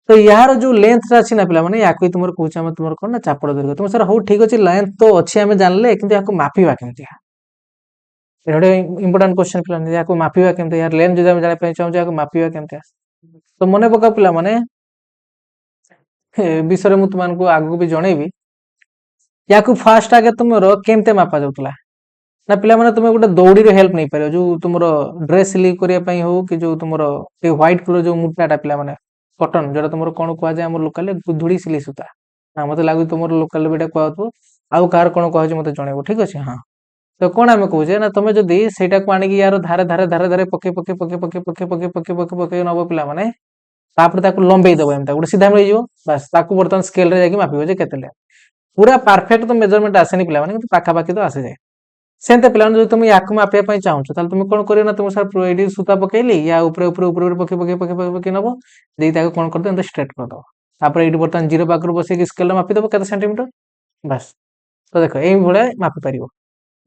ତ यार जो लेंथ ଅଛି ନା ପିଲାମାନେ, ୟାକୁ ହିଁ ତୁମର କହୁଛେ ଆମେ ତୁମର କଣ ନା ଚାପର ଦୈର୍ଘ୍ୟ। ତୁମେ ସାର୍ ହଉ ଠିକ ଅଛି, ଲେନ୍ଥ ତ ଅଛି ଆମେ ଜାଣିଲେ, କିନ୍ତୁ ୟାକୁ ମାପିବା କେମିତି? ଏଇଟା ଗୋଟେ ଇମ୍ପୋର୍ଟାଣ୍ଟ କ୍ୱେଶ୍ଚନ ପିଲାମାନେ, ୟାକୁ ମାପିବା କେମିତି? ୟାର ଲେନ୍ଥ ଯଦି ଆମେ ଜାଣିବା ପାଇଁ ଚାହୁଁଛେ, ୟାକୁ ମାପିବା କେମିତି? ତ ମନେ ପକାଅ ପିଲାମାନେ, ଏ ବିଷୟରେ ମୁଁ ତୁମମାନଙ୍କୁ ଆଗକୁ ବି ଜଣେଇବି। ୟାକୁ ଫାଷ୍ଟ ଆଗେ ତୁମର କେମିତି ମାପା ଯାଉଥିଲା ନା ପିଲାମାନେ, ତୁମେ ଗୋଟେ ଦଉଡିର ହେଲ୍ପ ନେଇପାରିବ, ଯୋଉ ତୁମର ଡ୍ରେସ ସିଲେଇ କରିବା ପାଇଁ ହଉ କି ଯୋଉ ତୁମର ଏ ହ୍ୱାଇଟ କଲର ଯୋଉ ମୁଟାଟା ପିଲାମାନେ, କଟନ, ଯୋଉଟା ତୁମର କଣ କୁହାଯାଏ ଆମର ଲୋକାଲରେ? ଗୁଦୁଡି ସିଲେଇ ସୂତା। ହଁ, ମତେ ଲାଗୁଛି ତୁମର ଲୋକାଲରେ ଏଇଟା କୁହାଯାଉଥିବ, ଆଉ କାହାର କଣ କୁହାଯାଉଛି ମତେ ଜଣେଇବ, ଠିକ ଅଛି? ହଁ। ତ କଣ ଆମେ କହୁଛେ ନା, ତମେ ଯଦି ସେଇଟାକୁ ଆଣିକି ୟାର ଧାରେ ଧାରେ ଧାରେ ଧାରେ ପକେଇ ପକେଇ ପକେଇ ପକେଇ ପକେଇ ପକେଇ ପକେଇ ପକେଇ ପକେଇ ନବ ପିଲାମାନେ, ତାପରେ ତାକୁ ଲମ୍ବେଇ ଦବ, ଏମିତି ଗୋଟେ ସିଧା ମିଳିଯିବ। ବାସ୍ ତାକୁ ବର୍ତ୍ତମାନ ସ୍କେଲ ରେ ଯାଇକି ମାପିବ ଯେ କେତେ ଲେନ୍ଥ। ପୁରା ପରଫେକ୍ଟ ତ ମେଜରମେଣ୍ଟ ଆସେନି ପିଲାମାନେ, କିନ୍ତୁ ପାଖାପାଖି ତ ଆସିଯାଏ। ସେମିତି ପିଲାମାନେ ଯଦି তুমি ୟାକୁ ମାପିବା ପାଇଁ ଚାହୁଁଛ, ତାହେଲେ তুমি କଣ କରିବ ନା, তুমি ସାର୍ ଏଇଠି ସୂତା ପକେଇଲି, ୟା ଉପରେ ଉପରେ ଉପରେ ଉପରେ ପକେଇ ପକେଇ ପକେଇ ପକେଇ ପକେଇ ନବ, ଦେଇ ତାକୁ କଣ କରିଦବ, ଏମିତି ଷ୍ଟ୍ରେଟ୍ କରିଦବ। ତାପରେ ଏଇଠି ବର୍ତ୍ତମାନ ଜିରୋ ପାଖରୁ ବସେଇକି ସ୍କେଲରେ ମାପିଦବ କେତେ ସେଣ୍ଟିମିଟର। ବାସ୍, ତ ଦେଖ ଏଇଭଳିଆ ମାପି ପାରିବ।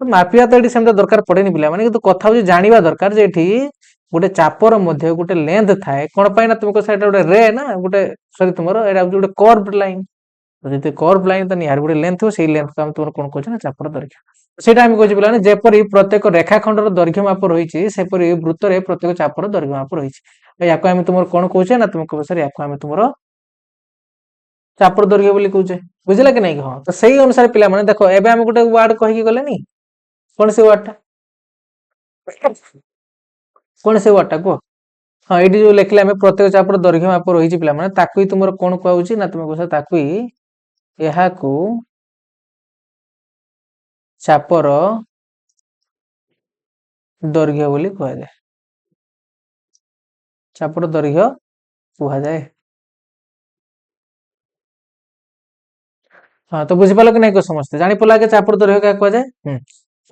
ମାପିବା ତ ଏଠି ସେମିତି ଦରକାର ପଡେନି ପିଲାମାନେ, କିନ୍ତୁ କଥା ହଉଛି ଜାଣିବା ଦରକାର ଯେ ଏଠି ଗୋଟେ ଚାପର ମଧ୍ୟ ଗୋଟେ ଲେନ୍ଥ ଥାଏ। କଣ ପାଇଁ ନା ତୁମକୁ ସେଇଟା ଗୋଟେ ରେ ନା ଗୋଟେ, ସରି ତୁମର ଏଇଟା ହଉଛି ଗୋଟେ କର୍ଭ ଲାଇନ। ଯଦି କର୍ଭ ଲାଇନ ତ ନିହାର ଗୋଟେ ଲେନ୍ଥ ଥିବ, ସେଇ ଲେନ୍ଥକୁ ଆମେ ତୁମର କଣ କହୁଛେ ନା ଚାପର ଦୈର୍ଘ୍ୟ। ସେଇଟା ଆମେ କହୁଛେ ପିଲାମାନେ, ଯେପରି ପ୍ରତ୍ୟେକ ରେଖାଖଣ୍ଡର ଦୈର୍ଘ୍ୟ ମାପ ରହିଛି, ସେପରି ବୃତ୍ତରେ ପ୍ରତ୍ୟେକ ଚାପର ଦୈର୍ଘ୍ୟ ମାପ ରହିଛି। ୟାକୁ ଆମେ ତୁମର କଣ କହୁଛେ ନା, ତୁମକୁ ସାର୍ ୟାକୁ ଆମେ ତୁମର ଚାପର ଦୈର୍ଘ୍ୟ ବୋଲି କହୁଛେ। ବୁଝିଲା କି ନାଇଁ? ହଁ, ତ ସେଇ ଅନୁସାରେ ପିଲାମାନେ ଦେଖ, ଏବେ ଆମେ ଗୋଟେ ୱାର୍ଡ କହିକି ଗଲେନି, କଣ ସେ ୱାର୍ଡଟା? କଣ ସେ ୱାର୍ଡଟା କୁହ? ହଁ, ଏଇଠି ଯୋଉ ଲେଖିଲେ ଆମେ ପ୍ରତ୍ୟେକ ଚାପର ଦୈର୍ଘ୍ୟ ମାପ ରହିଛି ପିଲାମାନେ, ତାକୁ ହିଁ ତୁମର କଣ କୁହାଯାଉଛି ନା, ତୁମେ କହୁଛ ତାକୁ ହିଁ, ଏହାକୁ ଚାପର ଦୈର୍ଘ୍ୟ ବୋଲି କୁହାଯାଏ। ଚାପର ଦୈର୍ଘ୍ୟ କୁହାଯାଏ। ହଁ, ତ ବୁଝିପାରିଲ କି ନାଇଁ କୁହ? ସମସ୍ତେ ଜାଣିପାରିଲ ଆଗେ ଚାପର ଦୈର୍ଘ୍ୟ କାହା କୁହାଯାଏ?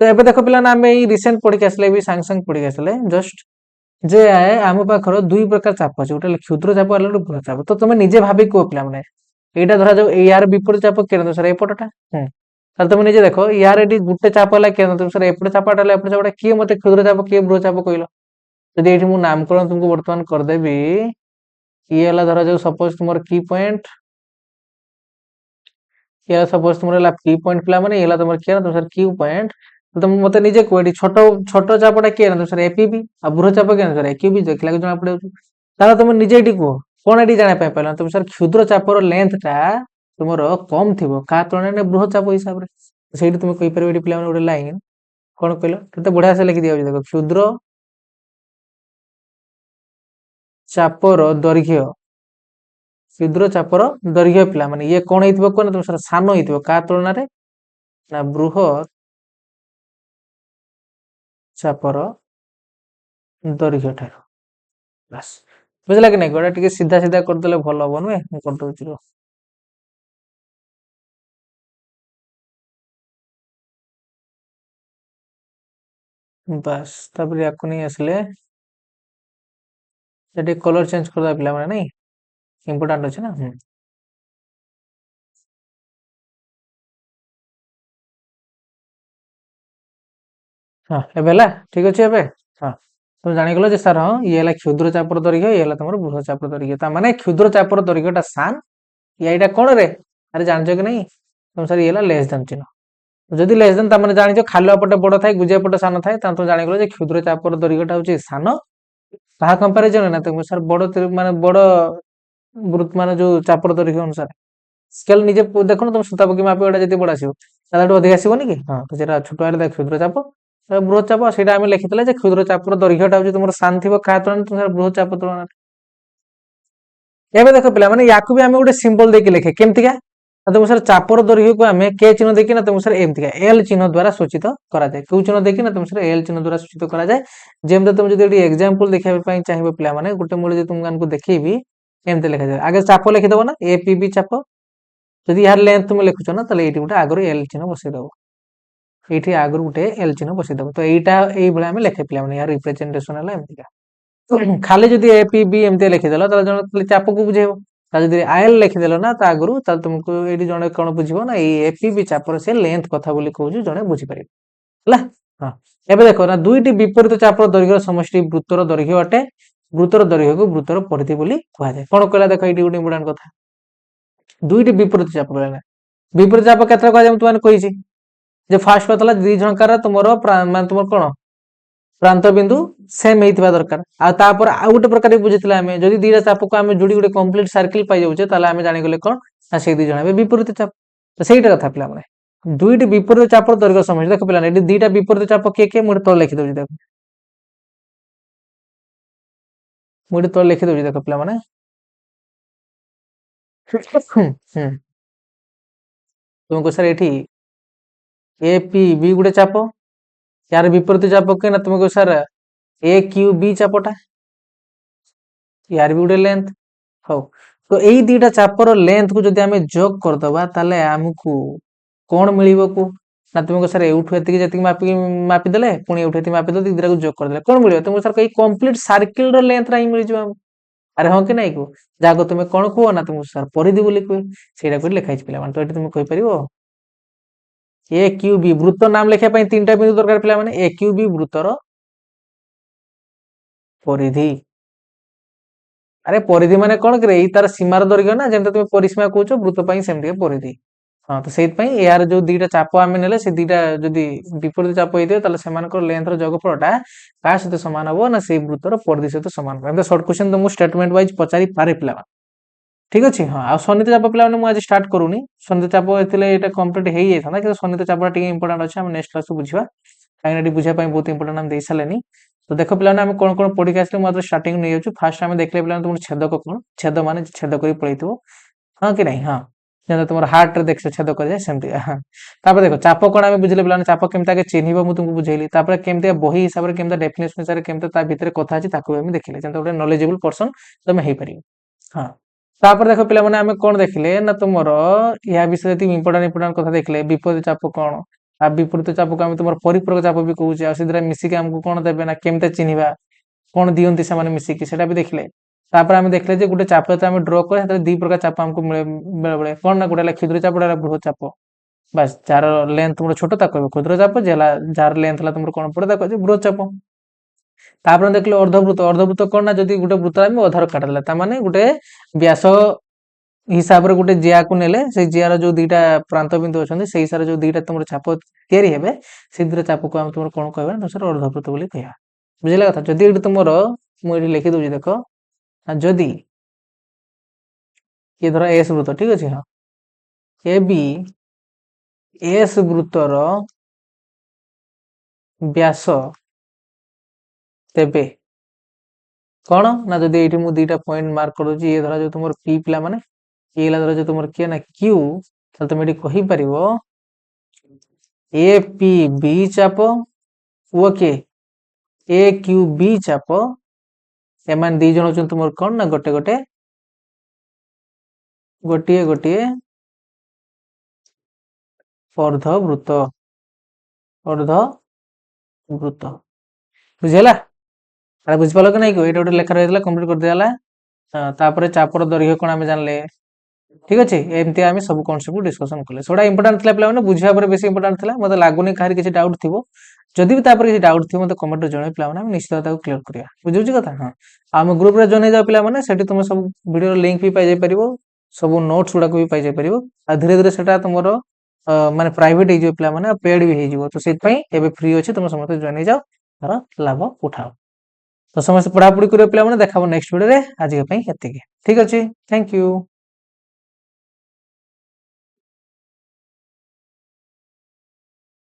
ତ ଏବେ ଦେଖ ପିଲା, ଆମେ ଏଇ ରିସେଣ୍ଟ ପଢିକି ଆସିଲେ, ବି ସାଙ୍ଗେ ସାଙ୍ଗେ ପଢିକି ଆସିଲେ ଜଷ୍ଟ, ଯେ ଆମ ପାଖର ଦୁଇ ପ୍ରକାର ଚାପ ଅଛି, ଗୋଟେ କ୍ଷୁଦ୍ର ଚାପ, ଆଉ ଗୋଟେ ବୃହତ ଚାପ। ତ ତମେ ନିଜେ ଭାବି କୁହ ପିଲାମାନେ, ଏଇଟା ଧରାଯାଉ ୟାର ବିପରୀତ ଚାପ କେନ୍ ସାର୍ ଏପଟଟା। ତାହେଲେ ତମେ ନିଜେ ଦେଖ, ୟାର ଏଠି ଗୋଟେ ଚାପ ହେଲା କେନ୍ ସାର୍ ଏପଟେ ଚାପଟା ହେଲା ଏପଟେ ଚାପଟା, କିଏ ମତେ କ୍ଷୁଦ୍ର ଚାପ କିଏ ବୃହତ ଚାପ କହିଲ? ଯଦି ଏଇଠି ମୁଁ ନାମକରଣ ତୁମକୁ ବର୍ତ୍ତମାନ କରିଦେବି, ଇଏ ହେଲା ଧରାଯାଉ ସପୋଜ ତୁମର କି ପଏଣ୍ଟ, ଇଏ ସପୋଜ ତୁମର ହେଲା ପି ପଏଣ୍ଟ ପିଲାମାନେ, ଇଏ ହେଲା ତମର କିଏ ନା ସାର୍ କ୍ୟୁ ପଏଣ୍ଟ। ତମେ ମତେ ନିଜେ କୁହ, ଏଠି ଛୋଟ ଛୋଟ ଚାପଟା କିଏ ନା ସାର୍ ଏପିବି, ଆଉ ବୃହତ ଚାପ କିଏ ନା ସାର୍ ଏକ୍ୟୁବି, ଦେଖିଲାକୁ ଜଣା ପଡିଯାଉଛି। ତାହେଲେ ତମେ ନିଜେ ଏଠି କୁହ, କଣ ଏଠି ଜାଣିବା ପାଇଁ ପାଇଲ? ତମେ ସାର୍ କ୍ଷୁଦ୍ର ଚାପର ଲେନ୍ଥ ଟା ତୁମର କମ ଥିବ କାହା ତୁଳନାରେ ବୃହତ ଚାପ ହିସାବରେ। ସେଇଠି ତୁମେ କହିପାରିବ ଏଠି ପିଲାମାନେ ଗୋଟେ ଲାଇନ, କଣ କହିଲ? କେତେ ବଢିଆ ସେ ଲେଖି ଦିଆଯାଉଛି, ଦେଖ, କ୍ଷୁଦ୍ର ଚାପର ଦୈର୍ଘ୍ୟ, କ୍ଷୁଦ୍ର ଚାପର ଦୈର୍ଘ୍ୟ ପିଲାମାନେ ଇଏ କଣ ହେଇଥିବ କୁହ ନା, ତୁମେ ସାର୍ ସାନ ହେଇଥିବ କାହା ତୁଳନାରେ ନା ବୃହତ ଚାପର ଦୈର୍ଘ୍ୟ ଠାରୁ। ବାସ୍, ବୁଝିଲା କି ନାଇଁ? ଗୋଟା ଟିକେ ସିଧା ସିଧା କରିଦେଲେ ଭଲ ହବ ନୁହେଁ? ମୁଁ କରିଦଉଛି ରୁହ। ବାସ୍, ତାପରେ ୟାକୁ ନେଇ ଆସିଲେ, ସେଠି କଲର ଚେଞ୍ଜ କରିଦେବା ପିଲାମାନେ, ନାଇଁ ଇମ୍ପୋର୍ଟାଣ୍ଟ ଅଛି ନା। ହଁ, ଏବେ ହେଲା ଠିକ ଅଛି ଏବେ। ହଁ, তুমি ଜାଣିଗଲ ଯେ ସାର୍ ହଁ ଇଏ ହେଲା କ୍ଷୁଦ୍ର ଚାପର ଦୈର୍ଘ୍ୟ, ଇଏ ହେଲା ତମର ବୃହତ ଚାପର ଦୈର୍ଘ୍ୟ। ତା ମାନେ କ୍ଷୁଦ୍ର ଚାପର ଦୈର୍ଘ୍ୟଟା ସାନ, ଏଇଟା କଣ ରେ? ଆରେ ଜାଣିଛ କି ନାଇଁ? ତମ ସାର୍ ଇଏ ହେଲା ଲେସ୍ ଦେନ୍ ଚିହ୍ନ। ଯଦି ଲେସ୍ ଦେନ୍, ତାମାନେ ଜାଣିଛ ଖାଲୁଆ ପଟେ ବଡ ଥାଏ, ଗୁଜିଆ ପଟେ ସାନ ଥାଏ, ତାହେଲେ ତମେ ଜାଣିଗଲ ଯେ କ୍ଷୁଦ୍ର ଚାପର ଦୈର୍ଘ୍ୟଟା ହଉଛି ସାନ। ତାହା କମ୍ପାରିଜନ ନା ତମେ ସାର୍ ବଡ ମାନେ ବଡ ମାନେ ଯୋଉ ଚାପର ଦୈର୍ଘ୍ୟ ଅନୁସାରେ ସ୍କେଲ ନିଜେ ଦେଖୁନ, ତମେ ସୂତା ପକେଇ ମାପିବ, ଏଟା ଯଦି ବଡ ଆସିବ ତାହେଲେ ଏଠୁ ଅଧିକ ଆସିବନି କି? ହଁ, ତ ସେଟା ଛୋଟ ହେଲେ କ୍ଷୁଦ୍ର ଚାପ, ବୃହତ ଚାପ ସେଇଟା ଆମେ ଲେଖିଥିଲେ ଯେ କ୍ଷୁଦ୍ର ଚାପର ଦୈର୍ଘ୍ୟଟା ହଉଛି ତୁମର ସାନ ଥିବ କାହା ତୁଳନାରେ ତୁମର ବୃହତ ଚାପ ତୁଳନାରେ। ଏବେ ଦେଖ ପିଲାମାନେ ୟାକୁ ବି ଆମେ ଗୋଟେ ସିମ୍ବଲ ଦେଇକି ଲେଖେ କେମିତିକା तुम सर चापर दैर्घ्य को आम के चिन्ह देखी ना तुम सर एमती एल चिन्ह द्वारा सूचित कराए क्यों चिन्ह देखी ना तुम सर एल चिन्ह द्वारा सूचित कराए जमी तुम जो एग्जांपल देखा चाहिए पिला माने गोटे मुझे तुमको देखी एमती लिखा जाए आगे चाप लिखिदब ना ए पी बी चाप जदि यार लेंथ तुम लिखुच ना तो ये गोटे आगर एल चिन्ह बसईदब ये आगर गोटे एल चिन्ह बसईदब तो यहाँ ये लिखे पिला यार रिप्रेजेंटेशन है एमती खाली जदि ए पी बी एमती लिखिदेल जन चाप को बुझेब जदि आयल लिखिदेल ना आगु तुमको ये जड़े कौन बुझे ना ये एपी चापर से लेंथ कथा कहूँ जड़े बुझीपर हाँ एवं देख ना दुईटी विपरीत चापर दैर्घ्य समष्टि वृत्तर दैर्घ्य अटे वृत्तर दैर्घ्य को वृत्तर परिधि कहुए कौन कहला देख ये गोटे इम्पोर्टाट कथा दुईटी विपरीत चाप विपरीत चाप के तुमने कही फास्ट कहला दी झणकार तुम मान तुम कौन प्रांत बिंदु सेम होता दरकार आपर आउ गोटे प्रकार बुझीला आम जदि दीटा चाप को आम जोड़ी गोटे कंप्लीट सर्किल पाई जाऊे आम जाणीगले कौन ना से दी जन विपरीत चाप तो सहीटा कथा पिला दुईटी विपरीत चापर दैर्घ्य समझ देख पिला दीटा विपरीत चाप किए किए मुझे तल लिखिदे देख मुझे तल लिखिदे देख पिला तुमको सर ये ए पी बी गोटे चाप यार विपरीत चाप के ना तुमको सर ए क्यू बी चापटा यार भी गोटे लेंथ हो तो यही दीटा चापर लेंथ को जदि आम जोग करदबा ताले आमको कौन मिल को ना तुमको सर एठू ये मापिदेले पुणी एठू मापिदे दीटा को जोग करदे कौन मिल तुमको सर कई कंप्लीट सर्किल लेंथ ही मिल जाए अरे हाँ कि नहीं को जाको तुम कौन कह ना तुमको सर परिधि बोली कह से लिखाई पे तो ये तुम कहीपर ए क्यू बी वृत्त नाम लिखापी तीन टा बिंदु दरकार पे ए क्यू बी वृत्तर परिधि अरे परिधि माने कौन करे तार सीमार दैर्घ्य ना जमी तुम परिसीमा कौच वृत्त सेमती परिधि हाँ तो से यार जो दीटा चाप आम ने से दीटा जदि विपरीत चाप होते से लेंथर जोगफलटा क्या सहित सामान हम ना से वृत्तर परिधि सहित सामान हम सर्ट क्वेश्चन तुमको स्टेटमेंट वाइज पचारि पारे पिला ठीक अच्छे हाँ आ सन्निहित चाप पिला मुझे स्टार्ट करूनी सन्निहित चाप ये कम्प्लीट हो जाता कि सन्निहित चापटा इंपोर्टाट अच्छे नेक्स्ट क्लास बुझा कहीं बुझापी बहुत इंपोर्टाट आम दे सारे तो देख पे कौन कौन पढ़ी आसले मुझे स्टार्टिंग नहीं जाऊँ फास्ट आम देखले पे तुम छेदक कौन छेद मान छेद कर पलैथो हाँ कि नहीं हाँ जब तुम हार्ट रे देख छेद कर सेमती हाँ देख चाप कौन आम बुझे पे चाप केमती आगे चिन्ह मुझे तुमको बुझेली केमती बही हिसाब से केमती डेफिनेशन हिसाब से केमती भितर कथा अच्छी देखिले गोटे नॉलेजेबल पर्सन तुम हो पार हाँ देख पे आम कौन देखिले ना तुम या विषय इंपोर्टाट इंपोर्टाट कथा देखिले विपरीत चाप कौन आ विपरीत चाप को आम तुम परिपूरक चाप भी कहे से मिसिक आमको कौन देवे ना केमती चिन्हवा कौन दिखती से मिसिकी से भी देखिले आम देखले जे गोटे चाप आम ड्र कर दी प्रकार चाप आमको मिले बेले बेले कौन ना गोटे क्षुद्र चाप बृहत चाप बस जार लेंथ तुम छोट कह क्षुद्र चाप जार लेंथ है तुम कौन पड़े कह बृहत चाप देखिए अर्धवृत्त अर्धवृत्त कौन ना जब गोटे वृत्त आम अधार काटिदेला माने गोटे व्यास हिसाब से गोटे जिया को नेले से जियार जो दीटा प्रांत बिंदु अच्छा से हिसाब से जो दीटा तुम चाप या से दीटा चाप को आम तुम कौन कह तुम अर्धवृत्त बोली कह बुझेगा कथा जदि तुम मुझे लिखिदे देख जदि ये धर एस वृत्त ठीक अच्छे हाँ ए बी एस वृत्तर व्यास तेबे कौन ना जदि ये मुझे दीटा पॉइंट मार्क कर दूसरी ये धर जो तुम पी पिला माने ये धर जो तुम किए ना क्यू तुम ये कहीपर ए पी बी चाप वो किए ए क्यू बी चाप एम दी जन हो तुम कौन ना गोटे गोटे गोटे गोटे अर्धवृत्त अर्धवृत्त बुझेगा अरे बुझिपाल कि नहीं ये गोटे लेखा रही कम्प्लीट कर दिया तापर चापर दैर्घ्य कौन आम जानले ठीक अच्छे एमती आम सब कनसेप्ट डिस्कसन कले सेटा इंपोर्टाट था पे बुझा बेस इंपोर्टाट था मतलब लगुनि कहीं किसी डाउट थी जदि भी किसी डाउट थी मतलब कमेंट जन पे निश्चित क्लियर करा बुझे कथा हाँ आम ग्रुप रे जन जाओ पे तुम सब वीडियो लिंक भी पाई पार सब नोट्स गुड़ाक भी पाई पार धीरे धीरे से तुम माने प्राइवेट हो पेड भी हो तो से फ्री अच्छे तुम समस्त जन जाओ तार लाभ उठाओ तो समस्त पढ़ापढ़ी कर पे देखा नेक्स्ट वीडियो आज ठीक अच्छे थैंक यू।